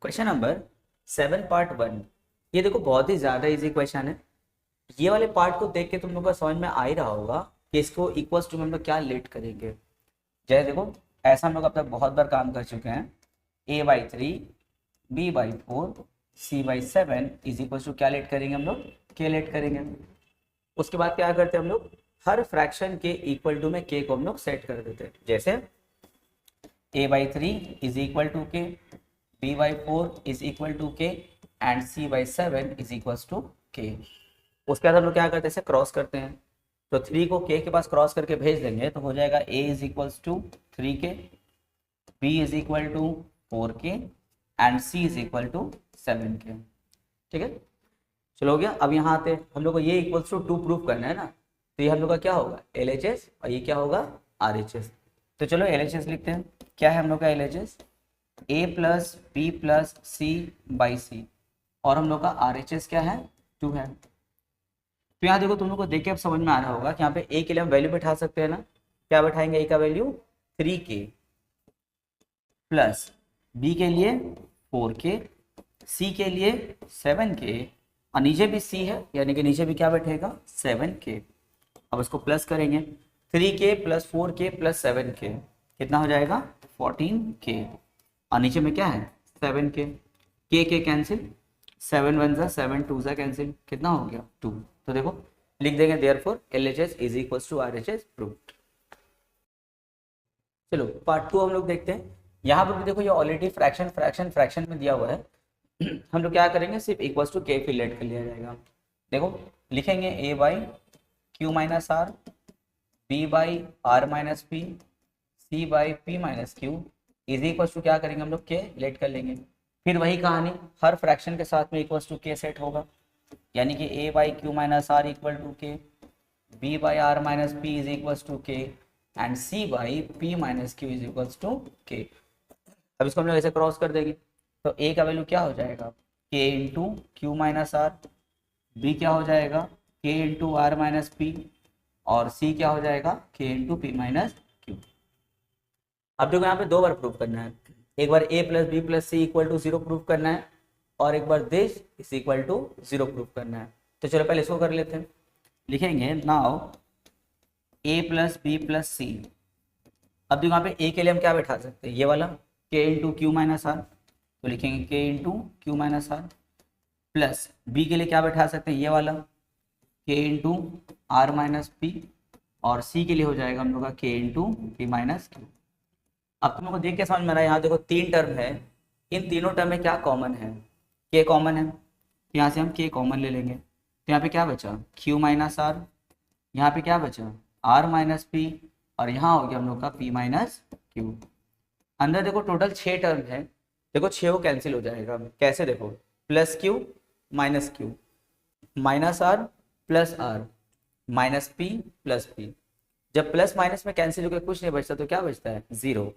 Question number 7 part 1। ये देखो बहुत ही ज़्यादा इजी क्वेश्चन है। ये वाले पार्ट को देख के तुम लोग को समझ में आ ही रहा होगा कि इसको इक्वल्स टू में हम लोग क्या लेट करेंगे। जैसे देखो ऐसा हम लोग अब तक बहुत बार काम कर चुके हैं। a/3 b/4 c/7 is equals to क्या लेट करेंगे हम लोग, k लेट करेंगे। उसके बाद क्या करते हैं हम लोग, हर फ्रैक्शन के इक्वल टू में k को हम लोग सेट कर देते हैं। जैसे a/3 is equal to k, b/4 is equal to k and c/7 is equal to k। उसके बाद हम लोग क्या करते हैं, इसे क्रॉस करते हैं। तो 3 को k के पास क्रॉस करके भेज देंगे तो हो जाएगा a is equal to 3k, b is equal to 4k and c is equal to 7k। ठीक है, चलो हो गया। अब यहाँ आते हैं, हम लोग को ये इक्वल्स टू 2 प्रूव करना है ना, तो ये हम लोग का क्या होगा LHS और ये क्या होगा RHS। तो चलो LHS लिखते हैं। क्या है हम लोग का LHS, a plus B plus C by C, और हम लोग का RHS क्या है 2 है। तो यहाँ देखो तुम लोग को देख के अब समझ में आ रहा होगा कि यहाँ पे a के लिए हम वैल्यू बैठा सकते हैं ना। क्या बैठाएंगे, a का वैल्यू 3k प्लस b के लिए 4k, c के लिए 7k और नीचे भी c है यानी कि नीचे भी क्या बैठेगा 7k। अब इसको प्लस करेंगे, 3k plus 4k plus 7k कितना हो जाएगा 14k और नीचे में क्या है 7k। k कैंसिल, 7 1 जा 7 2 जा कैंसिल, कितना हो गया 2। तो देखो लिख देंगे therefore LHS is equals to RHS proved. चलो पार्ट 2 हम लोग देखते हैं। यहाँ पर भी देखो ये ऑलरेडी फ्रैक्शन फ्रैक्शन फ्रैक्शन में दिया हुआ है। हम लोग क्या करेंगे, सिर्फ इक्वल्स टू k फिर लेट कर लिया जाएगा। देखो लिखेंगे a/q minus r, b/r minus p, c/p minus q is equals to क्या करेंगे हम लोग k लेट कर लेंगे। फिर वही कहानी, हर फ्रैक्शन के साथ में इक्वल्स टू k सेट होगा, यानी कि a/q minus r equal to k, b/r minus p is equals to k and c/p minus q is equals to k। अब इसको हम लोग ऐसे क्रॉस कर देंगे तो a का वैल्यू क्या हो जाएगा k into Q minus R, b क्या हो जाएगा k into R minus P और c क्या हो जाएगा k into P minus Q. अब देखो यहाँ पे 2 बार प्रूव करना है, एक बार a plus B plus C equal to 0 prove करना है और एक बार this is equal to 0 prove करना है। तो चलो पहले इसको कर लेते हैं। लिखेंगे now a plus B plus सी। अब देखो यहाँ पे a के लिए हम क्या बैठा सकते हैं, ये वाला k into Q minus R, तो लिखेंगे k into Q minus R, plus b के लिए क्या बैठा सकते हैं, ये वाला k into R minus P और c के लिए हो जाएगा हम लोग का k into P minus Q. अब तुम लोग को देख के समझ में आ रहा है, यहाँ देखो 3 टर्म है, इन तीनों टर्म में क्या कॉमन है, k कॉमन है, यहाँ से हम k कॉमन ले लेंगे। तो यहाँ पे क्या बचा q माइनस आर, यहाँ पे क्या बचा r माइनस पी और यहाँ हो गया हम लोग का p माइनस क्यू। अंदर देखो टोटल 6 टर्म है, देखो 6 को कैंसिल हो जाएगा। कैसे, देखो plus q minus Q minus r plus r minus p plus p। जब प्लस माइनस में कैंसिल होकर कुछ नहीं बचता तो क्या बचता है 0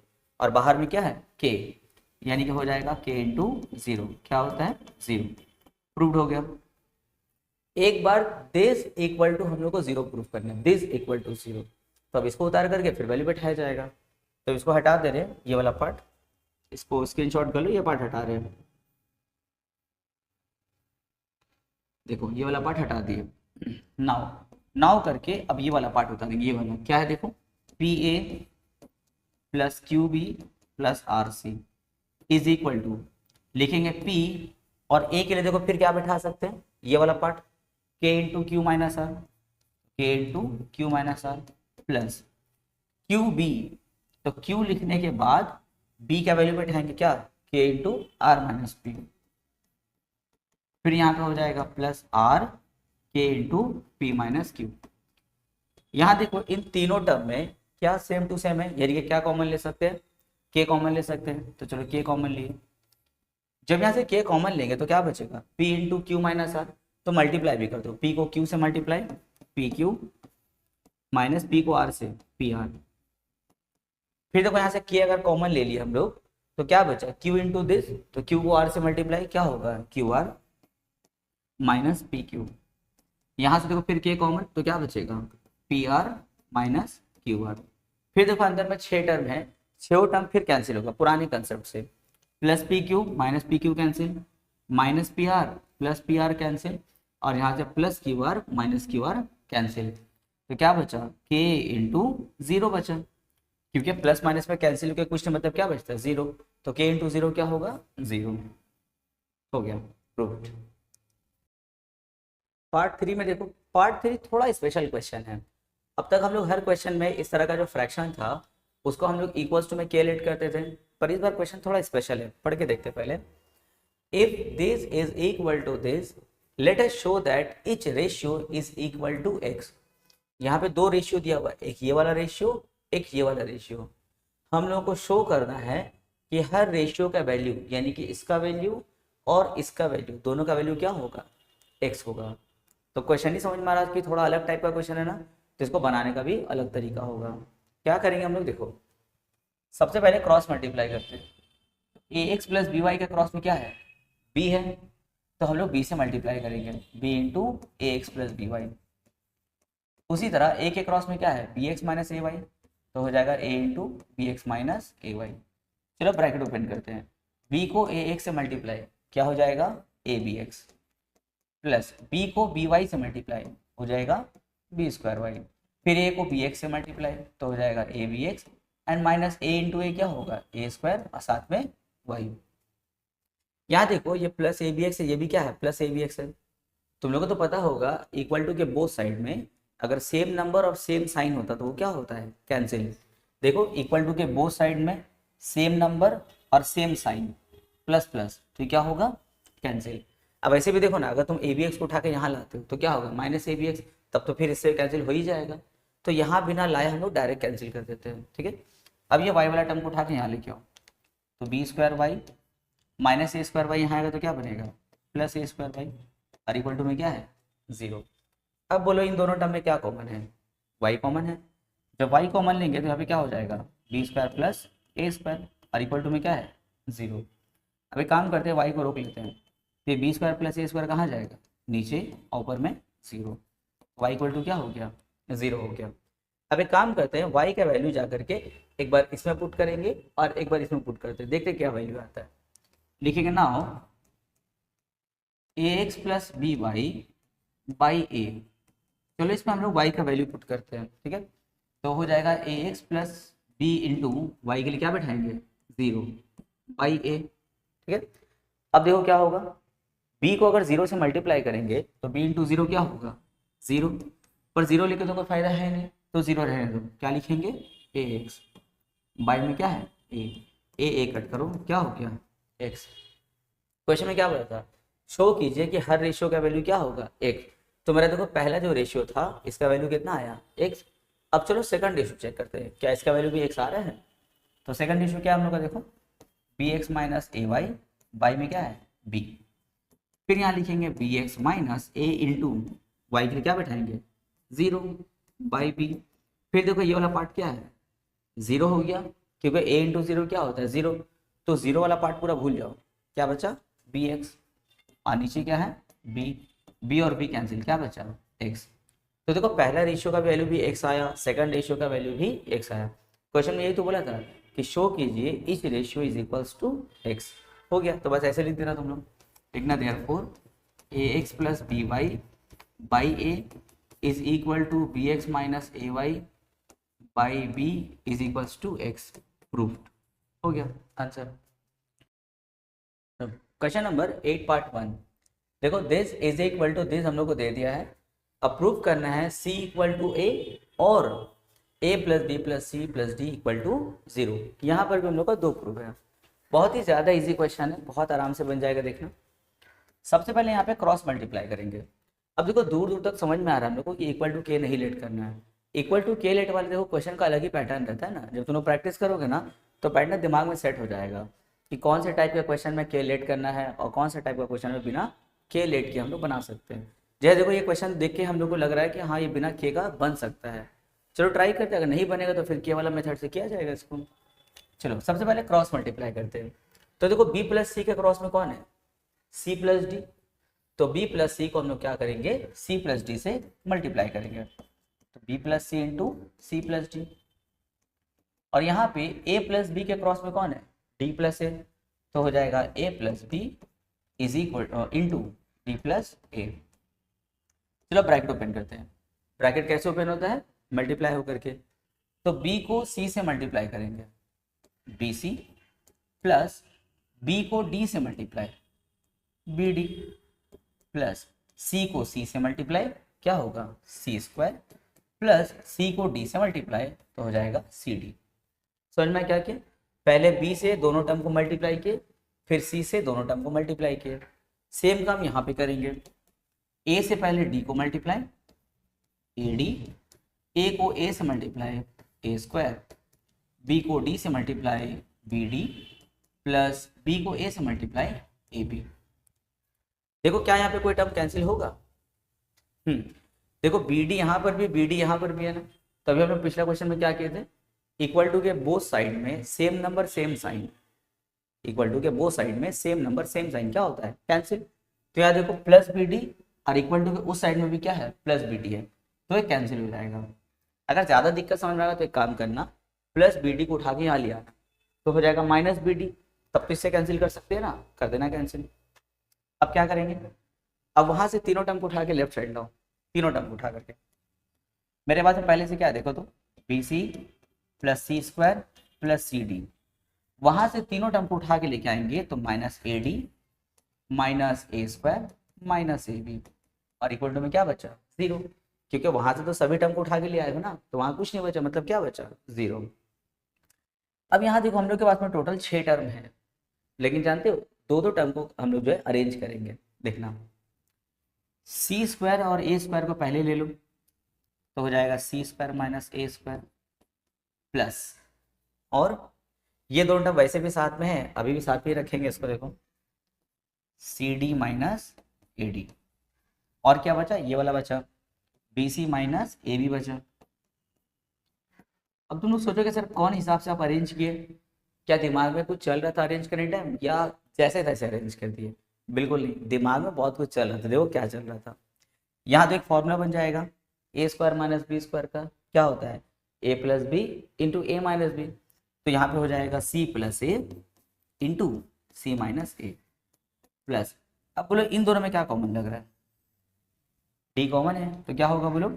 और बाहर में क्या है k, यानी कि हो जाएगा k इंटू 0, क्या होता है 0। प्रूव्ड हो गया। एक बार दिस इक्वल टू हम लोग को 0 प्रूफ करना है, दिस इक्वल टू 0। तो अब इसको उतार करके फिर वैल्यू बैठाया जाएगा। तो इसको हटा दे रहे हैं ये वाला पार्ट, इसको स्क्रीनशॉट कर लो, ये पार्ट हटा रहे हैं। देखो ये वाला पार्ट हटा दिए। नाउ नाउ करके अब ये वाला पार्ट उतारेंगे। ये वाला क्या है, देखो PA plus QB plus RC is equal to, लिखेंगे P और A के लिए देखो फिर क्या बैठा सकते हैं, ये वाला part K into Q minus R, K into Q minus R plus QB। तो Q लिखने के बाद B का वैल्यू बैठाएंगे क्या K into R minus P, फिर यहाँ पे हो जाएगा plus R K into P minus Q. यहाँ देखो इन तीनों टर्म में क्या सेम टू सेम है, यानी कि क्या कॉमन ले सकते हैं, K कॉमन ले सकते हैं। तो चलो K कॉमन लिए, जब यहाँ से K कॉमन लेंगे तो क्या बचेगा P into Q minus R, तो मल्टीप्लाई भी कर दो, P को Q से multiply P Q minus P को R से पी आर। फिर देखो यहाँ से K अगर कॉमन ले लिया हम लोग तो क्या बचा Q इंटू दिस, तो Q को R से मल्टीप्लाई क्या होगा Q R minus P Q. यहाँ से देखो फिर K कॉमन तो क्या बचेगा P R minus Q R. फिर देखो अंदर में 6 टर्म है, 6 टर्म फिर कैंसिल होगा पुराने कंसेप्ट से। Plus P Q minus P Q cancel, minus P R plus P R cancel, और यहाँ से plus Q R minus Q R cancel. तो क्या बचा, के इंटू जीरो बचा, क्योंकि प्लस माइनस में कैंसिल के कुछ मतलब क्या बचता है, जीरो। तो के इंटू जीरो क्या होगा, जीरो। हो गया प्रूव्ड। पार्ट थ्री में देखो, पार्ट थ्री थोड़ा स्पेशल क्वेश्चन है। अब तक हम लोग हर क्वेश्चन में इस तरह का जो फ्रैक्शन था उसको हम लोग इक्वल्स टू में के लेट करते थे, पर इस बार क्वेश्चन थोड़ा स्पेशल है, पढ़ के देखते पहले। If this is equal to this, let us show that each ratio is equal to X. यहाँ पे दो रेशियो दिया हुआ है, एक ये वाला रेशियो, एक ये वाला रेशियो। हम लोगों को शो करना है कि हर रेशियो का वैल्यू, यानी कि इसका वैल्यू और इसका वैल्यू, दोनों का वैल्यू क्या होगा, एक्स होगा। तो क्वेश्चन ही समझ में आ रहा है कि थोड़ा अलग टाइप का क्वेश्चन है ना, तो इसको बनाने का भी अलग तरीका होगा। क्या करेंगे हम लोग, देखो सबसे पहले क्रॉस मल्टीप्लाई करते हैं। ए एक्स प्लस बी वाई का क्रॉस में क्या है, बी है, तो हम लोग बी से मल्टीप्लाई करेंगे, बी इंटू ए एक्स प्लस बी वाई। उसी तरह ए के क्रॉस में क्या है, B X minus A Y, तो हो जाएगा ए into B X minus A Y. चलो ब्रैकेट ओपन करते हैं, बी को ए एक्स से मल्टीप्लाई क्या हो जाएगा, A B X, plus B को बी वाई से मल्टीप्लाई हो जाएगा बी स्क्वायर वाई, फिर ए को बी एक्स से मल्टीप्लाई तो हो जाएगा A B X, and minus A into ए क्या होगा, ए स्क्वायर, और साथ में वाई। यहाँ देखो ये प्लस ए बी एक्स है, ये भी क्या है, प्लस ए बी एक्स है। तुम लोगों को तो पता होगा इक्वल टू के बोथ साइड में अगर सेम नंबर और सेम साइन होता तो वो क्या होता है, कैंसिल। देखो इक्वल टू के बोथ साइड में सेम नंबर और सेम साइन, प्लस प्लस, तो क्या होगा, कैंसिल। अब ऐसे भी देखो ना, अगर तुम ए बी एक्स को उठा के यहाँ लाते हो तो क्या होगा, माइनस ए बी एक्स, तब तो फिर इससे कैंसिल हो ही जाएगा। तो यहाँ बिना लाए हम लोग डायरेक्ट कैंसिल कर देते हैं, ठीक है। अब ये वाई वाला टर्म को उठा के यहाँ लेके आओ, तो B square Y minus A square Y यहाँ आएगा तो क्या बनेगा, प्लस ए स्क्वायर वाई, और इक्वल टू में क्या है, जीरो। अब बोलो इन दोनों टर्म में क्या कॉमन है, वाई कॉमन है। जब वाई कॉमन लेंगे तो यहाँ पे क्या हो जाएगा, बी स्क्वायर प्लस ए स्क्वायर, और इक्वल टू में क्या है, जीरो। अब एक काम करते हैं, वाई को रोक लेते हैं, फिर बी स्क्वायर प्लस ए स्क्वायर कहाँ जाएगा, नीचे, ऊपर में जीरो, वाई इक्वल टू क्या हो गया, जीरो हो गया। अब एक काम करते हैं, वाई का वैल्यू जा करके एक बार इसमें पुट करेंगे और एक बार इसमें पुट करते हैं, देखते क्या वैल्यू आता है। लिखेंगे ना हो A x plus B Y by A, चलो इसमें हम लोग वाई का वैल्यू पुट करते हैं, ठीक है। तो हो जाएगा A x plus B into Y के लिए क्या बैठाएंगे, जीरो, बाई ए, ठीक है। अब देखो क्या होगा, b को अगर जीरो से मल्टीप्लाई करेंगे तो b इंटू जीरो क्या होगा, जीरो, पर जीरो लिखे तो कोई फायदा है नहीं, तो जीरो रहने दो, क्या लिखेंगे, ए एक्स, बाई में क्या है, ए कट करो, क्या हो गया, एक्स। क्वेश्चन में क्या बोला था, शो कीजिए कि हर रेशियो का वैल्यू क्या होगा, एक। तो मेरा देखो पहला जो रेशियो था इसका वैल्यू कितना आया, एक्स। अब चलो सेकंड रेशियो चेक करते हैं, क्या इसका वैल्यू भी एक्स आ रहा है। तो सेकंड रेशियो क्या हम लोग का, देखो B X minus A Y, by में क्या है, बी, फिर यहाँ लिखेंगे B X minus A into Y के लिए क्या बैठाएंगे, जीरो, बाई बी। फिर देखो ये वाला पार्ट क्या है, जीरो हो गया, क्योंकि ए इंटू जीरो क्या होता है, जीरो, तो जीरो वाला पार्ट पूरा भूल जाओ, क्या बचा, बी एक्स, और नीचे क्या है, बी और बी कैंसिल, क्या बचा, एक्स। तो देखो पहला रेशियो का वैल्यू भी एक्स आया, सेकंड रेशियो का वैल्यू भी एक्स आया। क्वेश्चन में यही तो बोला था कि शो कीजिए each ratio is equals to X, हो गया। तो बस ऐसे लिख देना तुम लोग, लिखना therefore A x plus B Y by A is equal to B X minus A Y by B is equals to X, proved, हो गया आंसर। क्वेश्चन नंबर 8 पार्ट 1, देखो this is equal to this हम लोग को दे दिया है, अब prove करना है c इक्वल टू ए और a plus B plus C plus D equal to zero. यहाँ पर भी हम लोग का दो प्रूफ है, बहुत ही ज़्यादा इजी क्वेश्चन है, बहुत आराम से बन जाएगा, देखना। सबसे पहले यहाँ पे क्रॉस मल्टीप्लाई करेंगे। अब देखो दूर दूर तक समझ में आ रहा है हम लोग को कि इक्वल टू के नहीं लेट करना है, इक्वल टू के लेट वाले देखो क्वेश्चन का अलग ही पैटर्न रहता है ना, जब तुम लोग प्रैक्टिस करोगे ना तो पैटर्न दिमाग में सेट हो जाएगा कि कौन से टाइप के क्वेश्चन में के लेट करना है और कौन से टाइप का क्वेश्चन में बिना के लेट के हम लोग बना सकते हैं। जैसे देखो ये क्वेश्चन देख के हम लोग को लग रहा है कि हाँ ये बिना के का बन सकता है, चलो ट्राई करते हैं, अगर नहीं बनेगा तो फिर के वाला मेथड से किया जाएगा इसको। चलो सबसे पहले क्रॉस मल्टीप्लाई करते हैं। तो देखो b प्लस सी के क्रॉस में कौन है, c प्लस डी, तो b प्लस सी को हम लोग क्या करेंगे, c प्लस डी से मल्टीप्लाई करेंगे, तो b plus c into c plus D. और यहाँ पे a प्लस बी के क्रॉस में कौन है, d प्लस ए, तो हो जाएगा a plus B is equal into B plus A. चलो ब्रैकेट ओपन करते हैं। ब्रैकेट कैसे ओपन होता है? मल्टीप्लाई होकर के। तो b को c से मल्टीप्लाई करेंगे, बी सी, प्लस b को d से multiply, B D, plus c को c से मल्टीप्लाई क्या होगा? सी स्क्वायर, प्लस c को d से मल्टीप्लाई तो हो जाएगा सी डी। समझ में क्या किया? पहले b से दोनों टर्म को मल्टीप्लाई किए, फिर c से दोनों टर्म को मल्टीप्लाई किए। सेम काम यहाँ पे करेंगे। a से पहले d को मल्टीप्लाई, ए डी, a को a से मल्टीप्लाई ए स्क्वायर, b को d से multiply B D, plus b को a से मल्टीप्लाई ए बी। देखो क्या यहाँ पे कोई टर्म कैंसिल होगा? देखो बी डी यहाँ पर भी, बी डी यहाँ पर भी है ना। तभी हमने पिछला क्वेश्चन में क्या किए थे? इक्वल टू के बोथ साइड में same number same sign, equal to के बोथ साइड में सेम नंबर सेम साइन क्या होता है? कैंसिल। तो यहाँ देखो प्लस बी डी और इक्वल टू के उस साइड में भी क्या है? प्लस बी डी है, तो ये कैंसिल हो जाएगा। अगर ज़्यादा दिक्कत समझ में आएगा तो एक काम करना, प्लस बी डी को उठा के यहाँ लिया तो हो जाएगा माइनस बी डी, तब तो इससे कैंसिल कर सकते हैं ना, कर देना कैंसिल। अब क्या करेंगे? अब वहाँ से तीनों टर्म को उठा के लेफ्ट साइड लाओ, तीनों टर्म को उठा करके। मेरे पास पहले से क्या देखो तो बी सी प्लस सी स्क्वायर प्लस सी डी, वहां से तीनों टर्म को उठा के लेके आएंगे तो minus A D minus A square minus A B, और इक्वल टू में क्या बचा? जीरो, क्योंकि वहां से तो सभी टर्म को उठा के ले आएगा ना, तो वहां कुछ नहीं बचा, मतलब क्या बचा? जीरो। अब यहाँ देखो हम लोग के पास में टोटल 6 टर्म है, लेकिन जानते हो दो दो टर्म को हम लोग जो है अरेंज करेंगे। देखना, सी स्क्वायर और ए स्क्वायर को पहले ले लो तो हो जाएगा C square minus A square, plus, और ये दोनों टर्म वैसे भी साथ में है, अभी भी साथ में ही रखेंगे इसको। देखो C D minus A D, और क्या बचा? ये वाला बचा, बी सी माइनस ए बी बचा। अब तुम लोग सोचोगे सर कौन हिसाब से आप अरेंज किए? क्या दिमाग में कुछ चल रहा था अरेंज करने टाइम, या जैसे तैसे अरेंज कर दिए? बिल्कुल नहीं, दिमाग में बहुत कुछ चल रहा था। देखो क्या चल रहा था। यहाँ तो एक फॉर्मूला बन जाएगा, ए स्क्वायर माइनस बी स्क्वायर का क्या होता है? A plus B into A minus B. तो यहाँ पे हो जाएगा C plus A into c minus A, plus, अब बोलो इन दोनों में क्या कॉमन लग रहा है? डी कॉमन है, तो क्या होगा बोलो?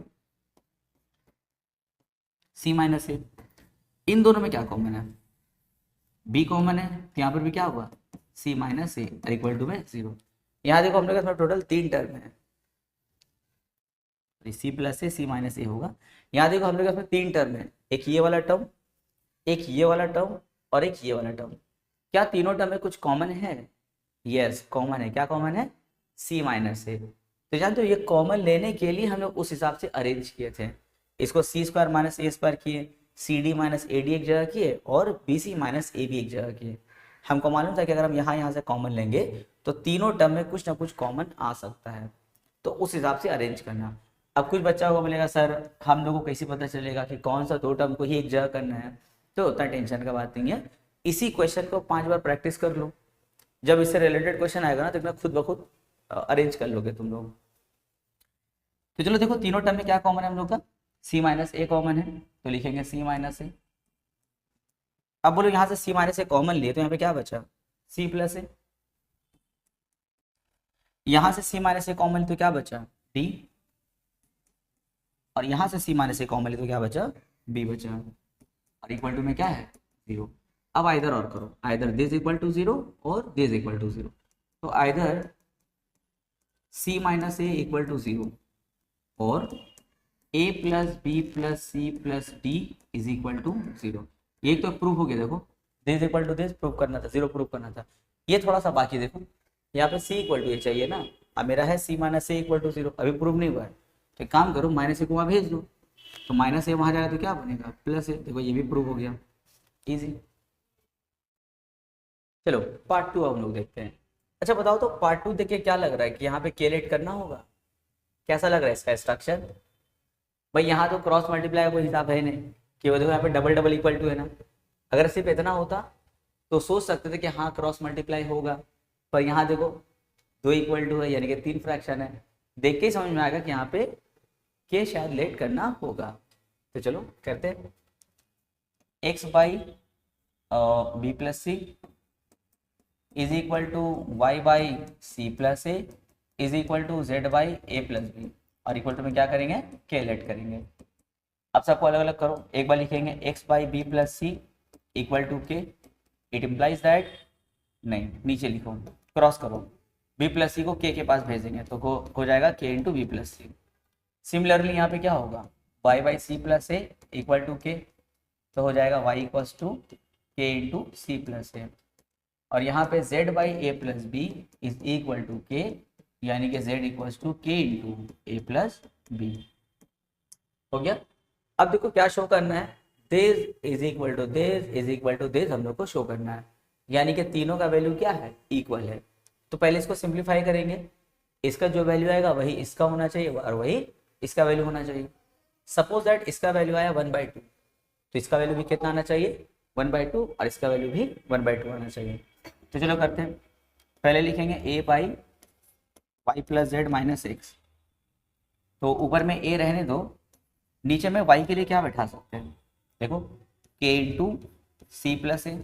सी माइनस ए। इन दोनों में क्या कॉमन है? बी कॉमन है, तो यहाँ पर भी क्या होगा? सी माइनस ए इक्वल टू में जीरो। यहाँ देखो हम लोग के पास टोटल 3 टर्म है, सी प्लस ए सी माइनस ए होगा। यहाँ देखो हम लोग के पास 3 टर्म है, एक ये वाला टर्म, एक ये वाला टर्म और एक ये वाला टर्म। क्या तीनों टर्म में कुछ कॉमन है? यस कॉमन है। क्या कॉमन है? सी माइनस ए। तो जानते हो ये कॉमन लेने के लिए हम लोग उस हिसाब से अरेंज किए थे। इसको C square minus A square किए, C D minus A D एक जगह किए, और बी सी माइनस ए बी एक जगह किए। हमको मालूम था कि अगर हम यहाँ से कॉमन लेंगे तो तीनों टर्म में कुछ ना कुछ कॉमन आ सकता है, तो उस हिसाब से अरेंज करना। अब कुछ बच्चा को बोलेगा सर हम लोग को कैसे पता चलेगा कि कौन सा 2 टर्म को ही एक जगह करना है? तो उतना टेंशन का बात नहीं है, इसी क्वेश्चन को 5 बार प्रैक्टिस कर लो। जब इससे रिलेटेड क्वेश्चन आएगा ना तो इतना खुद ब खुद अरेंज कर लोगे तुम लोग। तो चलो देखो तीनों टर्म में क्या कॉमन है हम लोग का? सी माइनस ए कॉमन है, तो लिखेंगे सी माइनस ए। अब बोलो यहाँ से सी माइनस ए कॉमन लिए तो यहाँ पे क्या बचा? सी प्लस ए। यहाँ से सी माइनस ए कॉमन तो क्या बचा? डी, और यहाँ से सी माइनस ए कॉमन तो क्या बचा? बी बचा, और इक्वल टू में क्या है? जीरो। अब आइदर और करो, either this equal to zero और दिस इक्वल टू जीरो। तो either C minus A equal to zero और ए plus B plus C plus D is equal to zero. ये तो प्रूफ हो गया। देखो this equal to this proof करना था, जीरो प्रूफ करना था। ये थोड़ा सा बाकी देखो, यहाँ पे सी इक्वल टू ए चाहिए ना, अब मेरा है C minus A equal to zero, अभी प्रूफ नहीं हुआ है। तो काम करो माइनस ए को वहाँ भेज दो, तो माइनस ए वहाँ जाएगा तो क्या बनेगा? प्लस ए। देखो ये भी प्रूफ हो गया, इजी। चलो पार्ट 2 हम लोग देखते हैं। अच्छा बताओ तो पार्ट 2 देखिए क्या लग रहा है कि यहाँ पे केलेट करना होगा? कैसा लग रहा है इसका स्ट्रक्चर? भाई यहाँ तो क्रॉस मल्टीप्लाई का कोई हिसाब है नहीं, कि वो देखो यहाँ पे डबल डबल इक्वल टू है ना। अगर सिर्फ इतना होता तो सोच सकते थे कि हाँ क्रॉस मल्टीप्लाई होगा, पर यहाँ देखो 2 इक्वल टू है, यानी कि 3 फ्रैक्शन है। देख के ही समझ में आएगा कि यहाँ पे के शायद लेट करना होगा। तो चलो करते हैं। X by B plus C is equal to y by C plus A is equal to z by A plus b, और इक्वल टू में क्या करेंगे, के लेट करेंगे। अब सबको अलग अलग करो, एक बार लिखेंगे x by B plus C equal to k, it implies that, नहीं नीचे लिखो, क्रॉस करो, बी प्लस सी को के पास भेजेंगे तो हो जाएगा k into B plus c. Similarly यहाँ पे क्या होगा, y by C plus a equal to k, तो हो जाएगा y equals to k into c plus ए, और यहाँ पे z by A plus B is equal to k, यानी कि z equals to k into a plus b. हो गया। अब देखो क्या शो करना है, this is equal to this is equal to this हम लोग को शो करना है, यानी कि तीनों का वैल्यू क्या है, इक्वल है। तो पहले इसको सिंप्लीफाई करेंगे, इसका जो वैल्यू आएगा वही इसका होना चाहिए और वही इसका वैल्यू होना चाहिए। सपोज दैट इसका वैल्यू आया 1/2, तो इसका वैल्यू भी कितना आना चाहिए, 1/2, और इसका वैल्यू भी 1/2 आना चाहिए। तो चलो करते हैं, पहले लिखेंगे a by y plus Z minus x, तो ऊपर में a रहने दो, नीचे में y के लिए क्या बैठा सकते हैं, देखो k into c plus a,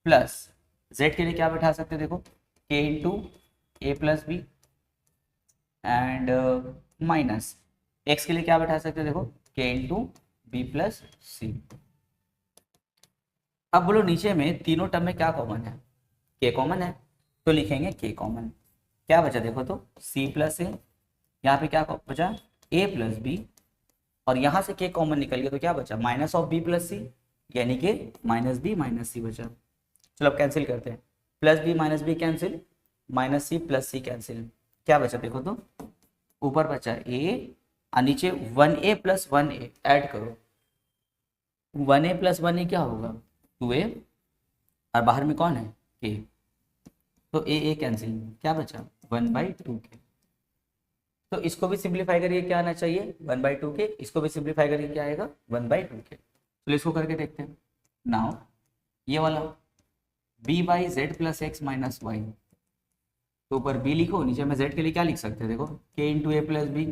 plus z के लिए क्या बैठा सकते हैं, देखो k into a plus B, and minus x के लिए क्या बैठा सकते हैं, देखो k इंटू बी प्लस सी। अब बोलो नीचे में तीनों टर्म में क्या कॉमन है, k कॉमन है, तो लिखेंगे k कॉमन, क्या बचा देखो तो c प्लस ए, यहाँ पे क्या बचा a प्लस बी, और यहाँ से k कॉमन निकल गया तो क्या बचा माइनस ऑफ b प्लस सी, यानी कि माइनस बी माइनस सी बचा। चलो अब कैंसिल करते हैं, plus B minus B cancel, minus सी प्लस सी कैंसिल, क्या बचा देखो तो ऊपर बचा a और नीचे 1a प्लस 1a ऐड करो, 1a प्लस 1a क्या होगा 2a, और बाहर में कौन है k, तो a कैंसिल, क्या बचा 1/2 के। तो इसको भी सिंप्लीफाई करिए, क्या आना चाहिए 1/2 के, इसको भी सिंप्लीफाई करिए, क्या आएगा 1/2 के। तो इसको करके देखते हैं। नाउ ये वाला b by z plus x minus y, तो ऊपर b लिखो, नीचे में z के लिए क्या लिख सकते हैं, देखो k into a plus B,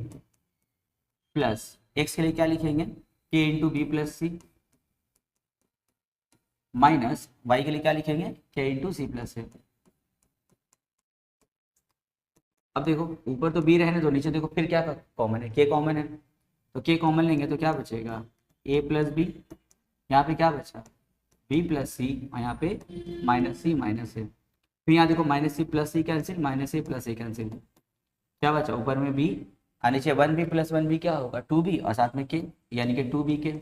plus x के लिए क्या लिखेंगे k इंटू बी प्लस सी, माइनस y के लिए क्या लिखेंगे k इंटू सी प्लस ए। अब देखो ऊपर तो b रहने दो, नीचे देखो फिर क्या कॉमन है, k कॉमन है, तो k कॉमन लेंगे तो क्या बचेगा a प्लस बी, यहाँ पे क्या बचा b प्लस सी, और यहाँ पे माइनस सी माइनस ए, फिर यहाँ देखो minus C plus C cancel, minus A plus A cancel, क्या बचा ऊपर में b और नीचे 1b प्लस 1b क्या होगा 2b, और साथ में k यानी कि 2b के,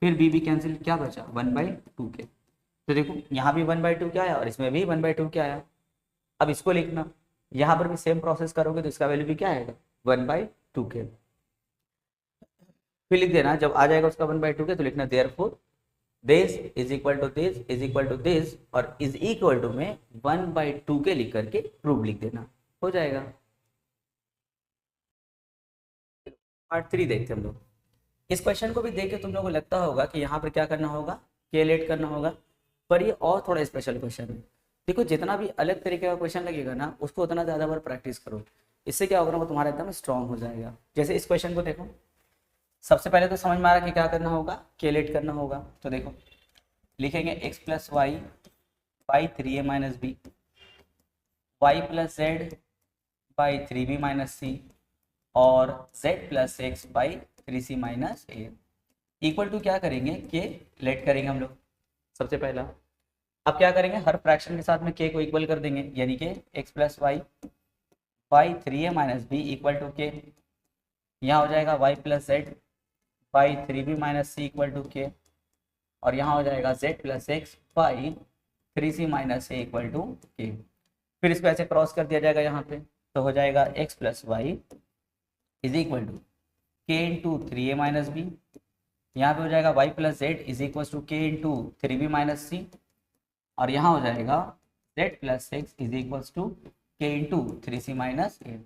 फिर b भी कैंसिल, क्या बचा 1/2 के। तो देखो यहाँ भी 1/2 क्या आया और इसमें भी 1/2 क्या आया। अब इसको लिखना, यहाँ पर भी सेम प्रोसेस करोगे तो इसका वैल्यू भी क्या आएगा 1/2 के, फिर लिख देना, जब आ जाएगा उसका 1/2 के तो लिखना therefore this is equal to this is equal to this, और इज इक्वल टू में 1/2 के लिख करके प्रूफ लिख देना, हो जाएगा। पार्ट 3 देखते हम लोग। इस क्वेश्चन को भी देख के तुम लोगों को लगता होगा कि यहाँ पर क्या करना होगा, कैलकुलेट करना होगा, पर ये और थोड़ा स्पेशल क्वेश्चन है। देखो जितना भी अलग तरीके का क्वेश्चन लगेगा ना, उसको उतना ज़्यादा बार प्रैक्टिस करो, इससे क्या होगा ना वो तुम्हारा एकदम स्ट्रॉन्ग हो जाएगा। जैसे इस क्वेश्चन को देखो, सबसे पहले तो समझ में आ रहा है कि क्या करना होगा, कैलकुलेट करना होगा। तो देखो लिखेंगे x plus Y by 3a minus B, Y plus Z by 3b minus सी, और z plus x by 3c minus A, equal to क्या करेंगे के लेट करेंगे हम लोग सबसे पहला। अब क्या करेंगे, हर फ्रैक्शन के साथ में k को इक्वल कर देंगे, यानी कि x plus Y by 3a minus b equal to k, यहाँ हो जाएगा y plus Z by 3b minus c equal to के, और यहाँ हो जाएगा z plus x by 3c minus A equal to k. फिर इसको ऐसे क्रॉस कर दिया जाएगा यहाँ पे, तो हो जाएगा x plus y is equal to k into 3a minus b, यहाँ पे हो जाएगा y plus Z is equal to k into 3b minus सी, और यहाँ हो जाएगा z plus x is equal to k into 3c minus ए।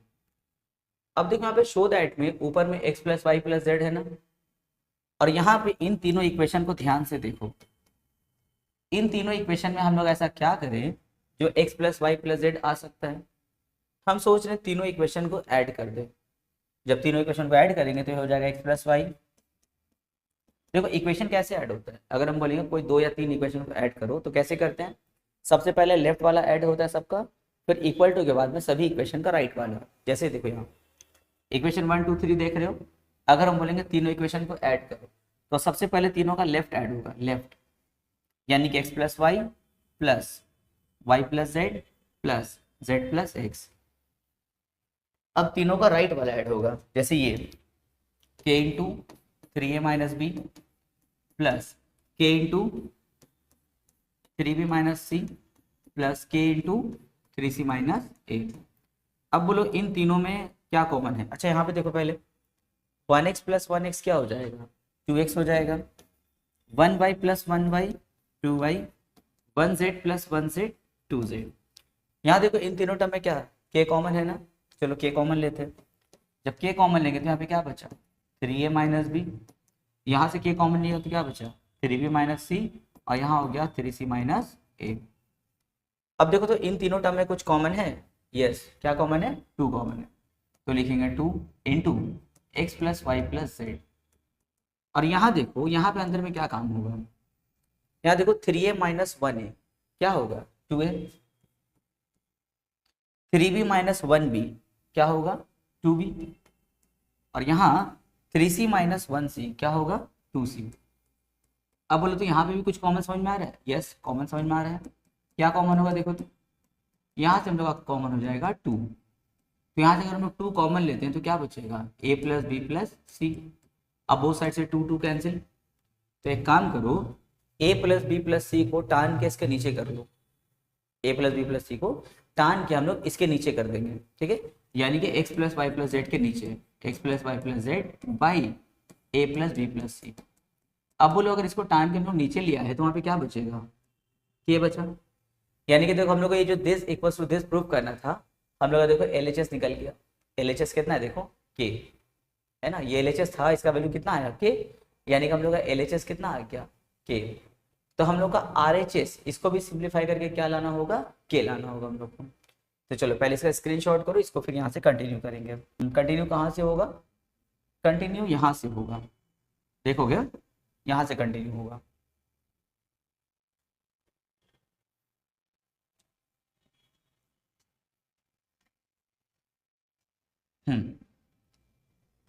अब देखो यहाँ पे शो दैट में ऊपर में x plus Y plus z है ना, और यहाँ पे इन तीनों इक्वेशन को ध्यान से देखो, इन तीनों इक्वेशन में हम लोग ऐसा क्या करें जो x plus Y plus Z आ सकता है। हम सोच रहे हैं तीनों इक्वेशन को ऐड कर दें, जब तीनों इक्वेशन को ऐड करेंगे तो हो जाएगा x प्लस वाई। देखो इक्वेशन कैसे ऐड होता है, अगर हम बोलेंगे कोई 2 या 3 इक्वेशन को ऐड करो तो कैसे करते हैं, सबसे पहले लेफ्ट वाला ऐड होता है सबका, फिर इक्वल टू के बाद में सभी इक्वेशन का राइट वाला। जैसे देखो यहाँ इक्वेशन 1 2 3 देख रहे हो, अगर हम बोलेंगे तीनों इक्वेशन को ऐड करो तो सबसे पहले तीनों का लेफ्ट ऐड होगा, लेफ्ट यानी कि x plus Y plus Y plus z plus z plus x. अब तीनों का राइट वाला ऐड होगा, जैसे ये k into 3a minus B plus k into 3b minus सी plus k into 3c minus ए। अब बोलो इन तीनों में क्या कॉमन है। अच्छा यहाँ पे देखो पहले 1x प्लस 1x क्या हो जाएगा, 2x हो जाएगा। 1y plus 1y 2y, 1z plus 1z 2z। यहाँ देखो इन तीनों टर्म में क्या है, k कॉमन है ना, चलो k कॉमन लेते हैं। जब k कॉमन लेंगे तो यहाँ पे क्या बचा 3a माइनस बी, यहाँ से k कॉमन लिया तो क्या बचा 3b माइनस सी, और यहाँ हो गया 3c माइनस ए। अब देखो तो इन तीनों टर्म में कुछ कॉमन है, यस क्या कॉमन है 2 कॉमन है, तो लिखेंगे 2 into x plus Y plus z. और यहाँ देखो यहाँ पे अंदर में क्या काम होगा, यहाँ देखो 3a माइनस 1a क्या होगा 2a, 3b माइनस 1b क्या होगा 2b, और यहाँ 3c माइनस 1c क्या होगा 2c। अब बोलो तो यहाँ पे भी कुछ कॉमन समझ में आ रहा है, यस कॉमन समझ में आ रहा है। क्या कॉमन होगा देखो तो यहाँ से हम लोग का कॉमन हो जाएगा 2, तो यहाँ से अगर हम लोग 2 कॉमन लेते हैं तो क्या बचेगा a प्लस बी प्लस सी। अब बोथ साइड से 2 2 कैंसिल, तो एक काम करो a प्लस बी प्लस सी को टान के इसके नीचे कर लो, a प्लस बी प्लस सी को टान के हम लोग इसके नीचे कर देंगे, ठीक है, यानी कि x plus Y plus Z के नीचे x plus Y plus Z by a plus B plus सी। अब बोलो अगर इसको टाइम के हम लोग नीचे लिया है तो वहाँ पे क्या बचेगा ये बचा, यानी कि देखो हम लोग को ये जो this equals to this prove करना था, हम लोग का देखो LHS निकल गया। LHS कितना है देखो k है ना, ये LHS था, इसका वैल्यू कितना आया k, यानी कि हम लोग का LHS कितना आ गया k। तो हम लोग का RHS इसको भी सिंप्लीफाई करके क्या लाना होगा k लाना होगा हम लोग को। तो चलो पहले इसका स्क्रीनशॉट करो, इसको फिर यहाँ से कंटिन्यू करेंगे। कंटिन्यू कहाँ से होगा, कंटिन्यू यहाँ से होगा, देखोगे यहाँ से कंटिन्यू होगा।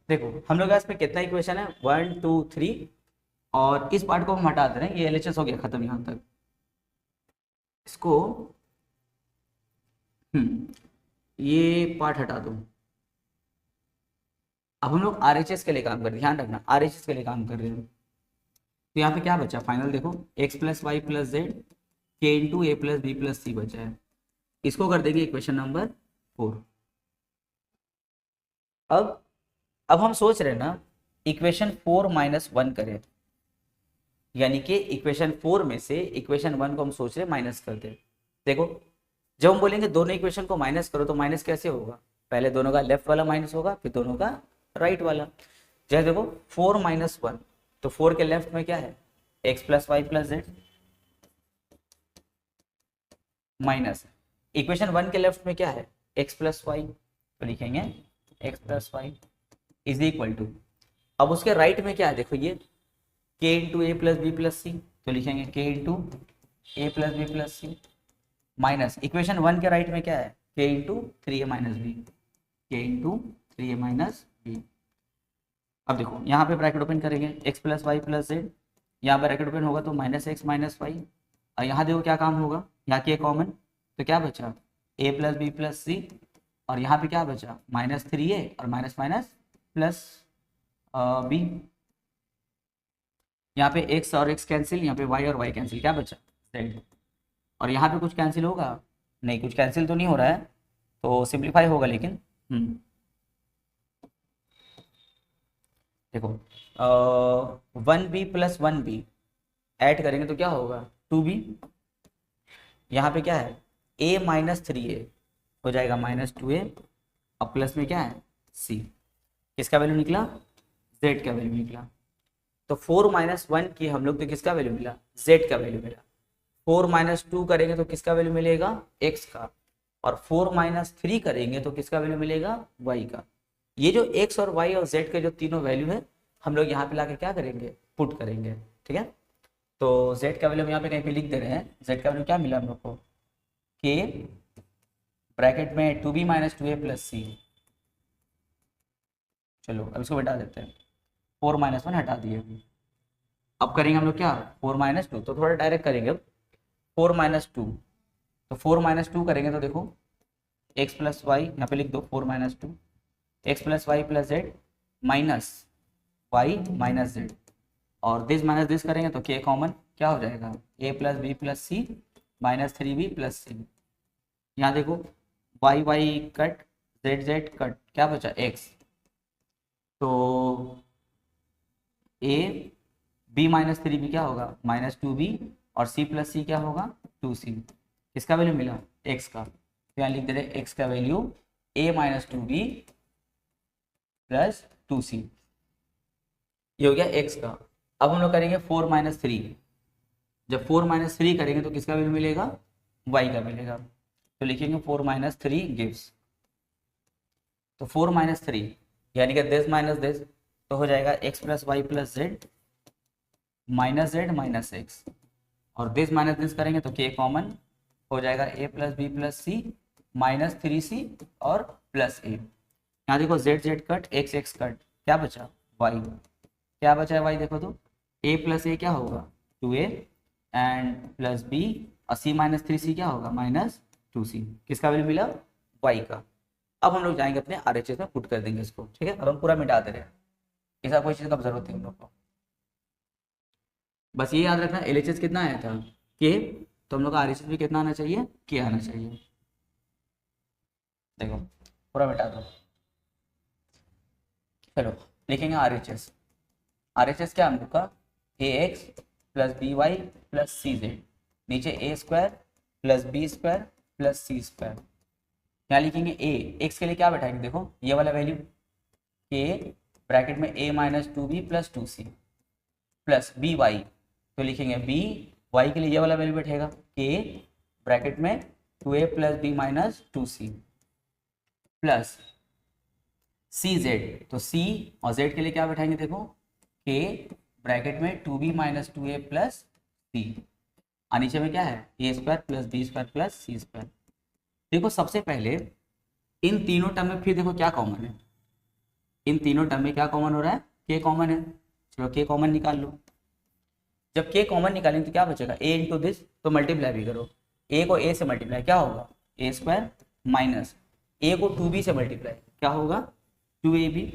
देखो हम लोग इसमें कितना इक्वेशन है 1 2 3, और इस पार्ट को हम हटा दे रहे हैं, ये LHS हो गया खत्म यहाँ तक। इसको ये पार्ट हटा दो। अब हम लोग RHS के लिए काम कर रहे हैं, ध्यान रखना RHS के लिए काम कर रहे हैं। तो यहाँ पे क्या बचा फाइनल देखो x plus Y plus Z k into a plus B plus c बचा है, इसको कर देंगे इक्वेशन नंबर 4। अब हम सोच रहे हैं ना इक्वेशन 4 माइनस 1 करें, यानी कि इक्वेशन 4 में से इक्वेशन 1 को हम सोच रहे हैं माइनस कर दे। देखो जब हम बोलेंगे दोनों इक्वेशन को माइनस करो तो माइनस कैसे होगा, पहले दोनों का लेफ्ट वाला माइनस होगा फिर दोनों का राइट वाला। जैसे देखो 4 माइनस 1, तो 4 के लेफ्ट में क्या है x plus Y plus Z minus equation 1 के लेफ्ट में क्या है x प्लस वाई, तो लिखेंगे x plus y is equal to, अब उसके राइट में क्या है देखो ये k into a plus B plus सी, तो लिखेंगे k into a plus B plus C minus equation 1 के राइट में क्या है k into 3a minus b, k into 3a minus b. अब देखो यहाँ पे ब्रैकेट ओपन करेंगे x plus Y plus z, यहाँ पर ब्रैकेट ओपन होगा तो माइनस एक्स माइनस वाई, और यहाँ देखो क्या काम होगा यहाँ की कॉमन, तो क्या बचा a प्लस बी प्लस सी, और यहाँ पे क्या बचा माइनस 3a और माइनस माइनस प्लस बी। यहाँ पे x और x कैंसिल, यहाँ पे y और y कैंसिल, क्या बचा z, और यहाँ पे कुछ कैंसिल होगा नहीं, कुछ कैंसिल तो नहीं हो रहा है तो सिंप्लीफाई होगा, लेकिन देखो 1b प्लस 1b ऐड करेंगे तो क्या होगा 2b, यहाँ पे क्या है a माइनस 3a हो जाएगा माइनस 2a, अब प्लस में क्या है c, किसका वैल्यू निकला z का वैल्यू निकला। तो 4 माइनस 1 की हम लोग तो किसका वैल्यू मिला z का वैल्यू मिला, 4 माइनस 2 करेंगे तो किसका वैल्यू मिलेगा x का, और 4 माइनस 3 करेंगे तो किसका वैल्यू मिलेगा y का। ये जो x और y और z के जो तीनों वैल्यू है हम लोग यहाँ पे लाके क्या करेंगे पुट करेंगे, ठीक है। तो z का वैल्यू हम यहाँ पे कहीं पे लिख दे रहे हैं। z का वैल्यू क्या मिला हम लोग को, k ब्रैकेट में 2b माइनस 2a प्लस सी। चलो अब इसको हटा देते हैं, 4 माइनस 1 हटा दिए। अब करेंगे हम लोग क्या, 4 माइनस 2, तो थोड़ा डायरेक्ट करेंगे अब। 4 माइनस 2, तो 4 माइनस 2 करेंगे तो देखो x प्लस वाई, यहाँ पे लिख दो 4 minus 2, X plus Y plus Z minus Y minus Z, और दिस माइनस दिस करेंगे तो k कॉमन क्या हो जाएगा, a plus B plus C minus 3b plus C. यहाँ देखो Y Y cut, Z Z cut, क्या बचा x, तो a b माइनस 3b क्या होगा माइनस 2b, और c प्लस सी क्या होगा 2c। किसका वैल्यू मिला, x का, तो यहाँ लिख दे रहे x का value a minus 2b plus 2c, ये हो गया x का। अब हम लोग करेंगे 4 माइनस 3, जब 4 माइनस 3 करेंगे तो किसका वैल्यू मिलेगा, y का मिलेगा, तो लिखेंगे 4 माइनस 3 गिव्स, तो 4 माइनस 3 यानी कि दिस माइनस दिस, तो हो जाएगा x plus Y plus Z minus z minus x, और दिस माइनस दिस करेंगे तो k कॉमन हो जाएगा a plus B plus C minus 3c और प्लस a। यहाँ देखो z Z cut, x x cut, क्या बचा y, क्या बचा है y, देखो तो a प्लस ए क्या होगा 2a एंड प्लस b, और c माइनस 3c क्या होगा माइनस 2c। किसका वैल्यू मिला, y का। अब हम लोग जाएंगे अपने RHS में पुट कर देंगे इसको, ठीक है। अब हम पूरा मिटा दे रहे हैं, ऐसा कोई चीज़ का जरूरत है हम लोग को, बस ये याद रखना LHS कितना आया था k, तो हम लोग का RHS भी कितना आना चाहिए, k आना चाहिए। देखो पूरा मिटा दो, चलो लिखेंगे RHS। RHS क्या हम लोग का, ax plus B Y plus सी जेड, नीचे a square plus B square plus C square. यहाँ लिखेंगे a, x के लिए क्या बैठाएंगे, देखो ये वाला वैल्यू k ब्रैकेट में a minus 2b plus 2c plus B y, तो लिखेंगे b, y के लिए ये वाला वैल्यू बैठेगा k ब्रैकेट में 2a plus B minus 2c plus सी जेड, तो c और z के लिए क्या बैठाएंगे, देखो k ब्रैकेट में 2b माइनस 2a प्लस सी, और नीचे में क्या है a square plus B square plus C square. देखो सबसे पहले इन तीनों टर्म में फिर देखो क्या कॉमन है, इन तीनों टर्म में क्या कॉमन हो रहा है, k कॉमन है, चलो k कॉमन निकाल लो। जब k कॉमन निकालेंगे तो क्या बचेगा, a इंटू दिस, तो मल्टीप्लाई भी करो, a को a से मल्टीप्लाई क्या होगा a स्क्वायर माइनस a को 2b से मल्टीप्लाई क्या होगा 2ab,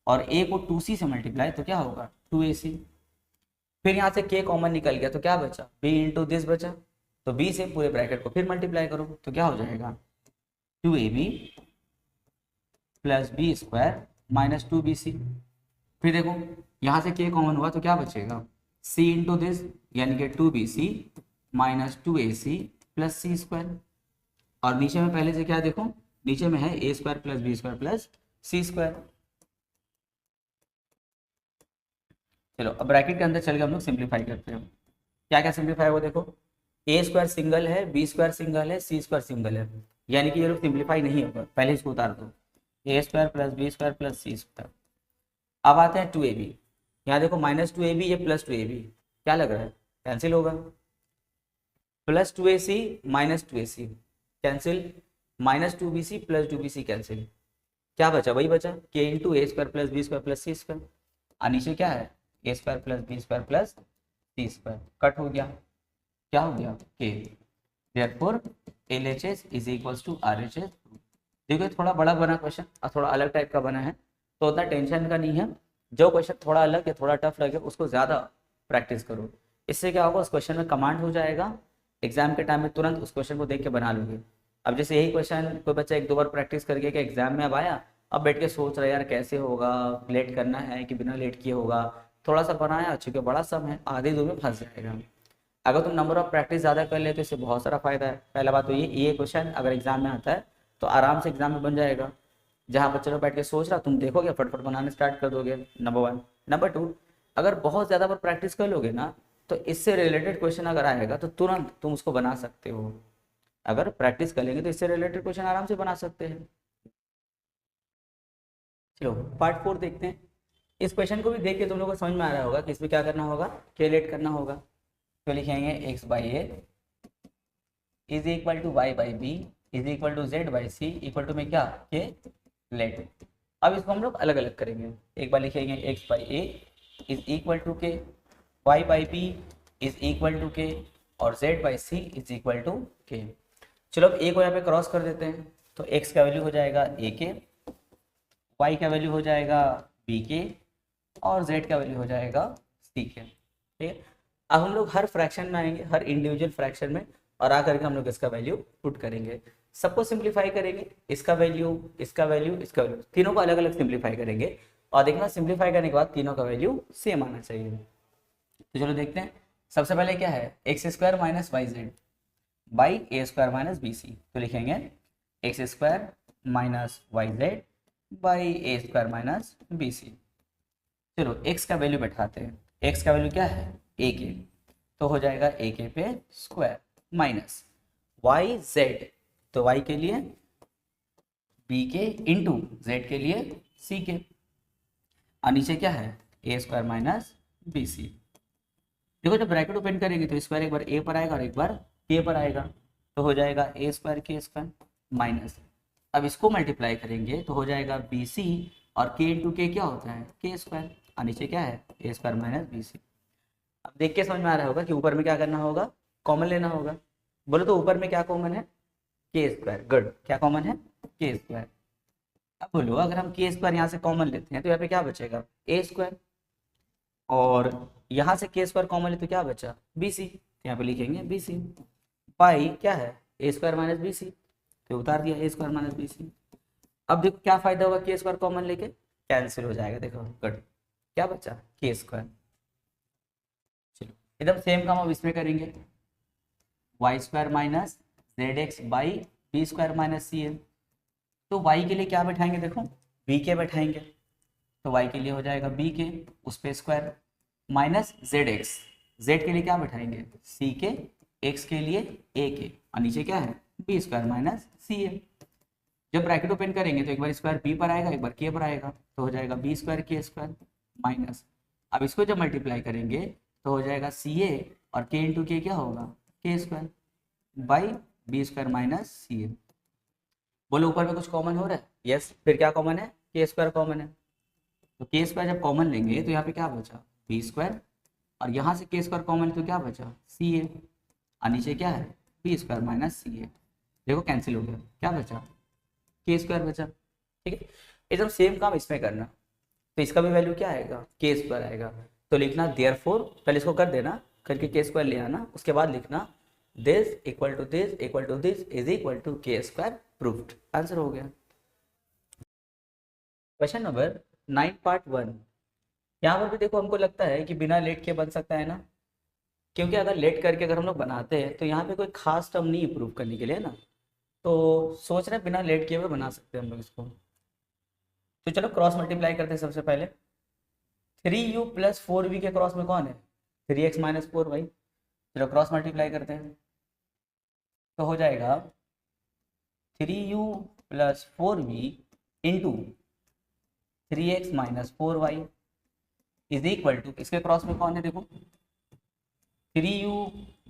और a को 2c से मल्टीप्लाई तो क्या होगा 2ac। फिर यहाँ से k कॉमन निकल गया तो क्या बचा, b इंटू दिस बचा, तो b से पूरे ब्रैकेट को फिर मल्टीप्लाई करो तो क्या हो जाएगा 2ab plus B square minus 2bc। फिर देखो यहाँ से k कॉमन हुआ तो क्या बचेगा c इंटू दिस, यानी कि 2bc माइनस 2ac प्लस सी स्क्वायर, और नीचे में पहले से क्या देखो, नीचे में है a square plus B square plus C square. चलो अब ब्रैकेट के अंदर चल के हम लोग सिंप्लीफाई करते हैं, क्या क्या सिंप्लीफाई होगा, देखो a स्क्वायर सिंगल है, बी स्क्वायर सिंगल है, सी स्क्वायर सिंगल है, यानी कि ये लोग सिंप्लीफाई नहीं होगा, पहले इसको उतार दो, a square plus B square plus C square. अब आते हैं 2ab, यहाँ देखो माइनस 2ab ये प्लस 2ab, क्या लग रहा है कैंसिल होगा, plus 2ac minus 2ac cancel, minus 2bc plus 2bc cancel, क्या बचा वही बचा k इंटू ए square plus B square plus सी स्क्वायर, और नीचे क्या है A square plus B square plus C square, cut हो गया, क्या हो गया k, therefore LHS is equals to RHS। देखो थोड़ा बड़ा बना क्वेश्चन और थोड़ा अलग टाइप का बना है, तो उतना टेंशन का नहीं है, जो क्वेश्चन थोड़ा अलग या थोड़ा टफ लगे उसको ज़्यादा प्रैक्टिस करो, इससे क्या होगा उस क्वेश्चन में कमांड हो जाएगा, एग्जाम के टाइम में तुरंत उस क्वेश्चन को देख के बना लोगे। अब जैसे यही क्वेश्चन कोई बच्चा एक दो बार प्रैक्टिस करके कि एग्जाम में अब आया, अब बैठ के सोच रहा है यार कैसे होगा, लेट करना है कि बिना लेट किए होगा, थोड़ा सा बनाया चूँकि बड़ा सम है आधे दो में फंस जाएगा। अगर तुम नंबर ऑफ प्रैक्टिस ज़्यादा कर ले तो इससे बहुत सारा फायदा है। पहला बात तो ये क्वेश्चन अगर एग्जाम में आता है तो आराम से एग्जाम में बन जाएगा, जहाँ बच्चे लोग बैठ के सोच रहा तुम देखोगे फटफट बनाने स्टार्ट कर दोगे, नंबर 1। नंबर 2, अगर बहुत ज़्यादा बार प्रैक्टिस कर लोगे ना तो इससे रिलेटेड क्वेश्चन अगर आएगा तो तुरंत तुम उसको बना सकते हो, अगर प्रैक्टिस कर लेंगे तो इससे रिलेटेड क्वेश्चन आराम से बना सकते हैं। चलो पार्ट 4 देखते हैं। इस क्वेश्चन को भी देख के तुम लोगों को समझ में आ रहा होगा कि इसमें क्या करना होगा, कैलकुलेट करना होगा। तो लिखेंगे x by A is equal to y by B is equal to z by c equal to में क्या के लेट। अब इसको हम लोग अलग अलग करेंगे। एक बार लिखेंगे x by A is equal to के, Y by B is equal to के, और Z by C is equal to K. चलो अब ए को यहाँ पे क्रॉस कर देते हैं, तो एक्स का वैल्यू हो जाएगा ए के, वाई का वैल्यू हो जाएगा बी के, और जेड का वैल्यू हो जाएगा सी के। ठीक है, अब हम लोग हर फ्रैक्शन में आएंगे, हर इंडिविजुअल फ्रैक्शन में, और आकर के हम लोग इसका वैल्यू पुट करेंगे। सबको सिंप्लीफाई करेंगे, इसका वैल्यू, इसका वैल्यू, इसका वैल्यू, तीनों को अलग अलग सिंप्लीफाई करेंगे, और देखना सिंप्लीफाई करने के बाद तीनों का वैल्यू सेम आना चाहिए। तो चलो देखते हैं। सबसे पहले क्या है, x square minus y z by a square minus b c. तो लिखेंगे x square minus y z by a square minus b c. चलो एक्स का वैल्यू बैठाते हैं। एक्स का वैल्यू क्या है, ए के, तो हो जाएगा ए के पे स्क्वायर माइनस वाई जेड, तो वाई के लिए बी के इंटू जेड के लिए सी के, और नीचे क्या है ए स्क्वायर माइनस बी सी। देखो जब ब्रैकेट ओपन करेंगे तो स्क्वायर एक बार ए पर आएगा और एक बार के पर आएगा, तो हो जाएगा ए स्क्वायर के स्क्वायर माइनस, अब इसको मल्टीप्लाई करेंगे तो हो जाएगा बी सी, और के इंटू के क्या होता है के स्क्वायर, और नीचे क्या है ए स्क्वायर माइनस बी सी। अब देख के समझ में आ रहा होगा कि ऊपर में क्या करना होगा, कॉमन लेना होगा। बोलो तो ऊपर में क्या कॉमन है, के स्क्वायर। गुड, क्या कॉमन है के स्क्वायर। अब बोलो अगर हम के स्क्वायर यहाँ से कॉमन लेते हैं तो यहाँ पे क्या बचेगा ए स्क्वायर, और यहाँ से के स्क्वायर कॉमन ले तो क्या बचा बी सी, यहाँ पे लिखेंगे बी सी बाई क्या है A square minus b c, तो उतार दिया ए स्क्वायर माइनस बी सी। अब देखो क्या फायदा होगा के स्क्वायर कॉमन लेके, कैंसिल हो जाएगा। देखो गुड, क्या बचा के स्क्वायर। चलो एकदम सेम काम अब इसमें करेंगे, y square minus z x by B square minus c n. तो वाई के लिए क्या बैठाएंगे, देखो बी के बैठाएंगे, तो वाई के लिए हो जाएगा बी के उस पे square minus z x, Z के लिए क्या बैठाएंगे सी के, एक्स के लिए ए के, और नीचे क्या है बी स्क्वायर माइनस सी ए। जब ब्रैकेट ओपन करेंगे तो एक बार स्क्वायर बी पर आएगा एक बार के पर आएगा, तो हो जाएगा बी स्क्वायर के स्क्वायर माइनस, अब इसको जब मल्टीप्लाई करेंगे तो हो जाएगा सी ए, और के इंटू के क्या होगा K square by B square minus C A. बोलो ऊपर में कुछ कॉमन हो रहा है, यस, फिर क्या कॉमन है के स्क्वायर कॉमन है, तो के स्क्वायर जब कॉमन लेंगे तो यहाँ पे क्या बचा बी स्क्वायर, और यहाँ से के स्क्वायर कॉमन तो क्या बचा सी ए, और नीचे क्या है बी स्क्वायर माइनस सी ए। देखो कैंसिल हो गया, क्या बचा के स्क्वायर बचा। ठीक है, एकदम सेम काम इसमें करना, तो इसका भी वैल्यू क्या आएगा के स्क्वायर आएगा, तो लिखना देयरफॉर, पहले इसको कर देना, करके के स्क्वायर ले आना, उसके बाद लिखना this equal to this equal to this is equal to k square proved. Answer हो गया। Question number 9 part 1। यहाँ पर भी देखो हमको लगता है कि बिना लेट के बन सकता है ना, क्योंकि अगर लेट करके अगर हम लोग बनाते हैं तो यहाँ पे कोई खास टर्म नहीं प्रूव करने के लिए ना, तो सोच रहे हैं बिना लेट किए हुए बना सकते हैं हम लोग इसको। तो चलो क्रॉस मल्टीप्लाई करते हैं। सबसे पहले 3u प्लस 4v के क्रॉस में कौन है 3x माइनस 4y। चलो क्रॉस मल्टीप्लाई करते हैं, तो हो जाएगा 3u plus 4v into 3x minus 4y is equal to, इसके क्रॉस में कौन है देखो 3u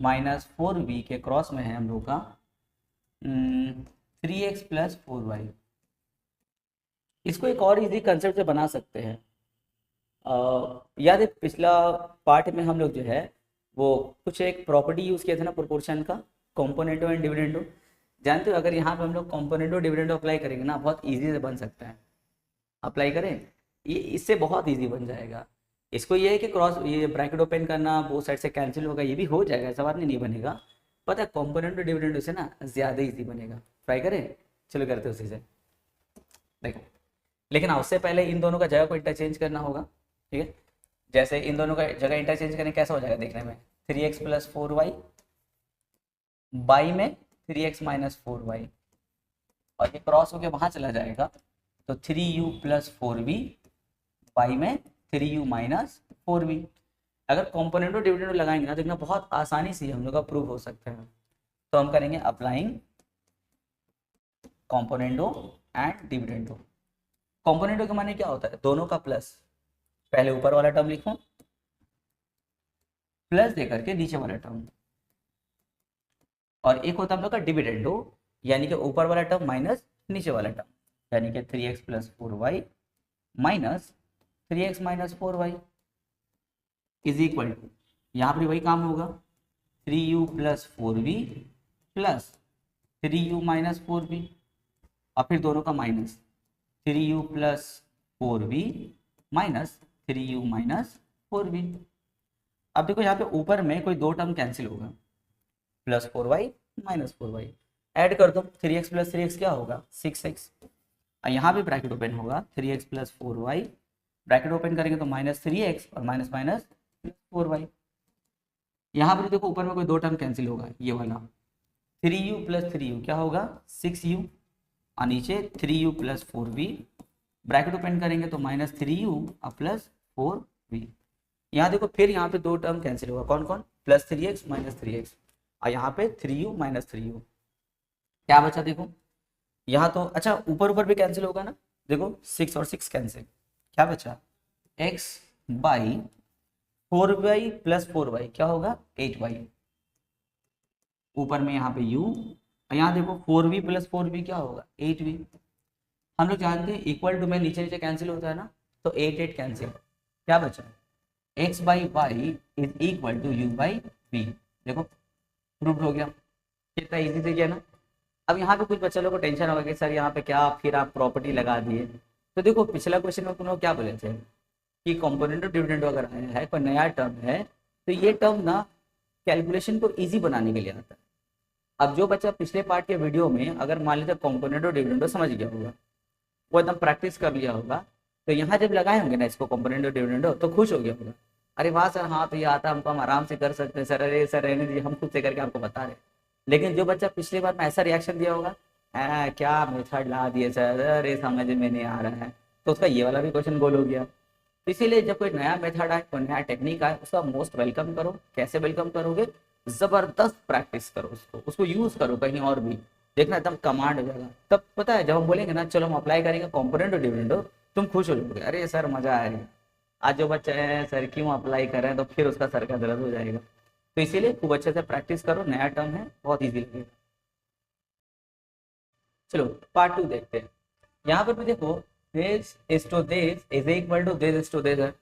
माइनस 4v के क्रॉस में है हम लोग का 3x प्लस 4y। इसको एक और इजी कंसेप्ट से बना सकते हैं। याद है पिछला पार्ट में हम लोग जो है वो कुछ एक प्रॉपर्टी यूज़ किया था ना प्रोपोर्शन का, कॉम्पोनेंटो एंड डिविडेंडो। जानते हो अगर यहाँ पे हम लोग कॉम्पोनेंटो डिविडेंडो अप्लाई करेंगे ना बहुत इजी से बन सकता है। अप्लाई करें, ये इससे बहुत इजी बन जाएगा। इसको ये है कि क्रॉस ये ब्रैकेट ओपन करना, वो साइड से कैंसिल होगा, ये भी हो जाएगा, ऐसा बात नहीं बनेगा। पता है कॉम्पोनेंटो डिविडेंडो से ना ज़्यादा ईजी बनेगा। ट्राई करें, चलो करते हैं उसी से। देखो लेकिन उससे पहले इन दोनों का जगह को इंटरचेंज करना होगा। ठीक है, जैसे इन दोनों का जगह इंटरचेंज करें कैसा हो जाएगा देखने में 3x प्लस 4y बाई में 3x माइनस 4y, और ये क्रॉस होकर वहाँ चला जाएगा तो 3u प्लस 4v बाई में 3u माइनस 4v। अगर कॉम्पोनेंटो डिविडेंडो लगाएंगे ना देखना बहुत आसानी से हम लोग का प्रूव हो सकता है। तो हम करेंगे अप्लाइंग कॉम्पोनेंटो एंड डिविडेंडो। कॉम्पोनेंटो का माने क्या होता है दोनों का प्लस। पहले ऊपर वाला टर्म लिखूं प्लस दे करके नीचे वाला टर्म, और एक होता है हम लोग का डिविडेंडो, यानी कि ऊपर वाला टर्म माइनस नीचे वाला टर्म, यानी कि 3x plus 4y minus 3x minus 4y is equal to, यहाँ पर वही काम होगा 3u plus 4v plus 3u minus 4v, और फिर दोनों का minus 3u plus 4v minus 3u minus 4v। अब देखो यहाँ पे ऊपर में कोई दो टर्म कैंसिल होगा, plus 4y minus 4y, add कर दो 3x प्लस 3x क्या होगा 6x, और यहाँ पे ब्रैकेट ओपन होगा 3x plus 4y, bracket open करेंगे तो माइनस 3x और माइनस माइनस 4y। यहाँ पर देखो ऊपर में कोई दो टर्म कैंसिल होगा, ये वाला 3u प्लस 3u क्या होगा 6u, और नीचे 3u plus 4v, bracket open करेंगे तो माइनस 3u और प्लस 4v। यहाँ देखो फिर यहाँ पे दो टर्म कैंसिल होगा, कौन कौन, प्लस 3x माइनस 3x, और यहाँ पे 3u माइनस 3u, क्या बचा देखो यहाँ तो, अच्छा ऊपर ऊपर भी कैंसिल होगा ना, देखो 6 और 6 कैंसिल, क्या बचा x by 4y plus 4y क्या होगा 8y, ऊपर में यहाँ पे u, और यहाँ देखो 4v प्लस 4v क्या होगा 8v। हम लोग जानते हैं इक्वल टू में नीचे नीचे कैंसिल होता है ना, तो 8 8 कैंसिल, क्या बचा x by y is equal to u by v। देखो प्रूव हो गया, कितना इजी से किया ना। अब यहाँ पे कुछ बच्चे लोगों को टेंशन होगा कि सर यहाँ पे क्या फिर आप प्रॉपर्टी लगा दिए, तो देखो पिछला क्वेश्चन में तुम लोग क्या बोले थे कि कंपोनेंट और डिविडेंड अगर आया है कोई नया टर्म है तो ये टर्म ना कैलकुलेशन को ईजी बनाने के लिए आता है। अब जो बच्चा पिछले पार्ट के वीडियो में अगर मान लीजिए कंपोनेंट और डिविडेंड समझ गया होगा, वो एकदम प्रैक्टिस कर लिया होगा, तो यहाँ जब लगाए होंगे ना इसको कंपोनेंट और डिविडेंड तो खुश हो गया होगा, अरे वाह सर हाँ तो ये आता हमको, हम आराम से कर सकते हैं सर, अरे सर रहने दीजिए हम खुद से करके आपको बता रहे। लेकिन जो बच्चा पिछली बार में ऐसा रिएक्शन दिया होगा, क्या मेथड ला दिए सर, अरे समझ में नहीं आ रहा है, तो उसका ये वाला भी क्वेश्चन गोल हो गया। तो इसीलिए जब कोई नया मेथड आए, कोई नया टेक्निक आए, उसका मोस्ट वेलकम करो। कैसे वेलकम करोगे, जबरदस्त प्रैक्टिस करो, उसको यूज करो कहीं और भी, देखना एकदम कमांड हो जाएगा। तब पता है जब हम बोलेंगे ना चलो हम अप्लाई करेंगे कंपोनेंट और डिविडेंड, तुम खुश हो जाओगे, अरे सर मजा आएगा। आज जो बच्चे हैं सर क्यों अप्लाई कर रहे हैं, तो फिर उसका सर का दर्द हो जाएगा। तो इसीलिए खूब अच्छे से प्रैक्टिस करो, नया टर्म है बहुत ईजी लगेगा। चलो पार्ट 2 देखते हैं। यहाँ पर भी देखो this is to this is equal to this is to this है,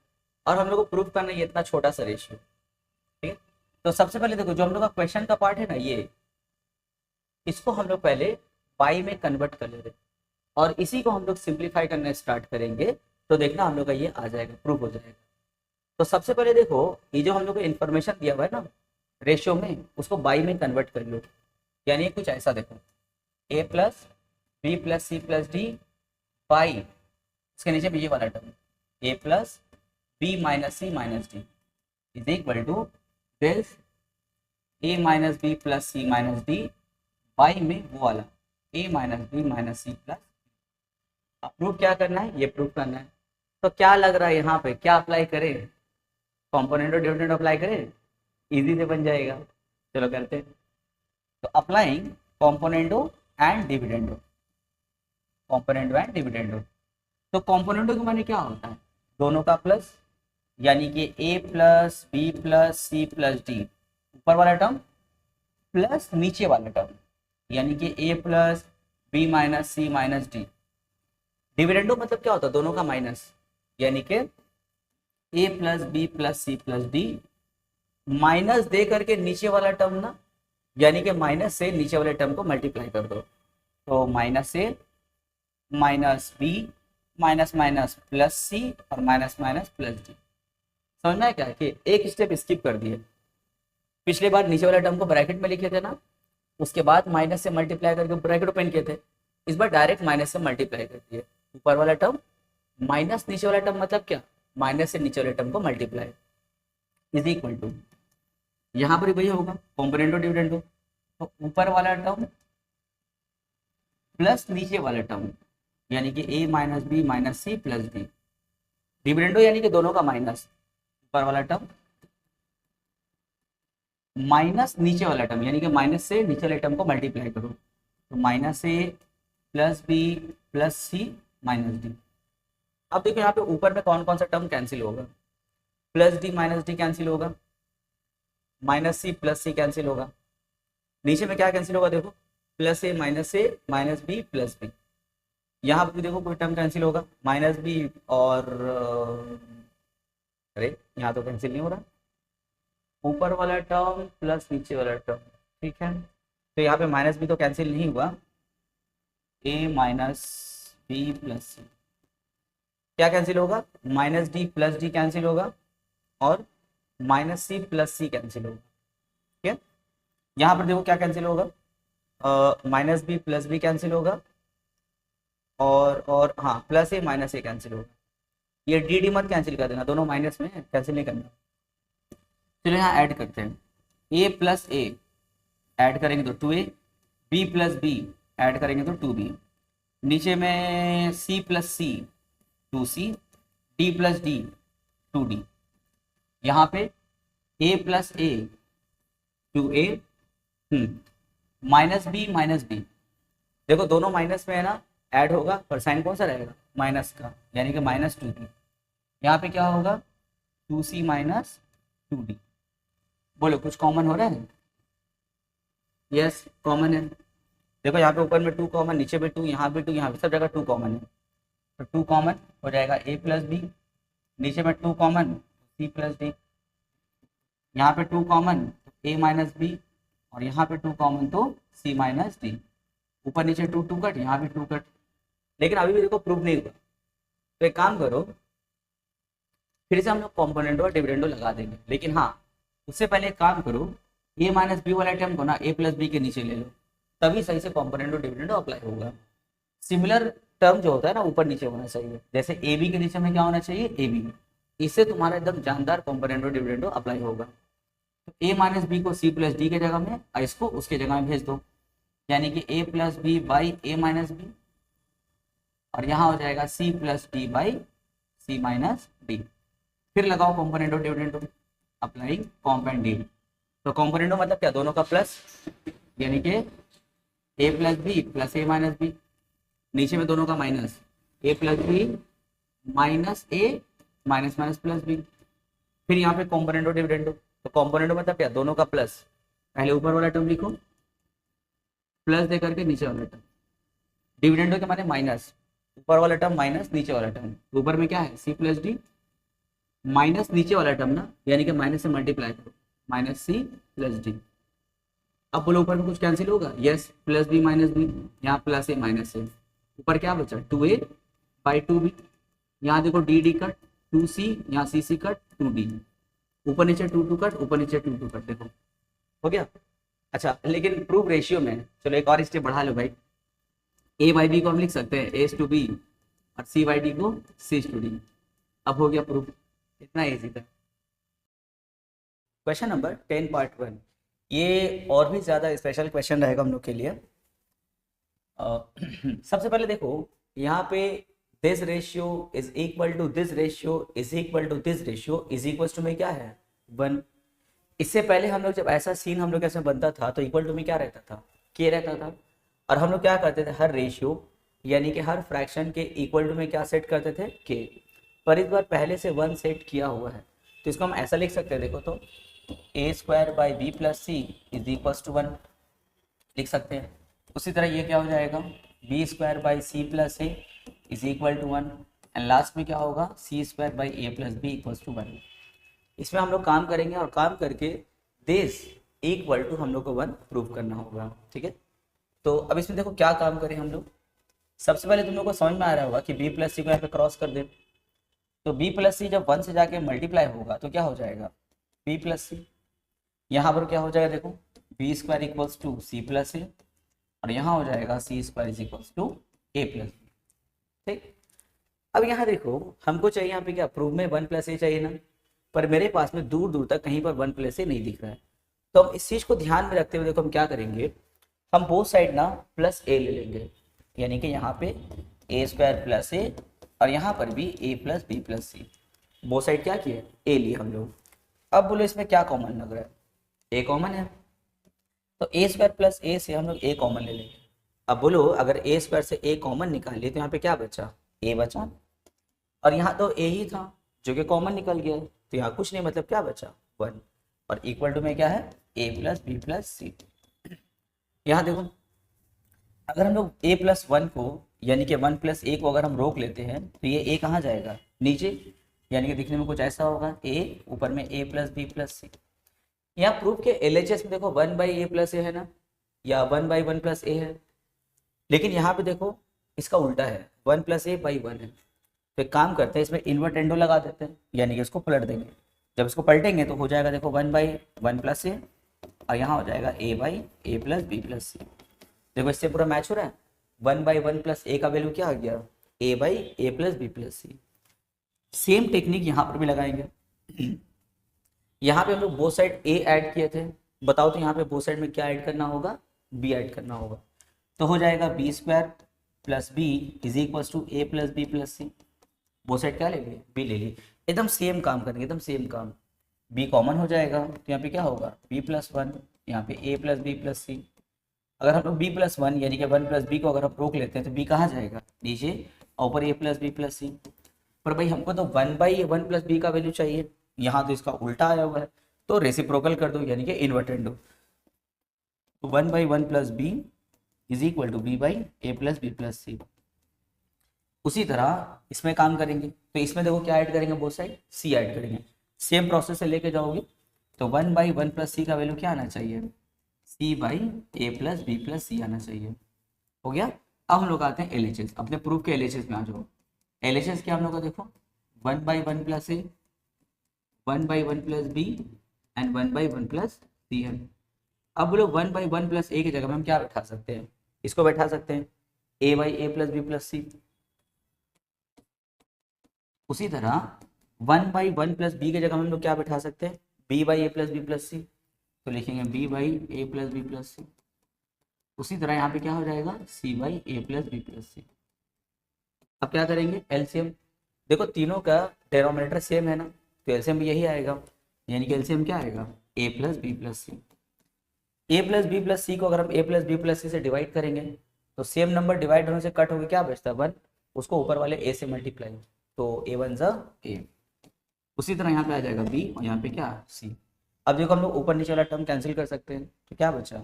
और हम लोग को प्रूफ करना है ये इतना छोटा सा रेशियो, ठीक है। तो सबसे पहले देखो जो हम लोग का क्वेश्चन का पार्ट है ना, ये इसको हम लोग पहले पाई में कन्वर्ट कर लेते, और इसी को हम लोग सिंप्लीफाई करना स्टार्ट करेंगे, तो देखना हम लोग का ये आ जाएगा, प्रूफ हो जाएगा। तो सबसे पहले देखो ये जो हम लोग को इन्फॉर्मेशन दिया हुआ है ना रेशियो में, उसको बाई में कन्वर्ट कर लो, यानी कुछ ऐसा देखो a plus B plus C plus D by, इसके नीचे भी ये वाला term a plus B minus c minus d is equal to this a minus B plus C minus d by में वो वाला a minus B minus C plus. अब proof क्या करना है, ये प्रूफ करना है। तो क्या लग रहा है यहाँ पे, क्या अप्लाई करें, कंपोनेंट और डिविडेंड अप्लाई करें, इजी से बन जाएगा। चलो करते हैं। तो applying कंपोनेंटो and dividendo, कंपोनेंटो and dividendo. तो कंपोनेंटो के माने क्या होता है, दोनों का प्लस, यानी कि a plus B plus C plus d, ऊपर वाला टर्म प्लस नीचे वाला टर्म, यानी कि a plus B minus c minus d. Dividendo मतलब क्या होता है, दोनों का माइनस, यानी कि a plus B plus C plus D minus दे करके नीचे वाला टर्म ना, यानी कि माइनस से नीचे वाले टर्म को मल्टीप्लाई कर दो, तो माइनस से minus B minus minus plus सी और माइनस माइनस प्लस डी। समझना है क्या कि एक स्टेप स्किप कर दिए, पिछले बार नीचे वाले टर्म को ब्रैकेट में लिखे थे ना, उसके बाद माइनस से मल्टीप्लाई करके ब्रैकेट ओपन किए थे, इस बार डायरेक्ट माइनस से मल्टीप्लाई कर दिए, ऊपर वाला टर्म माइनस नीचे वाला टर्म, मतलब क्या माइनस से नीचे वाले टर्म को मल्टीप्लाई इज इक्वल टू, यहाँ पर वही होगा कंपोनेंट और डिविडेंड, तो ऊपर वाला टर्म प्लस नीचे वाला टर्म, यानी कि a minus B minus C plus d. Dividendo यानी कि दोनों का माइनस, ऊपर वाला टर्म माइनस नीचे वाला टर्म, यानी कि माइनस से नीचे वाले टर्म को मल्टीप्लाई करो, तो minus a plus B plus C minus d. अब देखो यहाँ पे ऊपर में कौन कौन सा टर्म कैंसिल होगा, plus D minus d cancel होगा, माइनस सी प्लस सी कैंसिल होगा। नीचे में क्या कैंसिल होगा देखो, प्लस ए माइनस बी प्लस बी। यहाँ पर भी देखो कोई टर्म कैंसिल होगा, माइनस बी और अरे यहाँ तो कैंसिल नहीं हो रहा, ऊपर वाला टर्म प्लस नीचे वाला टर्म। ठीक है, तो यहाँ पे माइनस बी तो कैंसिल नहीं हुआ, a minus B plus c क्या कैंसिल होगा, minus d plus d cancel होगा और माइनस सी प्लस सी कैंसिल होगा। ठीक है, यहाँ पर देखो क्या कैंसिल होगा, minus B plus b cancel होगा और हाँ plus A minus a cancel होगा। ये डी डी मत कैंसिल कर देना, दोनों माइनस में कैंसिल नहीं करना। चलो यहाँ ऐड करते हैं, ए प्लस ए ऐड करेंगे तो 2a, B plus B Ed करेंगे तो 2b, नीचे में c plus c 2c, d plus d 2d, यहाँ पे a plus a 2a, minus b, देखो दोनों माइनस में है ना, ऐड होगा पर साइन कौन सा रहेगा, माइनस का, यानी कि माइनस 2b। यहाँ पे क्या होगा 2c माइनस 2d। बोलो कुछ कॉमन हो रहा है, यस कॉमन है। देखो यहाँ पे ऊपर में 2 कॉमन, नीचे में 2, यहाँ पे 2, यहाँ पे सब जगह 2 कॉमन है, तो 2 कॉमन हो जाएगा a प्लस बी, नीचे में 2 कॉमन c प्लस डी, यहाँ पे 2 कॉमन तो a माइनस बी और यहाँ पे 2 कॉमन तो c माइनस डी, ऊपर नीचे 2 2 कट, यहाँ भी 2 कट। लेकिन अभी भी देखो प्रूव नहीं हुआ, तो एक काम करो फिर से हम लोग कॉम्पोनेंटो और डिविडेंडो लगा देंगे, लेकिन हाँ उससे पहले एक काम करो, ए माइनस बी वाला टर्म को ना ए प्लस बी के नीचे ले लो, तभी सही से कॉम्पोनेंट और डिविडेंड अप्लाई होगा। सिमिलर टर्म जो होता है ना ऊपर नीचे होना चाहिए, जैसे ए बी के नीचे में क्या होना चाहिए ए बी, इससे तुम्हारा एकदम जानदार कॉम्पोनेंट और डिविडेंड अप्लाई होगा। तो ए माइनस बी को सी प्लस डी के जगह में और इसको उसके जगह में भेज दो, यानी कि A plus B by A minus B, और यहाँ हो जाएगा C plus D by C minus D. फिर लगाओ कॉम्पोनेंट और dividend, applying comp and div. तो कॉम्पोनेंटो मतलब क्या, दोनों का प्लस, यानी कि A plus B plus A minus B, नीचे में दोनों का minus, A plus B minus A minus minus plus B. फिर यहाँ पे कॉम्पोनेंटो डिविडेंडो, तो कॉम्पोनेंटो मतलब क्या, दोनों का प्लस, पहले ऊपर वाला टर्म लिखो प्लस दे करके नीचे वाला टर्म, डिविडेंडो के माने माइनस, ऊपर वाला टर्म माइनस नीचे वाला टर्म, ऊपर में क्या है सी प्लस डी माइनस नीचे वाला टर्म ना, यानी कि माइनस से मल्टीप्लाई करो, माइनस सी प्लस डी। अब बोलो ऊपर में कुछ कैंसिल होगा, yes plus B minus b, यहाँ प्लस ए माइनस ए, ऊपर क्या बचा 2a बाई 2b, यहाँ देखो डी डी कट 2c, यहाँ सी सी कट 2d, ऊपर नीचे 2 2 कट, ऊपर नीचे 2 2 कट, देखो हो गया। अच्छा लेकिन प्रूफ रेशियो में, चलो एक और स्टेप बढ़ा लो भाई, a बाई बी को हम लिख सकते हैं a टू बी और c बाई डी को c टू डी। अब हो गया प्रूफ, इतना ईजी था। क्वेश्चन नंबर 10 पार्ट 1, ये और भी ज़्यादा स्पेशल क्वेश्चन रहेगा हम लोग के लिए। सबसे पहले देखो यहाँ पे this ratio is equal to this ratio is equal to this ratio is equal to में क्या है 1। इससे पहले हम लोग जब ऐसा सीन हम लोग कैसे बनता था तो इक्वल टू में क्या रहता था के रहता था, और हम लोग क्या करते थे हर रेशियो यानी कि हर फ्रैक्शन के इक्वल टू में क्या सेट करते थे के, पर इस बार पहले से 1 सेट किया हुआ है, तो इसको हम ऐसा लिख सकते हैं, देखो तो A square by B plus C is equal to 1 लिख सकते हैं। उसी तरह ये क्या हो जाएगा B square by C plus A is equal to 1, and last में क्या होगा C square by A plus B equal to 1। इसमें हम लोग काम करेंगे और काम करके दिस इक्वल टू हम लोग को 1 प्रूव करना होगा। ठीक है, तो अब इसमें देखो क्या काम करें हम लोग। सबसे पहले तुम लोग को समझ में आ रहा होगा कि बी प्लस सी को यहाँ पे क्रॉस कर दे, तो बी प्लस सी जब 1 से जाके मल्टीप्लाई होगा तो क्या हो जाएगा बी प्लस सी, यहाँ पर क्या हो जाएगा देखो B square equals to C plus ए, और यहाँ हो जाएगा C square is equals to A plus B. ठीक, अब यहाँ देखो हमको चाहिए यहाँ पे क्या प्रूव में 1 प्लस ए चाहिए ना, पर मेरे पास में दूर दूर तक कहीं पर 1 प्लस ए नहीं दिख रहा है, तो हम इस चीज़ को ध्यान में रखते हुए देखो हम क्या करेंगे, हम बोथ साइड ना प्लस ए ले लेंगे, यानी कि यहाँ पे ए स्क्वायर प्लस ए और यहाँ पर भी ए plus B plus c, both side क्या किए ए लिए हम लोग। अब बोलो इसमें क्या कॉमन लग रहा है, ए कॉमन है, तो ए स्क्वायर प्लस ए से हम लोग ए कॉमन ले लेंगे। अब बोलो अगर ए स्क्वायर से ए कॉमन निकाल लिए तो यहाँ पे क्या बचा ए बचा, और यहाँ तो ए ही था जो कि कॉमन निकल गया, तो यहाँ कुछ नहीं मतलब क्या बचा 1। और इक्वल टू में क्या है A plus B plus C. यहाँ देखो अगर हम लोग ए प्लस वन को यानी कि वन प्लस ए को अगर हम रोक लेते हैं तो ये ए कहाँ जाएगा नीचे, यानी कि दिखने में कुछ ऐसा होगा ए ऊपर में a plus B plus C. यहाँ प्रूफ के एलएचएस में देखो वन बाई ए प्लस ए है ना, या वन बाई वन प्लस ए है, लेकिन यहाँ पे देखो इसका उल्टा है one plus A by one है। तो एक काम करते हैं इसमें इन्वर्टेंडो लगा देते हैं, यानी कि इसको पलट देंगे। जब इसको पलटेंगे तो हो जाएगा देखो वन बाई वन प्लस ए और यहाँ हो जाएगा ए by A plus B plus C. देखो इससे पूरा मैच हो रहा है, one by one plus A का वैल्यू क्या आ गया A by A plus B plus C. Same technique यहाँ पर भी लगाएंगे। यहाँ पे हम लोग बोथ साइड ए ऐड किए थे, बताओ तो यहाँ पे बोथ साइड में क्या ऐड करना होगा बी ऐड करना होगा। तो हो जाएगा B square plus B is equal to A plus B plus c. Both side क्या ले लिए बी ले लिए, एकदम सेम काम करेंगे एकदम सेम काम। बी कॉमन हो जाएगा तो यहाँ पे क्या होगा बी प्लस वन, यहाँ पे ए प्लस बी प्लस सी। अगर हम लोग बी प्लस वन यानी कि वन प्लस बी को अगर हम रोक लेते हैं तो बी कहाँ जाएगा नीचे और ऊपर a plus B plus c. पर भाई हमको तो one by one plus b का वैल्यू चाहिए, यहाँ तो इसका उल्टा आया हुआ है, तो रेसिप्रोकल कर दो यानी कि इन्वर्टेंडो। तो one by one plus B is equal to B by A plus B plus C. उसी तरह इसमें काम करेंगे, तो इसमें देखो क्या ऐड करेंगे बोथ साइड सी ऐड करेंगे। सेम प्रोसेस से लेके जाओगे तो one by one plus C का वैल्यू क्या आना चाहिए C by A plus B plus C आना चाहिए। हो गया। अब हम लोग आते हैं एलएचएस, अपने प्रूफ के एलएचएस में आ जाओ। एलएचएस क्या हम लोग का देखो one by one plus A, one by one plus B and one by one plus C है। अब बोलो one by one plus A की जगह में हम क्या बैठा सकते हैं, इसको बैठा सकते हैं ए by A plus B plus C. उसी तरह one by one plus B की जगह में हम लोग क्या बैठा सकते हैं B by A plus B plus सी, तो लिखेंगे B by A plus B plus C. उसी तरह यहाँ पे क्या हो जाएगा C by A plus B plus सी। अब क्या करेंगे एलसीएम, देखो तीनों का डेनोमिनेटर सेम है ना, तो एलसीएम भी यही आएगा, यानी कि एलसीएम क्या आएगा ए प्लस बी प्लस सी। ए प्लस बी प्लस सी को अगर हम ए प्लस बी प्लस सी से डिवाइड करेंगे तो सेम नंबर डिवाइड होने से कट होकर क्या बचता है वन, उसको ऊपर वाले ए से मल्टीप्लाई, तो ए वन ज़ा ए। उसी तरह यहाँ पे आ जाएगा बी और यहाँ पे क्या सी। अब देखो हम लोग ऊपर नीचे वाला टर्म कैंसिल कर सकते हैं, तो क्या बचा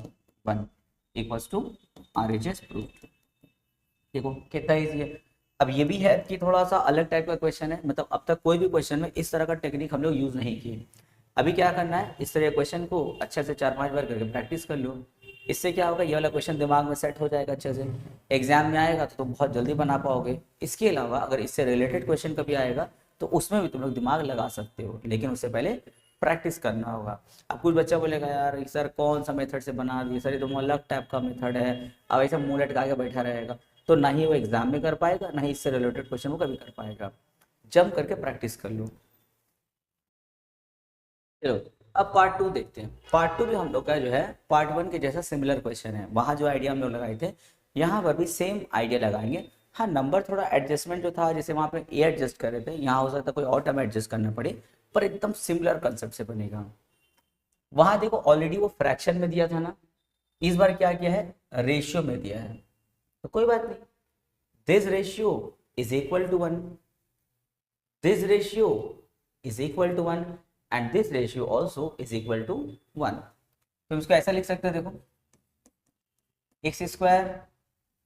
one equals to RHS proof. देखो कितना ईजी है। अब ये भी है कि थोड़ा सा अलग टाइप का क्वेश्चन है, मतलब अब तक कोई भी क्वेश्चन में इस तरह का टेक्निक हम लोग यूज नहीं किए। अभी क्या करना है इस तरह क्वेश्चन को अच्छे से 4-5 बार करके प्रैक्टिस कर लो। इससे क्या होगा ये वाला क्वेश्चन दिमाग में सेट हो जाएगा अच्छे से, एग्जाम में आएगा तो तुम बहुत जल्दी बना पाओगे। इसके अलावा अगर इससे रिलेटेड क्वेश्चन कभी आएगा तो उसमें भी तुम लोग दिमाग लगा सकते हो, लेकिन उससे पहले प्रैक्टिस करना होगा। अब कुछ बच्चा बोलेगा यार सर कौन सा मेथड से बना दिए सर, ये तो अलग टाइप का मेथड है, अब ऐसा मुंह लटका के बैठा रहेगा, तो ना ही वो एग्जाम में कर पाएगा ना ही इससे रिलेटेड क्वेश्चन वो कभी कर पाएगा। जम करके प्रैक्टिस कर लो। चलो अब पार्ट 2 देखते हैं। पार्ट 2 भी हम लोग का जो है पार्ट 1 के जैसा सिमिलर क्वेश्चन है, वहाँ जो आइडिया हम लोग लगाए थे यहाँ पर भी सेम आइडिया लगाएंगे। हाँ नंबर थोड़ा एडजस्टमेंट जो था, जैसे वहाँ पे ए एडजस्ट कर रहे थे, यहाँ हो सकता है कोई और टर्म एडजस्ट करना पड़े, पर एकदम सिमिलर कंसेप्ट से बनेगा। वहाँ देखो ऑलरेडी वो फ्रैक्शन में दिया था ना, इस बार क्या किया है रेशियो में दिया है, तो कोई बात नहीं। This ratio is equal to 1, this ratio is equal to 1 and this ratio also is equal to 1। तो इसको ऐसा लिख सकते हैं देखो एक्स स्क्वायर,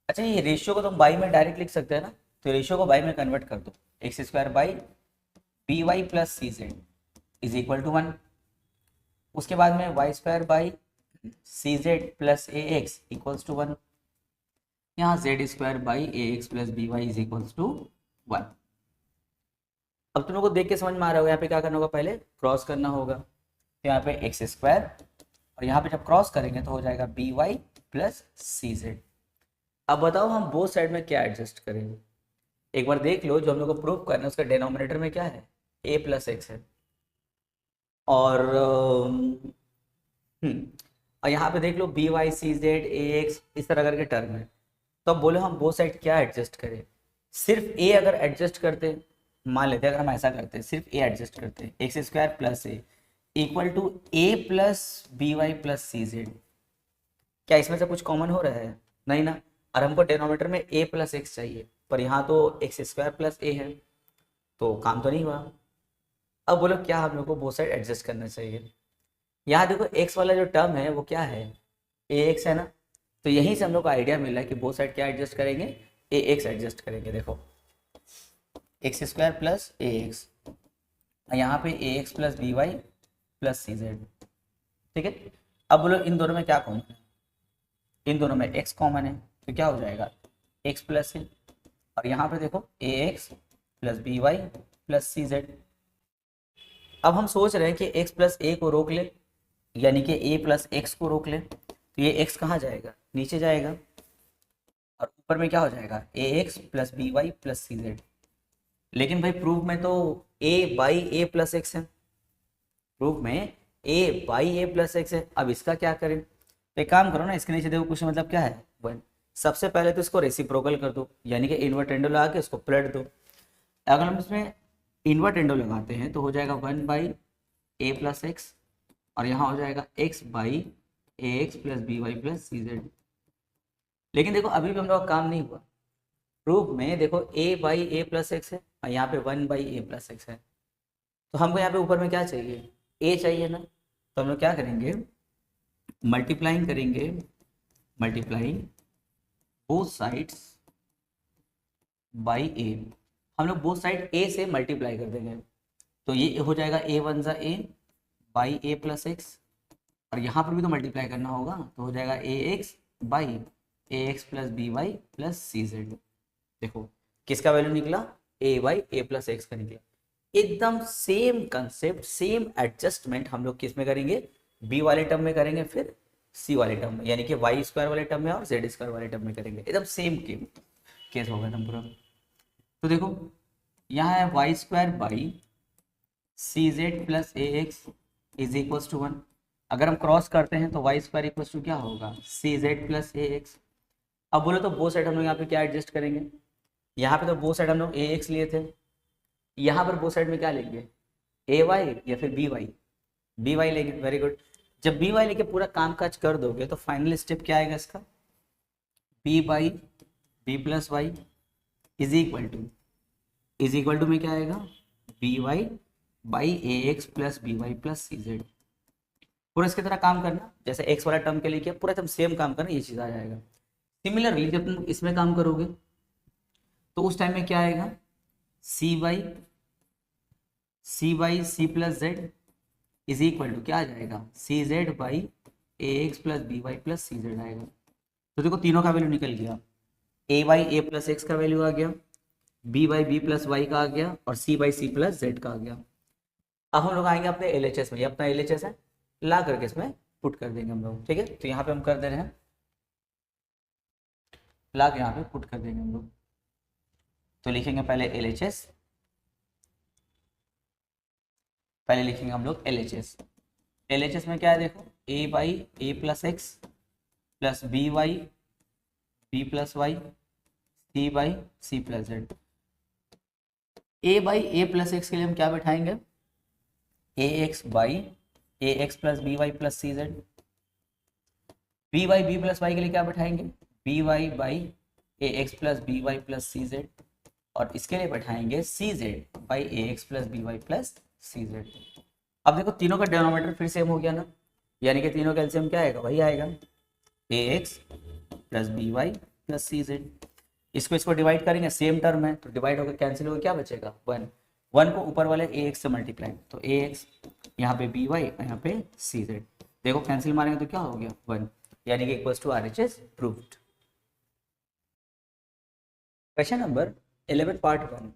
अच्छा ये रेशियो को तुम बाई में डायरेक्ट लिख सकते हैं ना, तो रेशियो को बाई में कन्वर्ट कर दो, x square by b Y plus C z is equal to 1। उसके बाद में y square by c z plus A x equals to 1। यहाँ z square by A x plus B y is equals to 1। अब तुम लोग को देख के समझ में आ रहा होगा यहाँ पे क्या करना होगा, पहले क्रॉस करना होगा, तो यहाँ पे एक्स स्क्वायर और यहाँ पे जब क्रॉस करेंगे तो हो जाएगा बी वाई प्लस सी जेड। अब बताओ हम बोथ साइड में क्या एडजस्ट करेंगे, एक बार देख लो। जो हम लोग को प्रूव करना है उसका डिनोमिनेटर में क्या है ए प्लस एक्स है, और यहाँ पे देख लो B Y C Z A X इस तरह करके टर्म है। तो अब बोलो हम बोथ साइड क्या एडजस्ट करें, सिर्फ ए अगर एडजस्ट करते, मान लेते हैं अगर हम ऐसा करते हैं सिर्फ ए एडजस्ट करते हैं, x square plus a equal to A plus B Y plus C z, क्या इसमें से कुछ कॉमन हो रहा है नहीं ना, और हमको डिनोमिनेटर में ए प्लस एक्स चाहिए, पर यहाँ तो एक्स स्क्वायर प्लस ए है, तो काम तो नहीं हुआ। अब बोलो क्या हम लोग को बोथ साइड एडजस्ट करना चाहिए, यहाँ देखो एक्स वाला जो टर्म है वो क्या है, ए एक्स है ना, तो यहीं से हम लोग को आइडिया मिला कि बोथ साइड क्या एडजस्ट करेंगे, ए एक्स एडजस्ट करेंगे। देखो एक्स स्क्वायर प्लस ए एक्स, यहाँ पे A x plus B Y plus C Z. ठीक है, अब बोलो इन दोनों में क्या कॉमन है, इन दोनों में x कॉमन है तो क्या हो जाएगा x प्लस ए, और यहाँ पे देखो A x plus B Y plus C Z. अब हम सोच रहे हैं कि x प्लस ए को रोक ले, यानी कि a प्लस एक्स को रोक ले, तो ये x कहाँ जाएगा, नीचे जाएगा, और ऊपर में क्या हो जाएगा A x plus B Y plus C Z. लेकिन भाई प्रूफ में तो a by A plus X है, प्रूफ में a by A plus X है। अब इसका क्या करें, तो एक काम करो ना, इसके नीचे देखो कुछ मतलब क्या है 1, सबसे पहले तो इसको रेसिप्रोकल कर दो, यानी कि इन्वर्ट एंडो लगा के इसको पलट दो। अगर हम इसमें इन्वर्ट एंडो लगाते हैं तो हो जाएगा 1 बाई ए प्लस एक्स, और यहाँ हो जाएगा x by A x plus B Y plus C Z. लेकिन देखो अभी भी हम लोग का काम नहीं हुआ, प्रूफ में देखो a by A plus X है और यहाँ पे 1 बाई ए प्लस एक्स है, तो हमको यहाँ पे ऊपर में क्या चाहिए, a चाहिए ना, तो हम लोग क्या करेंगे, मल्टीप्लाइंग करेंगे, मल्टीप्लाइंग बोथ साइड्स बाई ए। हम लोग बोथ साइड a से मल्टीप्लाई कर देंगे, तो ये हो जाएगा a वन ज़ा ए बाई ए प्लस एक्स, और यहाँ पर भी तो मल्टीप्लाई करना होगा, तो हो जाएगा A X by A x plus B Y plus C Z. देखो किसका वैल्यू निकला, a by A plus X का निकला। एकदम सेम कंसेप्ट, सेम एडजस्टमेंट हम लोग किस में करेंगे, b वाले टर्म में करेंगे, फिर c वाले टर्म में, यानी कि वाई स्क्वायर वाले टर्म में और जेड स्क्वायर वाले टर्म में करेंगे। एकदम सेम केस होगा एकदम पूरा। तो देखो यहाँ है y square by c z plus A x is equals to 1। अगर हम क्रॉस करते हैं तो वाई स्क्वायर इक्वल्स टू क्या होगा, सी जेड प्लस ए एक्स। अब बोलो तो बोथ साइड हम लोग यहाँ पे क्या एडजस्ट करेंगे, यहाँ पे तो बोथ साइड हम लोग ए एक्स लिए थे, यहाँ पर बोथ साइड में क्या लेंगे, ए वाई या फिर बी वाई लेंगे। वेरी गुड, जब बी वाई लेके पूरा काम काज कर दोगे तो फाइनल स्टेप क्या आएगा इसका, b by B plus y is equal to में क्या आएगा, b Y by A x plus B Y plus C z. पूरा इसकी तरह काम करना, जैसे एक्स वाला टर्म के लिए किया, पूरा एकदम सेम काम करना, ये चीज़ आ जाएगा। सिमिलरली जब तुम इसमें काम करोगे तो उस टाइम में क्या आएगा, C by C plus Z is equal to क्या आ जाएगा, C Z by A x plus B Y plus C Z आएगा। तो देखो तीनों का वैल्यू निकल गया, A by A plus X का वैल्यू आ गया, B by B plus Y का आ गया, और C by C plus Z का आ गया। अब हम लोग आएंगे अपने LHS में, ये अपना LHS है, ला करके इसमें पुट कर देंगे हम लोग। ठीक है, तो यहाँ पे हम कर दे रहे हैं, ला के यहाँ पे पुट कर देंगे हम लोग। तो लिखेंगे पहले LHS, पहले लिखेंगे हम लोग LHS में क्या है देखो, a by A plus X plus B Y B plus Y C by C plus Z. a by A plus x के लिए हम क्या बैठाएंगे, A X by A x plus B Y plus C Z. B Y B plus Y के लिए क्या बैठाएंगे, B Y by A x plus B Y plus C Z, और इसके लिए बैठाएंगे C Z by A x plus B Y plus C Z. अब देखो तीनों का डिनोमिनेटर फिर सेम हो गया ना, यानी कि तीनों का एलसीएम क्या आएगा, वही आएगा A x plus B Y plus C Z. इसको डिवाइड करेंगे, सेम टर्म है तो डिवाइड होकर कैंसिल होकर क्या बचेगा, 1 को ऊपर वाले ए एक्स से मल्टीप्लाई, तो ए एक्स यहाँ पे बी वाई यहाँ पे सी जेड। देखो कैंसिल मारेंगे तो क्या हो गया 1, यानी कि equals to RHS proved. Question number 11 part 1।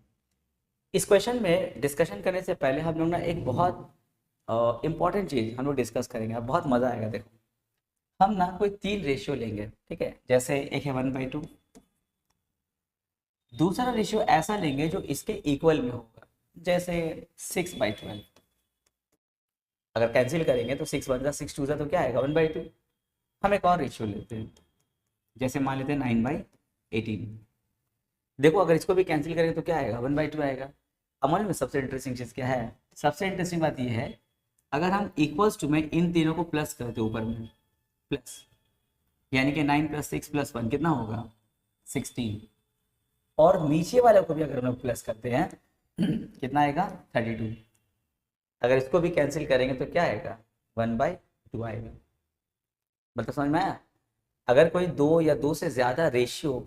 इस क्वेश्चन में डिस्कशन करने से पहले हम लोग ना एक बहुत इंपॉर्टेंट चीज़ हम लोग डिस्कस करेंगे, बहुत मज़ा आएगा। देखो हम ना कोई 3 रेशियो लेंगे, ठीक है, जैसे एक है 1/2, दूसरा रेशियो ऐसा लेंगे जो इसके इक्वल में होगा, जैसे 6/12। अगर कैंसिल करेंगे तो 6 1 6 2 तो क्या आएगा 1/2। हम एक और रेशियो लेते हैं, जैसे मान लेते हैं 9/18। देखो अगर इसको भी कैंसिल करेंगे तो क्या आएगा 1/2 आएगा। अमल में सबसे इंटरेस्टिंग चीज़ क्या है, सबसे इंटरेस्टिंग बात यह है, अगर हम इक्वल्स टू में इन तीनों को प्लस करते ऊपर में प्लस, यानी कि 9 + 6 + 1 कितना होगा 16, और नीचे वाले को भी अगर हम लोग प्लस करते हैं कितना आएगा 32। अगर इसको भी कैंसिल करेंगे तो क्या आएगा 1/2 आएगा। मतलब समझ में आया? अगर कोई दो या दो से ज़्यादा रेशियो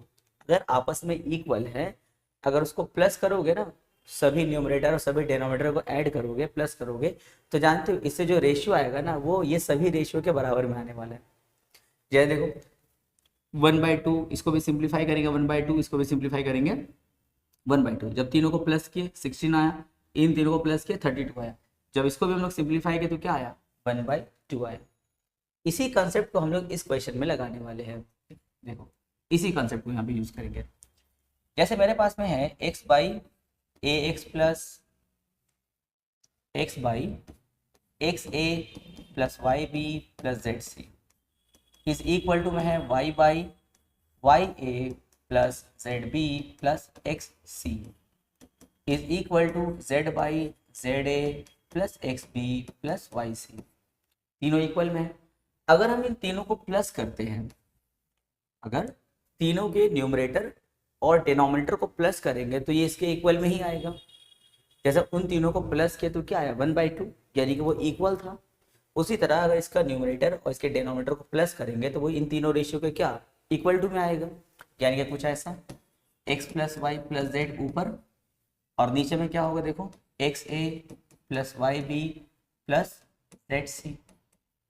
अगर आपस में इक्वल है, अगर उसको प्लस करोगे ना, सभी न्यूमरेटर और सभी डिनोमिनेटर को ऐड करोगे, प्लस करोगे, तो जानते हो इससे जो रेशियो आएगा ना, वो ये सभी रेशियो के बराबर में आने वाला है। जैसे देखो 1/2, इसको भी सिंप्लीफाई करेंगे 1/2, इसको भी सिंप्लीफाई करेंगे 1/2। जब तीनों को प्लस किए 16 आया, इन तीनों को प्लस किए 32 आया। जब इसको भी हम लोग सिंप्लीफाई किए तो क्या आया? 1/2 आया। इसी कंसेप्ट को हम लोग इस क्वेश्चन में लगाने वाले हैं। देखो इसी कंसेप्ट को यहाँ पे यूज करेंगे। जैसे मेरे पास में है x by A x plus x by x A plus Y B plus Z c is equal to में है y by y A plus Z B plus x c is equal to z by z A plus x B plus Y c. तीनों equal में है। अगर हम इन तीनों को plus करते हैं, अगर तीनों के न्यूमरेटर और डिनोमिनेटर को प्लस करेंगे तो ये इसके इक्वल में ही आएगा। जैसे उन तीनों को प्लस किया तो क्या आया? 1/2, यानी कि वो इक्वल था। उसी तरह अगर इसका न्यूमरेटर और इसके डिनोमिनेटर को प्लस करेंगे तो वो इन तीनों रेशियो के क्या? इक्वल टू में आएगा। यानी कि कुछ ऐसा x plus Y plus Z ऊपर, और नीचे में क्या होगा? देखो एक्स ए plus Y B plus Z C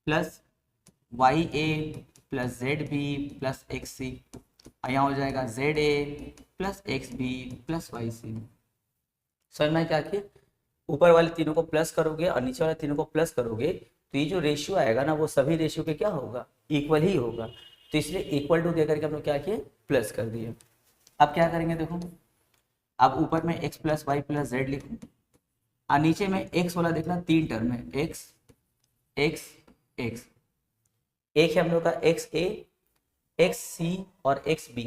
plus Y ए plus Z B plus x C, यहाँ हो जाएगा जेड ए plus x B plus Y C. समझ में क्या किया? ऊपर वाले तीनों को प्लस करोगे और नीचे वाले तीनों को प्लस करोगे तो ये जो रेशियो आएगा ना, वो सभी रेशियो के क्या होगा? इक्वल ही होगा। तो इसलिए इक्वल टू देकर के हम लोग क्या किए? प्लस कर दिए। अब क्या करेंगे? देखो अब ऊपर में x plus Y plus z लिखो, और नीचे में x वाला देखना तीन टर्म है, x x x। एक है हम लोग का एक्स ए, एक्स सी और एक्स बी,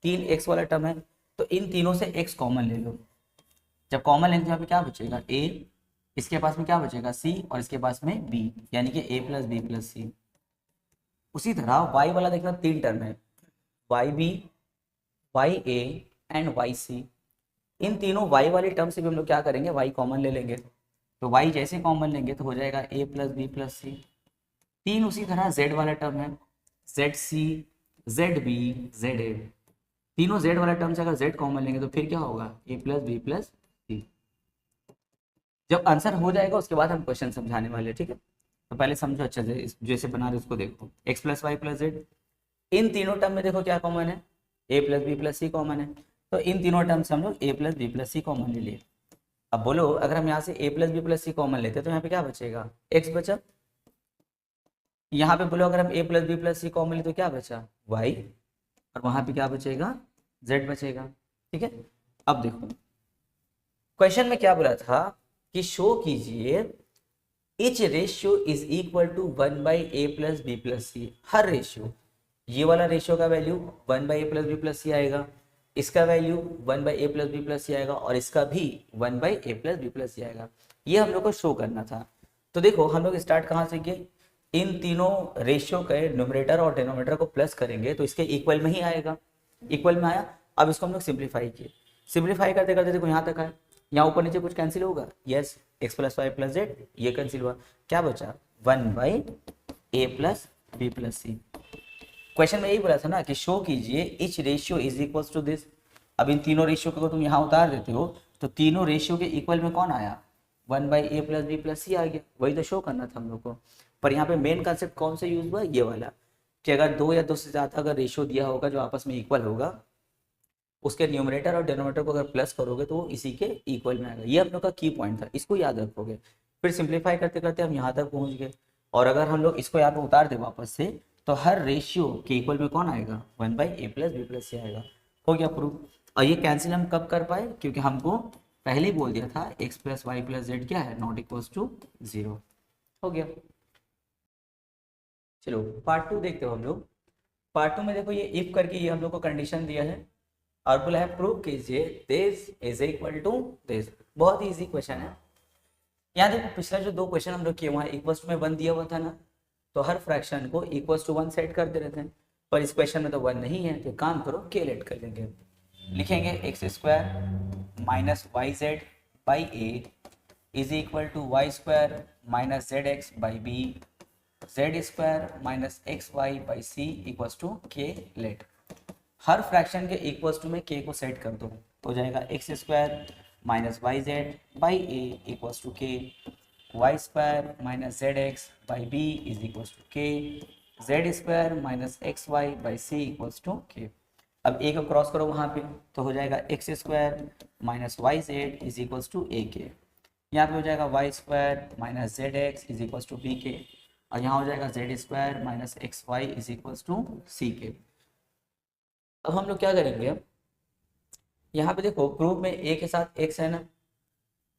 तीन एक्स वाला टर्म है। तो इन तीनों से एक्स कॉमन ले लो। जब कॉमन लेंगे तो यहाँ पे क्या बचेगा? ए, इसके पास में क्या बचेगा? सी, और इसके पास में बी, यानी कि A plus B plus C. उसी तरह वाई वाला देखना तीन टर्म है, Y B, Y A and Y C. इन तीनों वाई वाले टर्म से भी हम लोग क्या करेंगे? वाई कॉमन ले लेंगे। तो वाई जैसे कॉमन लेंगे तो हो जाएगा a plus B plus c. तीन उसी तरह जेड वाला टर्म है, z c, Z b, z a. तीनों जेड वाला टर्म से अगर जेड कॉमन लेंगे तो फिर क्या होगा? ए प्लस बी प्लस सी। जब आंसर हो जाएगा उसके बाद हम क्वेश्चन समझाने वाले हैं, ठीक है? तो पहले समझो अच्छे से, जैसे बना रहे उसको देखो। X plus Y plus Z, इन तीनों टर्म में देखो क्या कॉमन है? A plus B plus C common है। तो इन तीनों टर्म से हम लोग A plus B plus C common ले लिए। अब बोलो अगर हम यहाँ से A plus B plus C common लेते तो यहाँ पे क्या बचेगा? एक्स बचा। यहाँ पे बोलो अगर हम ए plus B plus C common ले तो क्या बचा? वाई, और वहां पे क्या बचेगा? जेड बचेगा। ठीक है, अब देखो क्वेश्चन में क्या बोला था कि शो कीजिए each ratio is equal to 1/a plus B plus C. हर रेशियो, ये वाला रेशियो का वैल्यू 1/a plus B plus C आएगा, इसका वैल्यू 1/a plus B plus C आएगा, और इसका भी 1/a plus B plus C आएगा। ये हम लोग को शो करना था। तो देखो हम लोग स्टार्ट कहाँ से किए? इन तीनों रेशियो के न्यूमरेटर और डिनोमिनेटर को प्लस करेंगे तो इसके इक्वल में ही आएगा। इक्वल में आया। अब इसको हम लोग सिंप्लीफाई किए, सिंप्लीफाई करते करते देखो यहाँ तक आए। यहाँ ऊपर नीचे कुछ कैंसिल होगा? Yes, x plus Y plus z ये कैंसिल हुआ। क्या बचा? 1/a plus B plus c. Question में यही बोला था ना कि शो कीजिए each ratio is equal to this. अब इन तीनों रेशियो को तुम यहाँ उतार देते हो तो तीनों रेशियो के इक्वल में कौन आया? 1/a प्लस बी प्लस सी आ गया। वही तो शो करना था हम लोग को। पर यहाँ पे मेन कंसेप्ट कौन सा यूज हुआ? ये वाला, कि अगर दो या दो से ज़्यादा अगर रेशियो दिया होगा जो आपस में इक्वल होगा, उसके न्यूमरेटर और डिनोमिनेटर को अगर प्लस करोगे तो वो इसी के इक्वल में आएगा। ये हम लोग का की पॉइंट था, इसको याद रखोगे। फिर सिंप्लीफाई करते करते हम यहाँ तक पहुँच गए, और अगर हम लोग इसको यहाँ पे उतार दे वापस से तो हर रेशियो के इक्वल में कौन आएगा? 1/a plus B plus C आएगा। हो गया प्रूफ। और ये कैंसिल हम कब कर पाए? क्योंकि हमको पहले ही बोल दिया था x plus Y plus z क्या है? Not equal to 0। हो गया। चलो पार्ट 2 देखते हो हम लोग। पार्ट 2 में देखो ये इफ करके ये हम लोग को कंडीशन दिया है और बोला है प्रूव कीजिए this is equal to this. बहुत ही इजी क्वेश्चन है। यहाँ देखो पिछला जो दो क्वेश्चन हम लोग किए वहाँ इक्वल्स टू में 1 दिया हुआ था ना, तो हर फ्रैक्शन को इक्वल्स टू 1 सेट कर दे रहे थे। पर इस क्वेश्चन में तो 1 नहीं है, तो काम करो के लेट कर लेंगे। लिखेंगे x square minus y z by A is equal to y square minus z x by b z square minus x y by c equals to k let. हर फ्रैक्शन के इक्वल्स टू में k को set कर दो तो हो जाएगा x square minus y z by a equals to के, y square minus z x by B is equals to k, z square minus x y by c equals to k. अब ए को cross करो वहाँ पे तो हो जाएगा x square minus y z is equals to a k, यहाँ पे हो जाएगा y square minus z x is equals to b k, और यहाँ हो जाएगा z square minus x y is equals to c k. अब हम लोग क्या करेंगे, यहाँ पे देखो प्रूफ में ए के साथ एक्स है ना,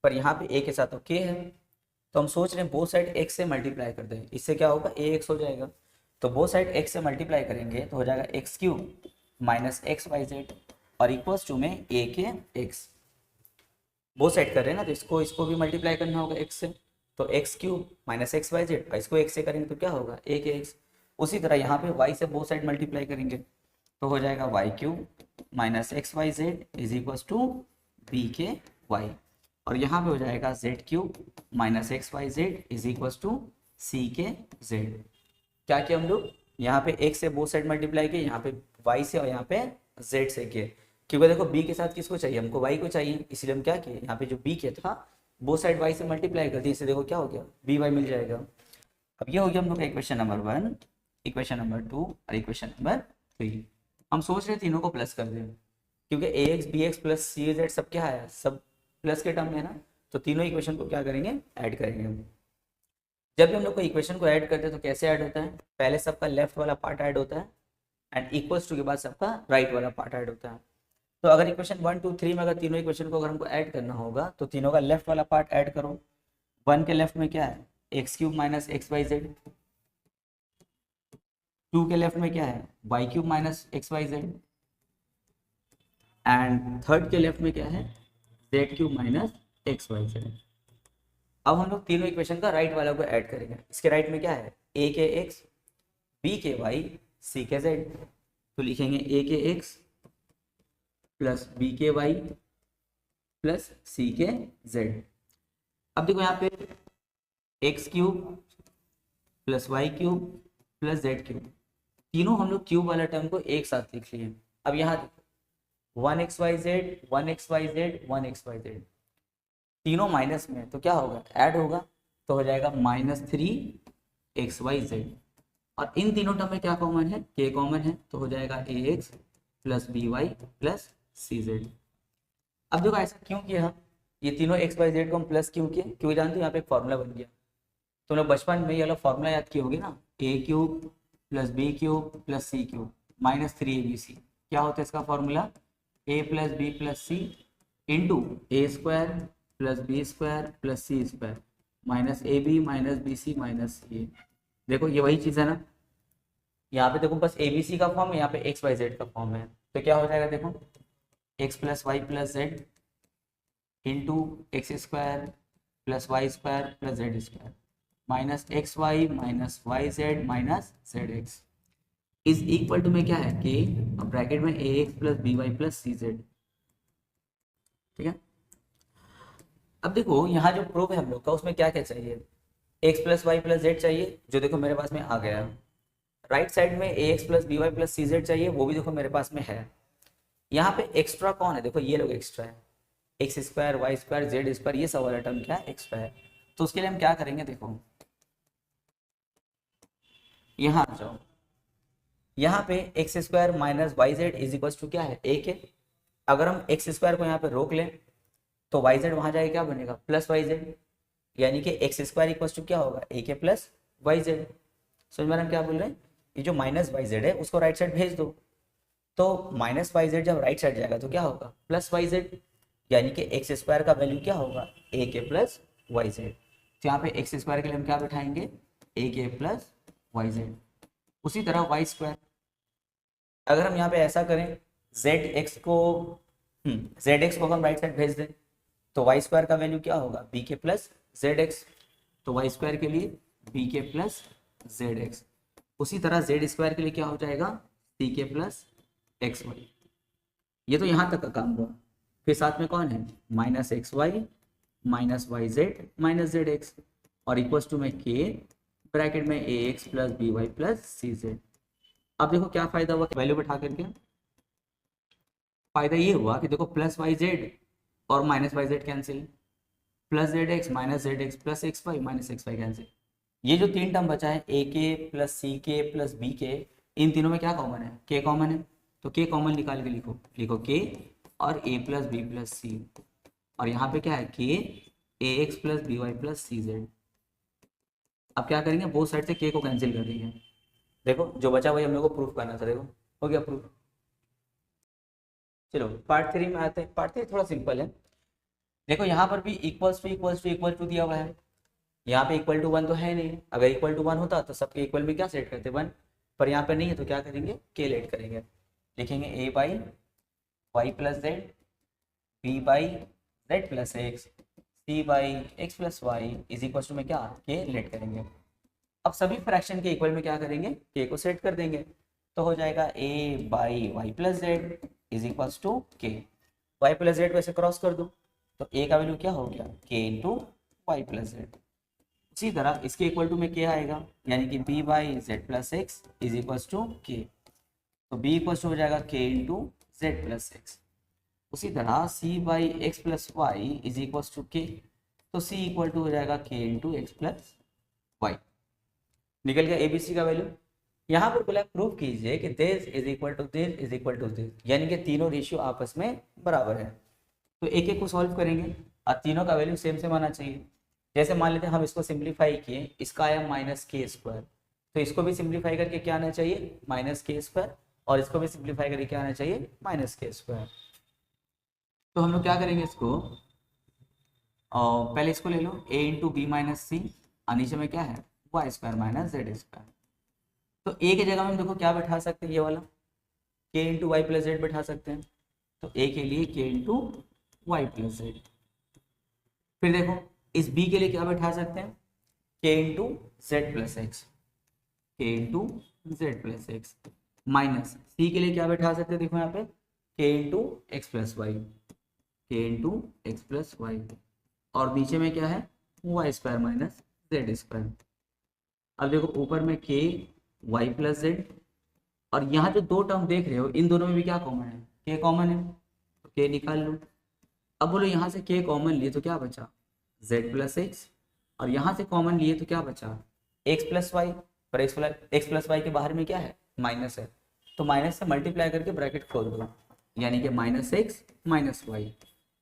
पर यहाँ पे ए के साथ तो के है, तो हम सोच रहे हैं बोथ साइड एक्स से मल्टीप्लाई कर दें, इससे क्या होगा ए एक्स हो जाएगा। तो बोथ साइड एक्स से मल्टीप्लाई करेंगे तो हो जाएगा x cube minus x y z और इक्वल्स टू में a k x. Both side कर रहे हैं ना, तो इसको भी मल्टीप्लाई करना होगा एक्स से, तो x cube minus x y z, इसको एक्स से करेंगे तो क्या होगा ए के एक्स। उसी तरह यहाँ पे वाई से बोथ साइड मल्टीप्लाई करेंगे तो हो जाएगा y cube minus x y z is equals to b k y, और यहाँ पे हो जाएगा z cube minus x y z is equals to c k z. क्या किया हम लोग, यहाँ पे एक्स से बोथ साइड मल्टीप्लाई किए, यहाँ पे वाई से और यहाँ पे जेड से किए, क्योंकि देखो बी के साथ किसको चाहिए, हमको वाई को चाहिए, इसलिए हम क्या किए, यहाँ पे जो बी के था बोथ साइड वाई से मल्टीप्लाई कर दिए, इससे देखो क्या हो गया बी वाई मिल जाएगा। अब ये हो गया हम लोग का इक्वेशन नंबर 1, इक्वेशन नंबर 2 और इक्वेशन नंबर 3। हम सोच रहे तीनों को प्लस कर दें, क्योंकि ए एक्स बी एक्स प्लस सी जेड सब क्या है, सब प्लस के टर्म में है ना, तो तीनों इक्वेशन को क्या करेंगे ऐड करेंगे हम। जब भी हम लोग को इक्वेशन को ऐड करते हैं तो कैसे ऐड होता है, पहले सबका लेफ्ट वाला पार्ट ऐड होता है एंड इक्वल्स टू के बाद सबका राइट वाला पार्ट ऐड होता है। तो अगर इक्वेशन 1 2 3 में अगर तीनों इक्वेशन को अगर हमको ऐड करना होगा तो तीनों का लेफ्ट वाला पार्ट ऐड करो। 1 के लेफ्ट में क्या है x cube minus x y z, 2 के लेफ्ट में क्या है y cube minus x y z, and third के लेफ्ट में क्या है z cube minus x y z. अब हम लोग तीनों इक्वेशन का राइट वाला को ऐड करेंगे। इसके राइट में क्या है a k x b k y c k z, तो लिखेंगे a k x plus b k y plus c k z. अब देखो यहाँ पे x cube plus y cube plus z cube, तीनों हम लोग क्यूब वाला टर्म को एक साथ लिख लिए। अब यहाँ देखो 1xyz 1xyz 1xyz तीनों माइनस में, तो क्या होगा ऐड होगा तो हो जाएगा -3xyz, और इन तीनों टर्म में क्या कॉमन है k कॉमन है, तो हो जाएगा ax plus B Y plus सी जेड। अब देखो ऐसा क्यों किया हम, ये तीनों एक्स वाई जेड को हम प्लस क्यों किए, क्योंकि जानते हो यहाँ पे एक फॉर्मूला बन गया। तो लोग बचपन में ये वाला फॉर्मूला याद किए होगे ना, a cube plus b cube plus c cube minus 3abc। क्या होता है इसका formula a plus B plus c into A square plus B square plus C square minus A b minus b C minus a. देखो ये वही चीज़ है ना, यहाँ पे देखो बस ए बी सी का फॉर्म है, यहाँ पे एक्स वाई जेड का फॉर्म है, तो क्या हो जाएगा देखो x plus Y plus z into x square plus y square plus z square minus x y minus y z minus z x is equal to में क्या है के और ब्रैकेट में a x plus B Y plus C Z. ठीक है, अब देखो यहाँ जो प्रूफ है हम लोग का उसमें क्या क्या चाहिए, x plus Y plus z चाहिए, जो देखो मेरे पास में आ गया। राइट साइड में a x plus B Y plus C z चाहिए, वो भी देखो मेरे पास में है। यहाँ पे एक्स्ट्रा कौन है, देखो ये लोग एक्स्ट्रा है, x square y square z square ये सब वाला टर्म क्या है एक्स्ट्रा है। तो उसके लिए हम क्या करेंगे, देखो यहाँ आ जाओ, यहाँ पे x square minus y z is equal to क्या है एक है। अगर हम एक्स स्क्वायर को यहाँ पे रोक लें तो वाई जेड वहाँ जाएगा क्या बनेगा प्लस वाई जेड, यानी कि एक्स स्क्वायर इक्वल टू क्या होगा ए के प्लस वाई जेड। समझ में हम क्या बोल रहे हैं, ये जो माइनस वाई जेड है उसको राइट साइड भेज दो, तो माइनस वाई जेड जब राइट साइड जाएगा तो क्या होगा प्लस वाई जेड, यानी कि एक्स स्क्वायर का वैल्यू क्या होगा ए के प्लस वाई जेड। तो यहाँ पे एक्स स्क्वायर के लिए हम क्या बैठाएंगे ए के प्लस वाई जेड। उसी तरह वाई स्क्वायर अगर हम यहाँ पे ऐसा करें जेड एक्स को हम राइट साइड भेज दें तो वाई स्क्वायर का वैल्यू क्या होगा बी के प्लस जेड एक्स, तो वाई स्क्वायर के लिए बी के प्लस जेड एक्स। उसी तरह जेड स्क्वायर के लिए क्या हो जाएगा सी के प्लस एक्स वाई। ये तो यहाँ तक का काम हुआ, फिर साथ में कौन है minus x y minus y z minus z x और इक्वल्स टू में के ब्रैकेट में a x plus B Y plus C Z. अब देखो क्या फायदा हुआ वैल्यू बैठा करके, फायदा ये हुआ कि देखो प्लस वाई जेड और minus y z cancel, plus z x minus z x plus x y minus x y cancel. ये जो तीन टर्म बचा है ए के प्लस सी के प्लस बी के, इन तीनों में क्या कॉमन है, के कॉमन है, तो के कॉमन निकाल के लिखो, लिखो के और ए प्लस बी प्लस सी, और यहाँ पे क्या है k a x plus B Y plus C Z. अब क्या करेंगे, बोथ साइड से के को कैंसिल कर देंगे। देखो जो बचा वही हम लोग को प्रूफ करना था, देखो हो गया प्रूफ। चलो पार्ट 3 में आते हैं। पार्ट 3 थोड़ा सिंपल है। देखो यहाँ पर भी equals to equals to equal to दिया हुआ है, यहाँ पे इक्वल टू 1 तो है नहीं, अगर इक्वल टू 1 होता तो सबके इक्वल में क्या सेट करते 1, पर यहाँ पे नहीं है तो क्या करेंगे, के लेट करेंगे, लिखेंगे a by y plus Z, b by z plus x, c by x plus y is equal to में क्या के लेट करेंगे। अब सभी फ्रैक्शन के इक्वल में क्या करेंगे, के को सेट कर देंगे, तो हो जाएगा ए by y plus Z is equal to के, वाई प्लस जेड वैसे क्रॉस कर दो तो ए का वैल्यू क्या हो गया के इंटू वाई प्लस जेड। इसी तरह इसके इक्वल टू में के आएगा, यानी कि b by z plus x is equal to k, तो बी इक्वल टू हो जाएगा k into z plus x. उसी तरह c by x plus y is equal to k, तो सी इक्वल टू हो जाएगा k into x plus Y. निकल गया एबीसी का वैल्यू। यहाँ पर बोला प्रूव कीजिए कि this is equal to this is equal to this, यानी कि तीनों रेशियो आपस में बराबर है। तो एक एक को सॉल्व करेंगे और तीनों का वैल्यू सेम सेम आना चाहिए। जैसे मान लेते हैं हम इसको सिंप्लीफाई किए, इसका आया माइनस के स्क्वायर, तो इसको भी सिंप्लीफाई करके क्या आना चाहिए माइनस के स्क्वायर, और इसको भी सिंप्लीफाई करके क्या आना चाहिए माइनस के स्क्वायर। तो हम लोग क्या करेंगे इसको, और पहले इसको ले लो ए इंटू बी माइनस सी, और नीचे में क्या है y square minus z square. तो ए की जगह में हम देखो क्या बैठा सकते हैं, ये वाला के इंटू वाई प्लस जेड बैठा सकते हैं, तो ए के लिए के इंटू वाई प्लस जेड। फिर देखो इस बी के लिए क्या बैठा सकते हैं, k into z plus x, k into z plus x, minus c के लिए क्या बैठा सकते हैं, देखो यहाँ पे k into x plus Y, k into x plus y, और नीचे में क्या है y square minus z square. अब देखो ऊपर में के वाई प्लस जेड, और यहाँ जो दो टर्म देख रहे हो इन दोनों में भी क्या कॉमन है, के कॉमन है, तो के निकाल लो। अब बोलो यहाँ से के कॉमन लिए तो क्या बचा z प्लस एक्स, और यहाँ से कॉमन लिए तो क्या बचा एक्स प्लस वाई, पर एक्स प्लस वाई के बाहर में क्या है माइनस है, तो माइनस से मल्टीप्लाई करके ब्रैकेट खोल दो, यानी कि माइनस एक्स माइनस वाई,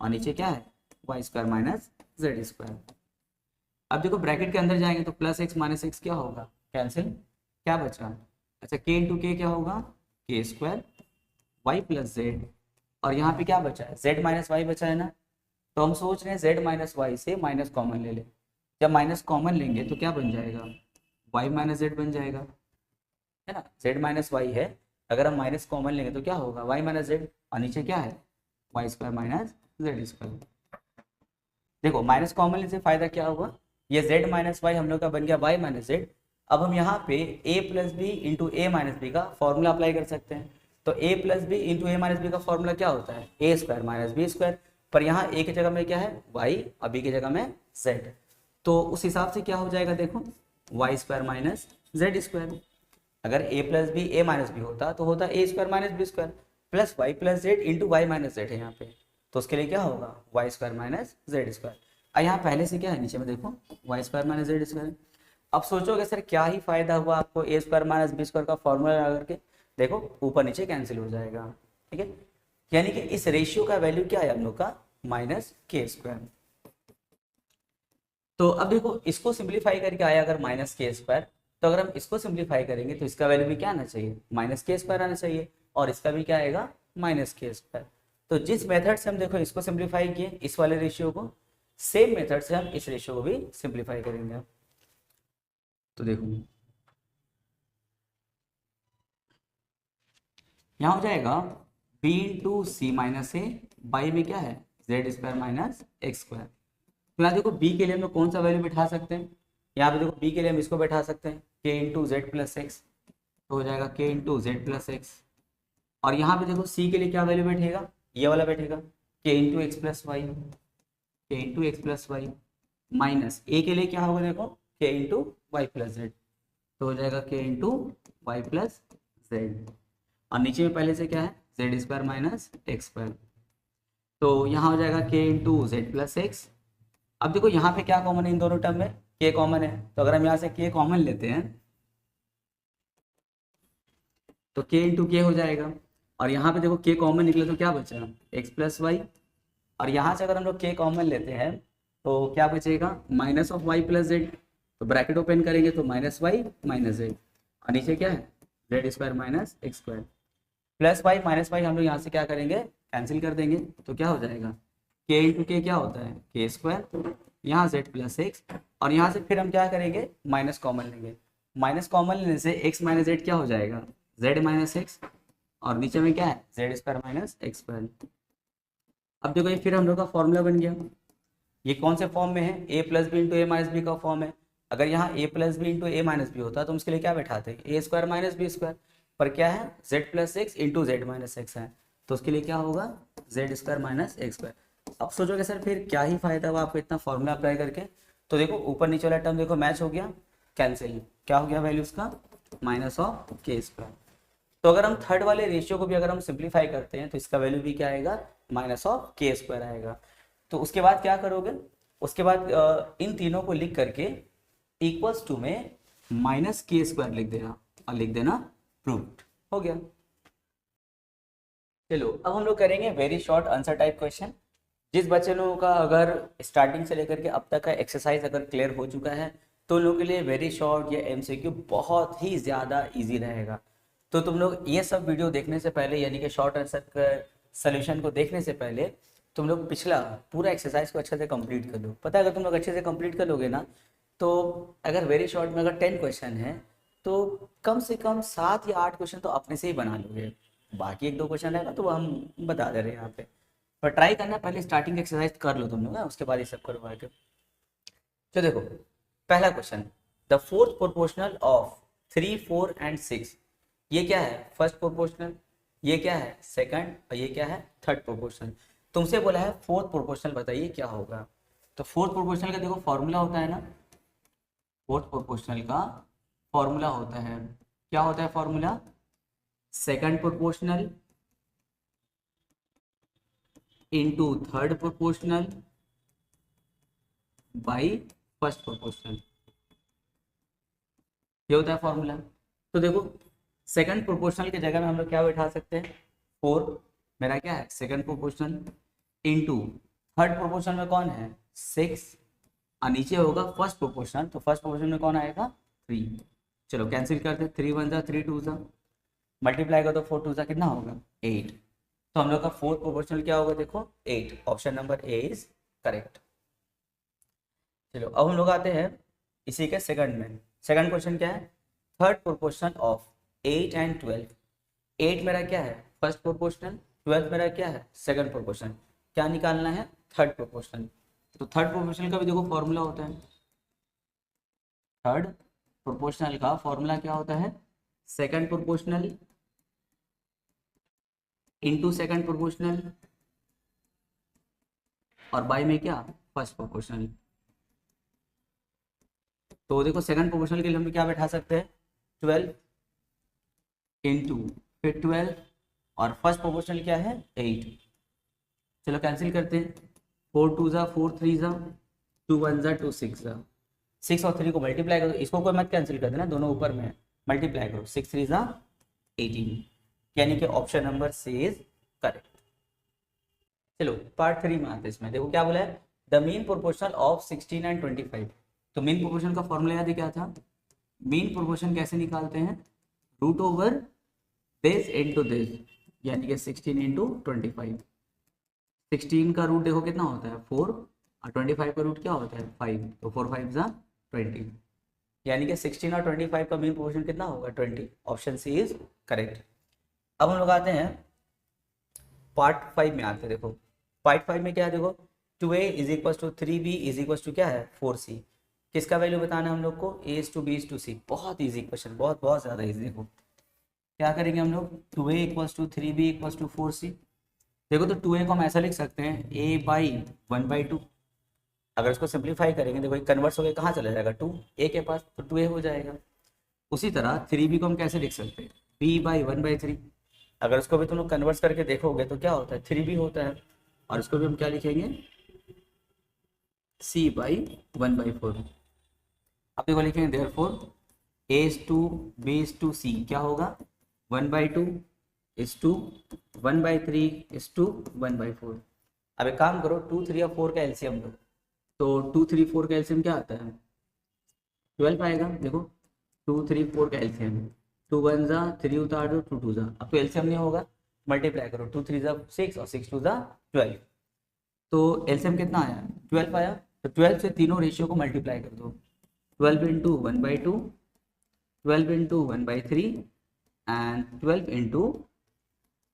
और नीचे क्या है y square minus z square. अब देखो ब्रैकेट के अंदर जाएंगे तो प्लस एक्स माइनस एक्स क्या होगा कैंसिल, क्या बचा, अच्छा के इंटू के क्या होगा K square Y plus z, और यहाँ पे क्या बचा है जेड माइनस वाई बचा है ना, तो हम सोच रहे हैं जेड माइनस वाई से माइनस कॉमन ले लें। जब माइनस कॉमन लेंगे तो क्या बन जाएगा वाई माइनस जेड बन जाएगा, है ना, जेड माइनस वाई है, अगर हम माइनस कॉमन लेंगे तो क्या होगा वाई माइनस जेड, और नीचे क्या है y square minus z square. देखो माइनस कॉमन लेने से फायदा क्या होगा, ये जेड माइनस वाई हम लोग का बन गया वाई माइनस जेड। अब हम यहाँ पे ए प्लस बी इंटू ए माइनस बी का फॉर्मूला अप्लाई कर सकते हैं, तो ए प्लस बी इंटू ए माइनस बी का फॉर्मूला क्या होता है A square minus b square, पर यहाँ ए की जगह में क्या है वाई और बी की जगह में जेड, तो उस हिसाब से क्या हो जाएगा देखो y square minus z square. अगर a plus b a minus b होता तो होता a square minus b square plus Y plus z into y minus z है यहाँ पे, तो उसके लिए क्या होगा y square minus z square. यहाँ पहले से क्या है नीचे में देखो y square minus z square. अब सोचोगे सर क्या ही फायदा हुआ आपको a square minus b square का फॉर्मूला लगा करके, देखो ऊपर नीचे कैंसिल हो जाएगा, ठीक है, यानी कि इस रेशियो का वैल्यू क्या है हम लोग का माइनस के स्क्वायर। तो अब देखो इसको सिंप्लीफाई करके आया अगर माइनस के स्क्वायर, तो अगर हम इसको सिंप्लीफाई करेंगे तो इसका वैल्यू भी क्या आना चाहिए माइनस के स्क्वायर आना चाहिए, और इसका भी क्या आएगा माइनस के स्क्वायर। तो जिस मेथड से हम देखो इसको सिंप्लीफाई किए इस वाले रेशियो को, सेम मेथड से हम इस रेशियो को भी सिंप्लीफाई करेंगे। तो देखो यहाँ हो जाएगा b into c minus a, by में क्या है z square minus x square. तो यहाँ देखो b के लिए हम लोग कौन सा वैल्यू बैठा सकते हैं, यहाँ पे देखो b के लिए हम इसको बैठा सकते हैं k into z plus x, तो हो जाएगा k into z plus x, और यहाँ पे देखो c के लिए क्या वैल्यू बैठेगा ये वाला बैठेगा k into x plus Y, k into x plus y, minus a के लिए क्या होगा देखो के इंटू वाई प्लस जेड, तो हो जाएगा k into y plus z, और नीचे में पहले से क्या है z square minus x square, तो यहाँ हो जाएगा k into z plus x. अब देखो यहाँ पे क्या कॉमन है इन दोनों टर्म में, k कॉमन है, तो अगर हम यहाँ से k कॉमन लेते हैं तो k इंटू के हो जाएगा, और यहाँ पे देखो k कॉमन निकले तो क्या बचा x प्लस वाई, और यहाँ से अगर हम लोग k कॉमन लेते हैं तो क्या बचेगा minus of y plus z, तो ब्रैकेट ओपन करेंगे तो माइनस वाई माइनस जेड, और नीचे क्या है z square minus x square, plus y minus y हम लोग यहाँ से क्या करेंगे कैंसिल कर देंगे, तो क्या हो जाएगा k इंटू के क्या होता है k स्क्वायर, यहाँ जेड प्लस एक्स, और यहाँ से फिर हम क्या करेंगे माइनस कॉमन लेंगे, माइनस कॉमन लेने से x माइनस जेड क्या हो जाएगा z माइनस एक्स, और नीचे में क्या है z square minus x square. अब देखो ये फिर हम लोग का फॉर्मूला बन गया, ये कौन से फॉर्म में है A plus B into A minus B का फॉर्म है, अगर यहाँ ए प्लस बी इंटू ए माइनस बी होता तो हम उसके लिए क्या बैठाते हैं ए स्क्वायर माइनस बी स्क्वायर, पर क्या है Z plus x into Z minus x है, तो उसके लिए क्या होगा Z square minus x square. अब सोचोगे सर फिर क्या ही फायदा हुआ आपको इतना फॉर्मूला अप्लाई करके, तो देखो ऊपर नीचे वाला टर्म देखो मैच हो गया, कैंसिल, क्या हो गया वैल्यू उसका माइनस ऑफ के स्क्वायर। तो अगर हम थर्ड वाले रेशियो को भी अगर हम सिंप्लीफाई करते हैं तो इसका वैल्यू भी क्या आएगा माइनस ऑफ के स्क्वायर आएगा। तो उसके बाद क्या करोगे, उसके बाद इन तीनों को लिख करके इक्वल्स टू में माइनस के स्क्वायर लिख देना और लिख देना प्रूव्ड, हो गया। चलो अब हम लोग करेंगे very short answer type question. जिस बच्चे लोगों का अगर स्टार्टिंग से लेकर के अब तक का एक्सरसाइज अगर क्लियर हो चुका है तो उन लोगों के लिए वेरी शॉर्ट या एमसीक्यू बहुत ही ज़्यादा इजी रहेगा। तो तुम लोग ये सब वीडियो देखने से पहले यानी कि शॉर्ट आंसर का सॉल्यूशन को देखने से पहले तुम लोग पिछला पूरा एक्सरसाइज को अच्छे से कंप्लीट कर लो। पता है अगर तुम लोग अच्छे से कंप्लीट कर लोगे ना तो अगर वेरी शॉर्ट में अगर 10 क्वेश्चन है तो कम से कम 7 या 8 क्वेश्चन तो अपने से ही बना लोगे, बाकी 1-2 क्वेश्चन रहेगा तो हम बता दे रहे हैं यहाँ पे। पर ट्राई करना पहले स्टार्टिंग एक्सरसाइज कर लो तुम लोग ना, उसके बाद ये सब करवा के। तो देखो पहला question, the fourth proportional of 3, 4 and 6, ये क्या है फर्स्ट प्रोपोर्शनल, ये क्या है सेकंड, और ये क्या है थर्ड प्रोपोर्शनल। तुमसे बोला है फोर्थ प्रोपोर्शनल बताइए क्या होगा। तो फोर्थ प्रोपोर्शनल का देखो फॉर्मूला होता है ना, फोर्थ प्रोपोर्शनल का फॉर्मूला होता है, क्या होता है formula, second proportional into third proportional by first proportional, ये होता है फॉर्मूला। तो देखो सेकंड प्रोपोर्शनल की जगह में हम लोग क्या बैठा सकते हैं 4, मेरा क्या है second proportional, into third proportional में कौन है 6, और नीचे होगा फर्स्ट प्रोपोर्शनल, तो फर्स्ट प्रोपोर्शनल में कौन आएगा 3। चलो कैंसिल करते हैं, 3 1 जा 3 2 जा, मल्टीप्लाई कर दो 4 2 जा कितना होगा 8। तो हम लोग का फोर्थ प्रोपोर्शनल क्या होगा देखो 8, option number A is correct. चलो अब हम लोग आते हैं इसी के सेकंड में, सेकंड क्वेश्चन क्या है, थर्ड प्रोपोर्शनल ऑफ 8 एंड 12, 8 मेरा क्या है फर्स्ट प्रोपोर्शनल, 12 मेरा क्या है सेकंड प्रोपोर्शनल, क्या निकालना है थर्ड प्रोपोर्शनल। तो थर्ड प्रोपोर्शनल का भी देखो फॉर्मूला होता है, थर्ड प्रोपोर्शनल का फॉर्मूला क्या होता है second proportional into second proportional और बाय में क्या फर्स्ट प्रोपोर्शनल। तो देखो सेकंड प्रोपोर्शनल के लिए हम क्या बैठा सकते हैं 12 इंटू फिर 12 और फर्स्ट प्रोपोर्शनल क्या है 8। चलो कैंसिल करते हैं, 4 2 जा 4 3 जा 2 1 जा 2 6 जा, 6 और 3 को मल्टीप्लाई करो, इसको कोई मत कैंसिल कर देना, दोनों ऊपर में मल्टीप्लाई करो, 6 3 जा 18, यानी कि option number c is correct. चलो पार्ट 3 में आते हैं, इसमें देखो क्या बोला है, the mean proportional of 16 and 25। तो मीन प्रोपोर्शन का फॉर्मूला याद है क्या था, मीन प्रोपोर्शन कैसे निकालते हैं, root over this into this, यानी कि 16 इंटू 25। 16 का रूट देखो कितना होता है 4 और 25 का रूट क्या होता है 5, तो 4 5 जा 20, यानी कि 16 और 25 का मीन प्रोपोर्शन कितना होगा 20, ऑप्शन सी इज करेक्ट। अब हम लोग आते हैं पार्ट 5 में आते हैं, देखो पार्ट 5 में क्या है देखो 2a is equal to 3b is equal to क्या है 4c, किसका वैल्यू बताना है हम लोग को a is to b is to c। बहुत इजी क्वेश्चन, बहुत बहुत ज़्यादा इजी। देखो क्या करेंगे हम लोग 2a equals to 3b equals to 4c। देखो तो 2a को हम ऐसा लिख सकते हैं a बाई 1/2, अगर इसको सिंप्लीफाई करेंगे देखो कन्वर्ट्स होकर कहाँ चला जाएगा 2 a के पास, तो 2a हो जाएगा। उसी तरह 3b को हम कैसे लिख सकते हैं, b/1/3। अगर उसको भी तुम लोग कन्वर्ट करके देखोगे तो क्या होता है, 3b होता है। और उसको भी हम क्या लिखेंगे, c/1/4। अब देखो लिखेंगे देयरफॉर a/b/c क्या होगा, 1/2 इज टू 1/3 इज टू 1/4। अब एक काम करो, 2, 3 और 4 का एलसीएम लो। तो 2, 3, 4 का एलसीएम क्या आता है, 12 आएगा। देखो 2, 3, 4 का एलसीएम, 2 1 जा 3 उतार दो, 2 2 जा, अब तो एलसीएम नहीं होगा, मल्टीप्लाई करो, 2 3 जा 6 और 6 2 जा 12। तो एलसीएम कितना आया, 12 आया। तो 12 से तीनों रेशियो को मल्टीप्लाई कर दो, 12 into 1/2, 12 into 1/3 and 12 into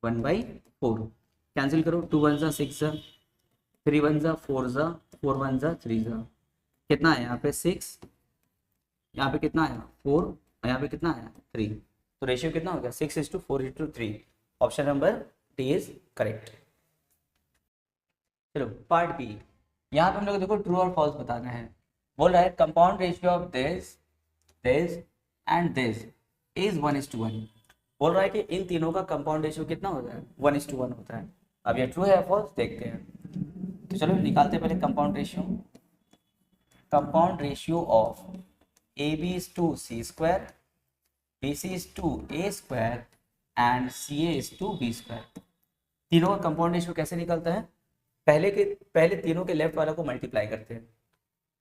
1/4। Cancel करो, 2 1 जा 6 जा, 3 1 जा 4 जा, 4 1 जा 3 जा, कितना है यहाँ पे 6, यहाँ पे कितना आया 4 और यहाँ पे कितना आया 3। तो रेशियो कितना हो गया 6:4:3। Option number D is correct. चलो पार्ट बी, यहाँ पे हम लोग देखो ट्रू और फॉल्स बताना है। बोल रहा है compound ratio of this this and this is 1:1। बोल रहा है कि इन तीनों का कंपाउंड रेशियो कितना होता है, 1:1 होता है। अब ये ट्रू है फॉल्स देखते हैं। तो चलो निकालते हैं पहले compound ratio. Compound ratio of AB is to C square, BC is to A square and CA is to B square। तीनों का कंपाउंड रेशियो कैसे निकलता है, पहले तीनों के लेफ्ट वाला को मल्टीप्लाई करते हैं।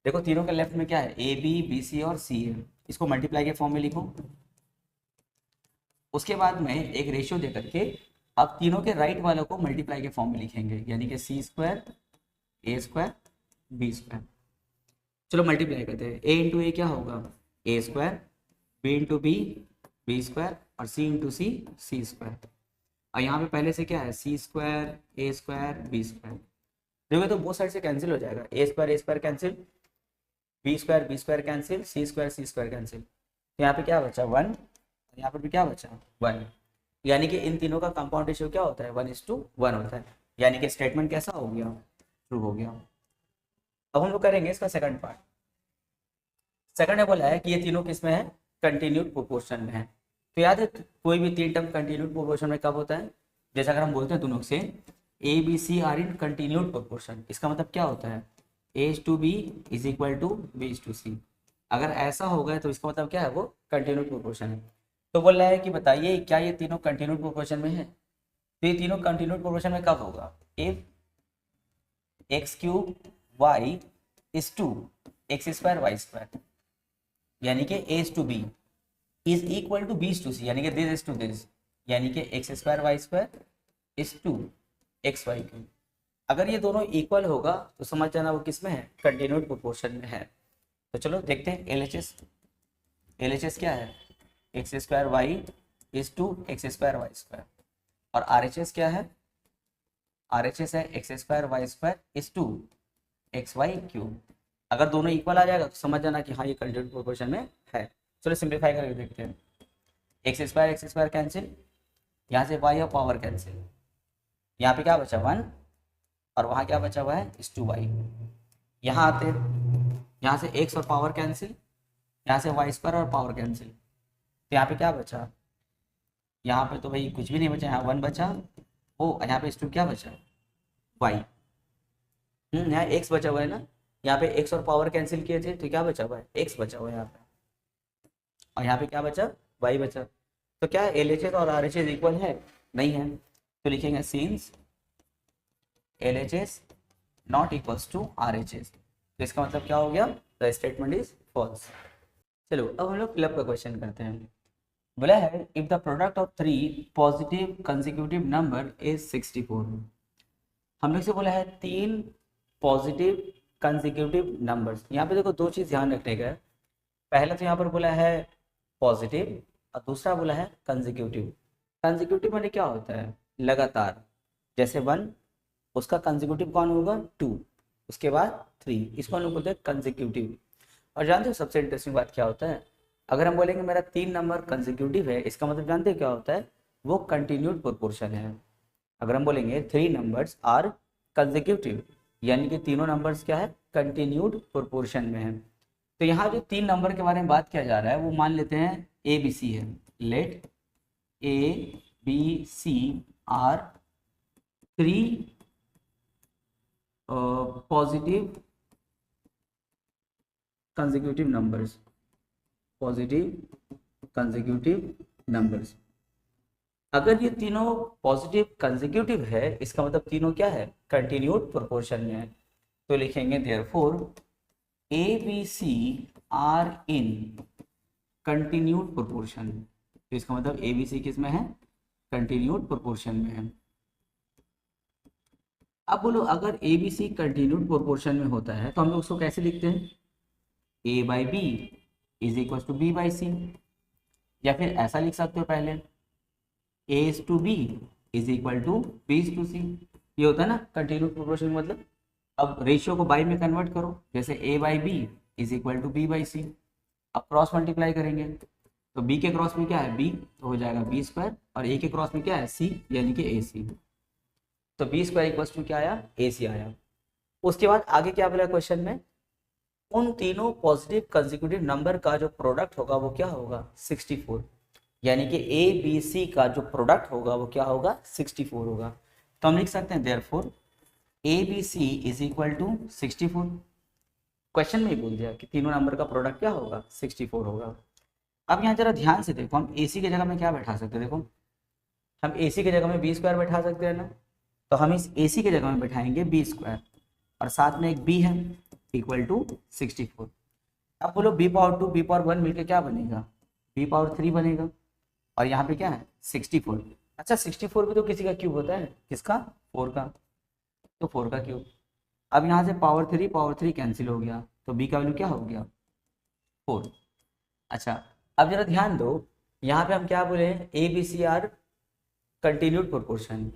देखो तीनों के लेफ्ट में क्या है, AB, BC और C है, इसको मल्टीप्लाई के फॉर्म में लिखो। उसके बाद में एक रेशियो दे करके अब तीनों के राइट वालों को मल्टीप्लाई के फॉर्म में लिखेंगे, यानी कि C square A square B square. चलो मल्टीप्लाई करते हैं, a इंटू ए क्या होगा a square, b into b b square और c into c c square. और यहाँ पे पहले से क्या है c square a square b square. देखो तो बहुत साइड से कैंसिल हो जाएगा, a square cancel, b square cancel, c square cancel. तो यहाँ पे क्या बचा 1, यहाँ पर भी क्या बचा 1। यानी कि इन तीनों का कंपाउंड रेशियो क्या होता है 1:1 होता है। यानी कि स्टेटमेंट कैसा हो गया, ट्रू हो गया। अब हम लोग करेंगे इसका सेकंड पार्ट। सेकंड ने बोला है कि ये तीनों किस में है, कंटिन्यूड प्रोपोर्शन में है। तो याद है कोई भी तीन टर्म कंटिन्यूड प्रोपोर्शन में कब होता है, जैसे अगर हम बोलते हैं दोनों से a b c are in continued proportion, इसका मतलब क्या होता है A/B is equal to B/C। अगर ऐसा होगा तो इसका मतलब क्या है, वो कंटिन्यूड प्रोपोर्शन है। तो बोल रहा है कि बताइए क्या ये तीनों कंटिन्यूड प्रोपोर्शन में है। तो ये तीनों कंटिन्यूड प्रोपोर्शन में कब होगा, if x³ y is to x² y², यानी कि A/B is equal to B/C, यानी कि दिस इज टू दिस, यानी कि x² y² is to xy³। अगर ये दोनों इक्वल होगा तो समझ जाना वो किस में है, कंटिन्यूड प्रोपोर्शन में है। तो चलो देखते हैं LHS क्या है, x² y is to x² y²। और RHS क्या है, RHS है x² y² is to xy³। अगर दोनों इक्वल आ जाएगा तो समझ जाना कि हाँ ये कंटिन्यूड प्रोपोर्शन में है। चलो सिंप्लीफाई करके देखते हैं, x² कैंसिल, यहाँ से y और पावर कैंसिल, यहाँ पे क्या बचा 1 और वहाँ क्या बचा हुआ है इस 2y। यहाँ आते हैं, यहाँ से x और पावर कैंसिल, यहाँ से y² और पावर कैंसिल, तो यहाँ पे क्या बचा, यहाँ पे तो भाई कुछ भी नहीं बचा, यहाँ 1 बचा, ओ यहाँ पे इस 2 क्या बचा y, यहाँ x बचा हुआ है ना, यहाँ पे x और पावर कैंसिल किए थे तो क्या बचा हुआ है x बचा हुआ है यहाँ पे, और यहाँ पे क्या बचा y बचा। तो क्या LHS और RHS इक्वल है, नहीं है। तो लिखेंगे since LHS not equals to RHS। तो इसका मतलब क्या हो गया, द स्टेटमेंट इज फॉल्स। चलो अब हम लोग फिलअप का क्वेश्चन करते हैं। बोला है if the product of 3 positive consecutive number is 64। हम लोग से बोला है 3 पॉजिटिव कंसेक्यूटिव नंबर्स। यहाँ पे देखो दो चीज़ ध्यान रखने का, पहला तो यहाँ पर बोला है पॉजिटिव और दूसरा बोला है कंसेक्यूटिव। कंसेक्यूटिव माने क्या होता है, लगातार, जैसे 1 उसका कंसेक्यूटिव कौन होगा 2, उसके बाद 3, इसको हम लोग बोलते हैं कंसेक्यूटिव। और जानते हो सबसे इंटरेस्टिंग बात क्या होता है, अगर हम बोलेंगे मेरा 3 नंबर कंसेक्यूटिव है, इसका मतलब जानते हो क्या होता है, वो कंटिन्यूड प्रोपोर्शन है। अगर हम बोलेंगे 3 नंबर्स आर कंसेक्यूटिव, यानी कि तीनों नंबर्स क्या है कंटिन्यूड प्रोपोर्शन में है। तो यहाँ जो 3 नंबर के बारे में बात किया जा रहा है वो मान लेते हैं ए बी सी है, let a b c are 3 positive consecutive numbers, positive consecutive numbers. अगर ये तीनों पॉजिटिव कंसेक्यूटिव है, इसका मतलब तीनों क्या है, कंटिन्यूड प्रोपोर्शन में है। तो लिखेंगे therefore a b c are in continued proportion. तो इसका मतलब ए बी सी किस में है, कंटिन्यूड प्रोपोर्शन में है। अब बोलो अगर a b c continued proportion में होता है तो हम लोग उसको कैसे लिखते हैं, ए by B is equal to B by c, या फिर ऐसा लिख सकते हो पहले a is to b is equal to b is to c. ये होता है ना कंटिन्यूड प्रोपोर्शन, मतलब अब रेशियो को बाई में कन्वर्ट करो, जैसे a by B is equal to B by c. अब क्रॉस मल्टीप्लाई करेंगे तो बी के क्रॉस में क्या है बी, तो हो जाएगा बी स्क्वायर, और ए के क्रॉस में क्या है सी, यानी कि ए सी। तो बी स्क्वायर इक्वल टू क्या आया, ए सी आया। उसके बाद आगे क्या बोला क्वेश्चन में, उन तीनों पॉजिटिव कंसेक्यूटिव नंबर का जो प्रोडक्ट होगा वो क्या होगा 64, यानी कि ए बी सी का जो प्रोडक्ट होगा वो क्या होगा 64 होगा। तो हम लिख सकते हैं therefore a b c is equal to 64। Question में ही बोल दिया कि तीनों नंबर का प्रोडक्ट क्या होगा 64 होगा। अब यहाँ जरा ध्यान से देखो, हम ए सी की जगह में क्या बैठा सकते हैं, देखो हम ए सी की जगह में बी स्क्वायर बैठा सकते हैं ना, तो हम इस ए सी की जगह में बैठाएंगे बी स्क्वायर, और साथ में एक बी है इक्वल टू 64। अब बोलो बी पावर 2 बी पावर 1 मिलकर क्या बनेगा, बी पावर 3 बनेगा, और यहाँ पे क्या है 64। अच्छा 64 भी तो किसी का क्यूब होता है, किसका 4 का, तो 4 का क्यूब। अब यहाँ से पावर 3 कैंसिल हो गया, तो बी का वैल्यू क्या हो गया 4। अच्छा अब जरा ध्यान दो, यहाँ पे हम क्या बोले a b c are continued proportion.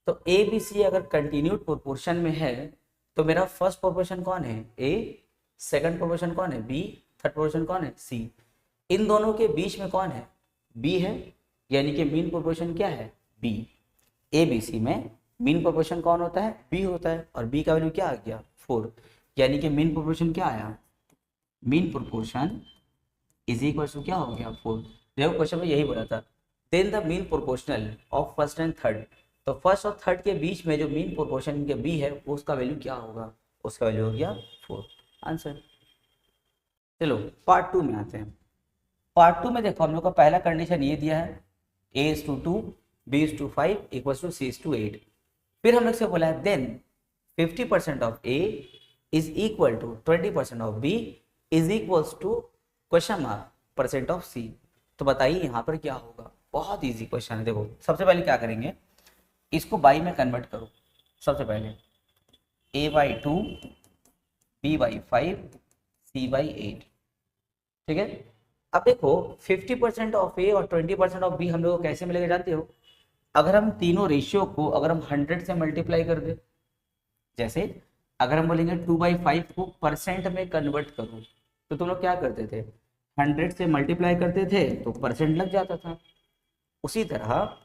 तो ए बी सी अगर कंटिन्यूड प्रोपोर्शन में है तो मेरा फर्स्ट प्रोपोर्शन कौन है ए, सेकंड प्रोपोर्शन कौन है बी, थर्ड प्रोपोर्शन कौन है सी। इन दोनों के बीच में कौन है बी है, यानी कि मीन प्रोपोर्शन क्या है बी। ए बी सी में मीन प्रोपोर्शन कौन होता है बी होता है, और बी का वैल्यू क्या आ गया 4, यानी कि मीन प्रोपोर्शन क्या आया, mean proportion is equal to क्या हो गया 4। देखो क्वेश्चन में यही बोला था, then the mean proportional of first and third. तो फर्स्ट और थर्ड के बीच में जो मीन प्रोपोर्शन के बी है उसका वैल्यू क्या होगा, उसका वैल्यू हो गया 4, आंसर। चलो पार्ट 2 में आते हैं। पार्ट 2 में देखो हम लोग का पहला कंडीशन ये दिया है a is to 2 b is to 5 equal to c is to 8। फिर हम लोग से बोला है then 50% of a is equal to 20% of b is equals to question mark percent of c. तो बताइए यहाँ पर क्या होगा, बहुत इजी क्वेश्चन है। देखो सबसे पहले क्या करेंगे, इसको बाई में कन्वर्ट करो। सबसे पहले a by 2 b by 5 c by 8, ठीक है। अब देखो 50% ऑफ ए और 20% ऑफ बी हम लोग को कैसे मिलेगा जानते हो, अगर हम तीनों रेशियो को अगर हम 100 से मल्टीप्लाई कर दे, जैसे अगर हम बोलेंगे 2/5 को परसेंट में कन्वर्ट करो, तो तुम लोग क्या करते थे 100 से मल्टीप्लाई करते थे तो परसेंट लग जाता था। उसी तरह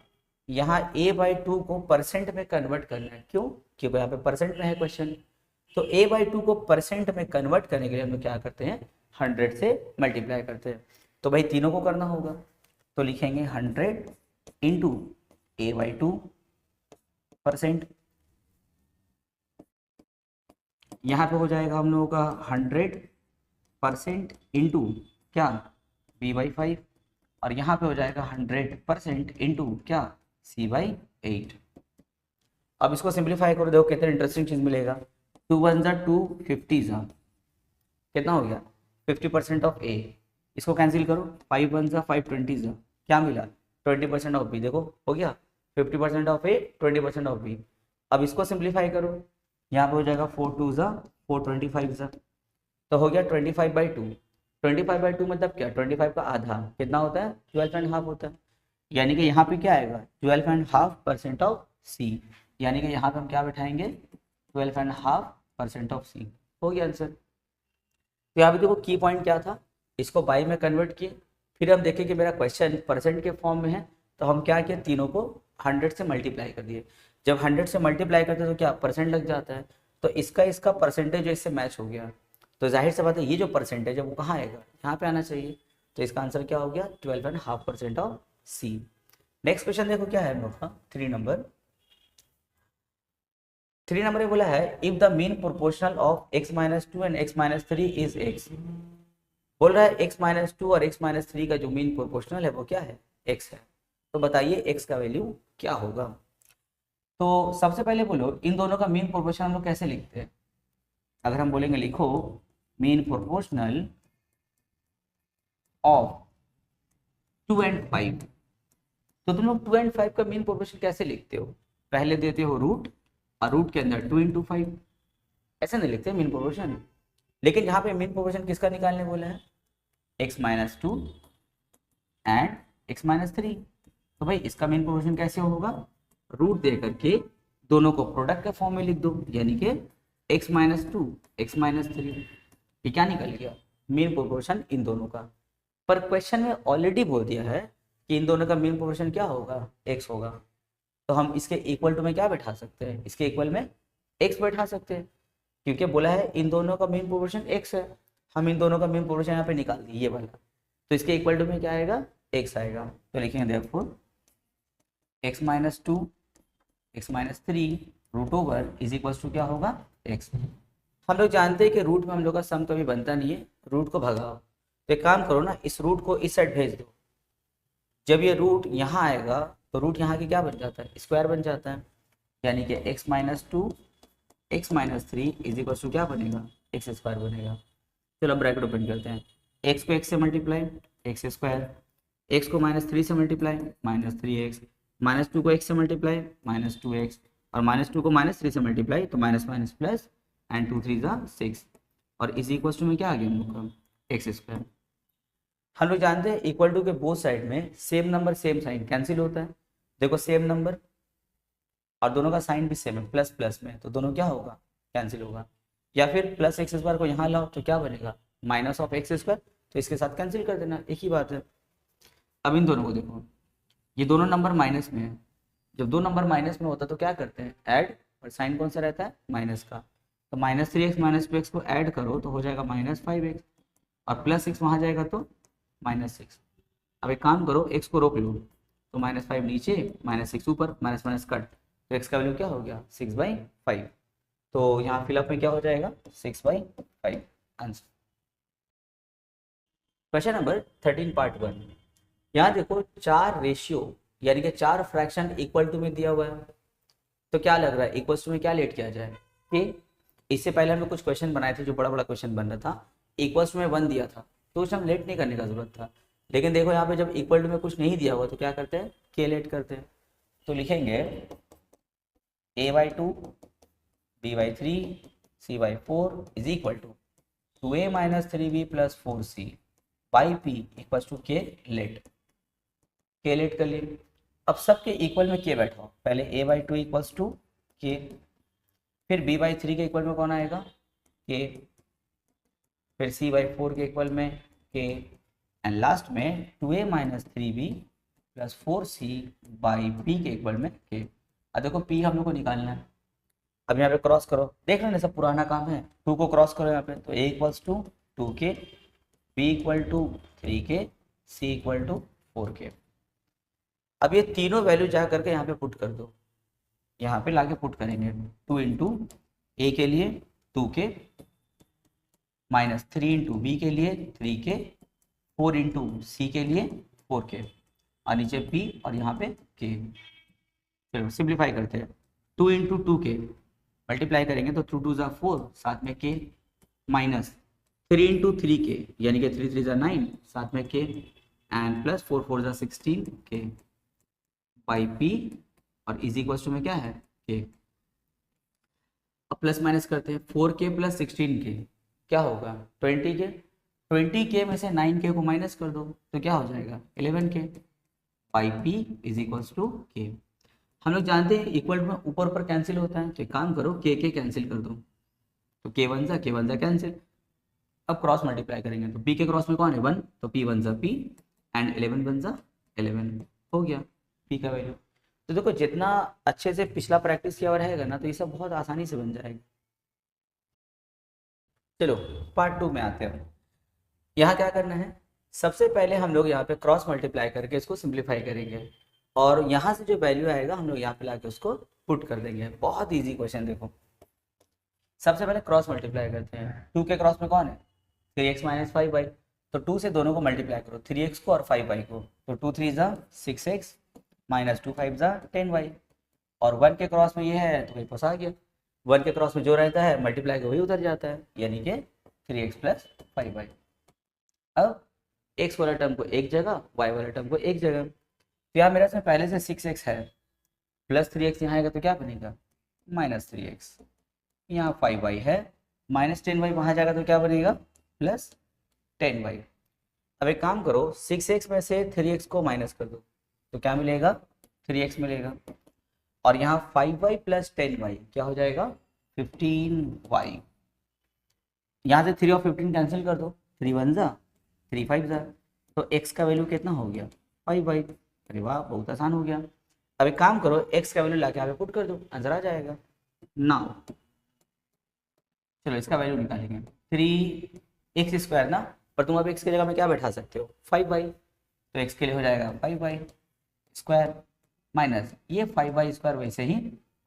यहाँ a/2 को परसेंट में कन्वर्ट करना है, क्यों, क्योंकि यहाँ पे परसेंट में है क्वेश्चन। तो a/2 को परसेंट में कन्वर्ट करने के लिए हम लोग क्या करते हैं 100 से मल्टीप्लाई करते हैं। तो भाई तीनों को करना होगा, तो लिखेंगे 100 इंटू a/2 परसेंट, यहाँ पे हो जाएगा हम लोगों का 100% इंटू क्या b/5, और यहाँ पे हो जाएगा 100% इंटू क्या c/8। अब इसको सिंप्लीफाई करो, देखो कितना इंटरेस्टिंग चीज मिलेगा। 2 1 जा 2 50 जा कितना हो गया 50% ऑफ ए, इसको कैंसिल करो 5 1 जा 5 20 जा क्या मिला 20% ऑफ बी। देखो हो गया 50% ऑफ ए 20% ऑफ बी। अब इसको सिंप्लीफाई करो, यहाँ पे हो जाएगा 4 2 जा 4 25 जा, तो हो गया 25/2। 25/2 मतलब क्या 25 का आधा कितना होता है 12.5 होता है, यानी कि यहाँ पे क्या आएगा 12.5% ऑफ सी, यानी कि यहाँ पे हम क्या बैठाएंगे 12.5% ऑफ सी। हो गया आंसर। तो यहाँ पे देखो की पॉइंट क्या था, इसको बाई में कन्वर्ट किए, फिर हम देखें कि मेरा क्वेश्चन परसेंट के फॉर्म में है, तो हम क्या किए तीनों को 100 से मल्टीप्लाई कर दिए। जब 100 से मल्टीप्लाई करते हैं तो क्या परसेंट लग जाता है, तो इसका परसेंटेज जो इससे मैच हो गया, तो जाहिर सी बात है ये जो परसेंटेज है वो कहाँ आएगा यहाँ पे आना चाहिए। तो इसका आंसर क्या हो गया 12.5% ऑफ सी। नेक्स्ट क्वेश्चन देखो क्या है हम लोग का 3 नंबर में बोला है if the mean proportional of x-2 and x-3 is x। बोल रहा है x-2 और x-3 का जो मीन प्रोपोर्शनल है वो क्या है x है। तो बताइए x का वैल्यू क्या होगा। तो सबसे पहले बोलो इन दोनों का मीन प्रोपोर्शनल हम लोग कैसे लिखते हैं। अगर हम बोलेंगे लिखो मीन प्रोपोर्शनल ऑफ 2 एंड 5, तो तुम लोग 2 एंड 5 का मीन प्रोपोर्शन कैसे लिखते हो। पहले देते हो रूट और रूट के अंदर 2 × 5, ऐसे नहीं लिखते मीन प्रोपोर्शन। लेकिन यहाँ पे मीन प्रोपोर्शन किसका निकालने बोला है x-2 एंड x-3। तो भाई इसका मीन प्रोपोर्शन कैसे होगा, रूट दे करके दोनों को प्रोडक्ट के फॉर्म में लिख दो, यानी कि x-2 x-3। ये क्या निकल गया मीन प्रोपोर्शन इन दोनों का। पर क्वेश्चन में ऑलरेडी बोल दिया है कि इन दोनों का मीन प्रोपोर्शन क्या होगा x होगा। तो हम इसके इक्वल टू में क्या बैठा सकते हैं, इसके इक्वल में x बैठा सकते हैं, क्योंकि बोला है इन दोनों का मीन प्रोपोर्शन x है। हम इन दोनों का मीन प्रोपोर्शन यहाँ पे निकाल दिए ये वाला, तो इसके इक्वल टू में क्या आएगा x आएगा। तो लिखेंगे therefore x-2 x-3 root over is equal to क्या होगा x। हम लोग जानते हैं कि रूट में हम लोग का सम कभी बनता नहीं है, रूट को भगाओ। तो एक काम करो ना, इस रूट को इस साइड भेज दो। जब ये रूट यहाँ आएगा तो रूट यहाँ की क्या बन जाता है स्क्वायर बन जाता है, यानी कि x-2 x-3 is equal to क्या बनेगा x² बनेगा। चलो ब्रैकेट ओपन करते हैं, x को x से मल्टीप्लाई x², x को -3 से मल्टीप्लाई -3x, -2 को x से मल्टीप्लाई -2x, और -2 को -3 से मल्टीप्लाई तो माइनस माइनस प्लस एंड 2 3 6, और इज इक्वल टू में क्या आ गया हम लोग का x²। हम लोग जानते हैं इक्वल टू के बोथ साइड में same number same sign cancel होता है। देखो सेम नंबर और दोनों का साइन भी सेम है प्लस प्लस में, तो दोनों क्या होगा कैंसिल होगा। या फिर प्लस x² को यहाँ लाओ तो क्या बनेगा माइनस ऑफ x², तो इसके साथ कैंसिल कर देना, एक ही बात है। अब इन दोनों को देखो, ये दोनों नंबर माइनस में है। जब दो नंबर माइनस में होता है तो क्या करते हैं ऐड, और साइन कौन सा रहता है माइनस का। तो -3x -2x को ऐड करो तो हो जाएगा -5x, और +6 वहाँ जाएगा तो -6। अब एक काम करो x को रोक लो, तो -5 नीचे -6 ऊपर, माइनस माइनस कट, तो x का वैल्यू क्या हो गया 6/5। तो यहाँ फिलअप में क्या हो जाएगा 6/5 आंसर। Question number 13 part 1। यहाँ देखो 4 रेशियो यानी कि 4 फ्रैक्शन इक्वल टू में दिया हुआ है, तो क्या लग रहा है इक्वल टू में क्या लेट किया जाए कि इससे पहले हमने कुछ क्वेश्चन बनाए थे जो बड़ा बड़ा क्वेश्चन बन रहा था, इक्वल टू में 1 दिया था तो उसे हम लेट नहीं करने का जरूरत था। लेकिन देखो यहाँ पे जब इक्वल टू में कुछ नहीं दिया हुआ तो क्या करते हैं के लेट करते हैं। तो लिखेंगे a/2 b/3 c/4 is equal to 2a - 3b + 4c by p equal to k let. K let कर लिए। अब सबके इक्वल में के बैठाओ, पहले a/2 इक्वल्स टू के, फिर b/3 के इक्वल में कौन आएगा के, फिर c/4 के इक्वल में के, एंड लास्ट में 2a - 3b + 4c by p के इक्वल में के। अब देखो p हम लोग को निकालना है। अब यहाँ पे क्रॉस करो, देख लो ना सब पुराना काम है, 2 को क्रॉस करो यहाँ पे, तो a equals to 2k, b equal to 3k, c equal to 4k। अब ये तीनों वैल्यू जा करके यहाँ पे पुट कर दो, यहाँ पे लाके पुट करेंगे 2 × a के लिए 2k, -3 × b के लिए 3k, 4 × c के लिए 4k, और नीचे p और यहाँ पे k। चलो सिंप्लीफाई करते हैं, 2 × 2k मल्टीप्लाई करेंगे तो 2 2 4, साथ में k, -3 × 3k यानी कि 3 3 9, साथ में k, and plus 4 4 16 k by p, और इज इक्वल टू में क्या है k। अब प्लस माइनस करते हैं, 4k + 16k क्या होगा 20k, 20k में से 9k को माइनस कर दो तो क्या हो जाएगा 11k by p is equal to k। हम लोग जानते हैं इक्वल में ऊपर ऊपर कैंसिल होता है, तो एक काम करो k कैंसिल कर दो, तो k 1 सा कैंसिल। अब क्रॉस मल्टीप्लाई करेंगे तो p के क्रॉस में कौन है 1, तो p 1 सा p एंड 11 1 सा 11 हो गया p का वैल्यू। तो देखो जितना अच्छे से पिछला प्रैक्टिस किया हुआ रहेगा ना तो ये सब बहुत आसानी से बन जाएगा। चलो पार्ट 2 में आते हैं। यहाँ क्या करना है, सबसे पहले हम लोग यहाँ पे क्रॉस मल्टीप्लाई करके इसको सिंप्लीफाई करेंगे और यहाँ से जो वैल्यू आएगा हम लोग यहाँ पे लाके उसको पुट कर देंगे। बहुत ईजी क्वेश्चन। देखो सबसे पहले क्रॉस मल्टीप्लाई करते हैं। 2 के क्रॉस में कौन है? 3x minus 5y। तो 2 से दोनों को मल्टीप्लाई करो, 3x को और 5y को। तो 2 3 ज़ा 6x माइनस 2 5 ज़ा 10y। और 1 के क्रॉस में ये है तो वही फंसा गया। 1 के क्रॉस में जो रहता है मल्टीप्लाई को वही उतर जाता है, यानी कि 3x प्लस 5y। अब x वाला टर्म को एक जगह, y वाला टर्म को एक जगह। तो यहाँ मेरे इसमें पहले से 6x है, प्लस 3x यहाँ आएगा तो क्या बनेगा? Minus 3x। यहाँ 5y है, माइनस 10y वहाँ जाएगा तो क्या बनेगा? Plus 10y। अब एक काम करो, 6x में से 3x को माइनस कर दो तो क्या मिलेगा? 3x मिलेगा। और यहाँ 5y प्लस 10y क्या हो जाएगा? 15y। यहाँ से 3 और 15 कैंसिल कर दो, 3 1 ज़ा 3 5 ज़ा। तो x का वैल्यू कितना हो गया? 5y। अरे वाह, बहुत आसान हो गया। अब एक काम करो, x का वैल्यू लाके यहाँ पे पुट कर दो, आंसर आ जाएगा। नाउ चलो इसका वैल्यू निकालेंगे। 3x स्क्वायर ना, पर तुम अब x की जगह में क्या बैठा सकते हो? 5y। तो x के लिए हो जाएगा 5y स्क्वायर माइनस ये 5y स्क्वायर वैसे ही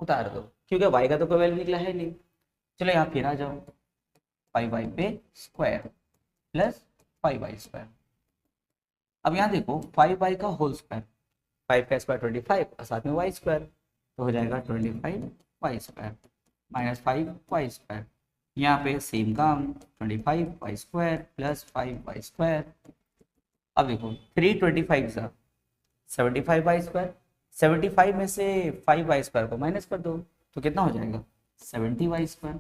उतार दो क्योंकि y का तो कोई वैल्यू निकला है नहीं। चलो यहाँ फिर आ जाओ, 5y पे स्क्वायर प्लस 5y स्क्वायर। अब यहाँ देखो 5y का होल स्क्वायर, 5 का स्क्वायर 25 और साथ में y स्क्वायर, तो हो जाएगा 25y square minus 5y square. यहाँ पे सेम काम, 25y square plus 5y square. अब देखो 3 25 सा 75y स्क्वायर, 75 में से 5y स्क्वायर को माइनस कर दो तो कितना हो जाएगा? 70y square.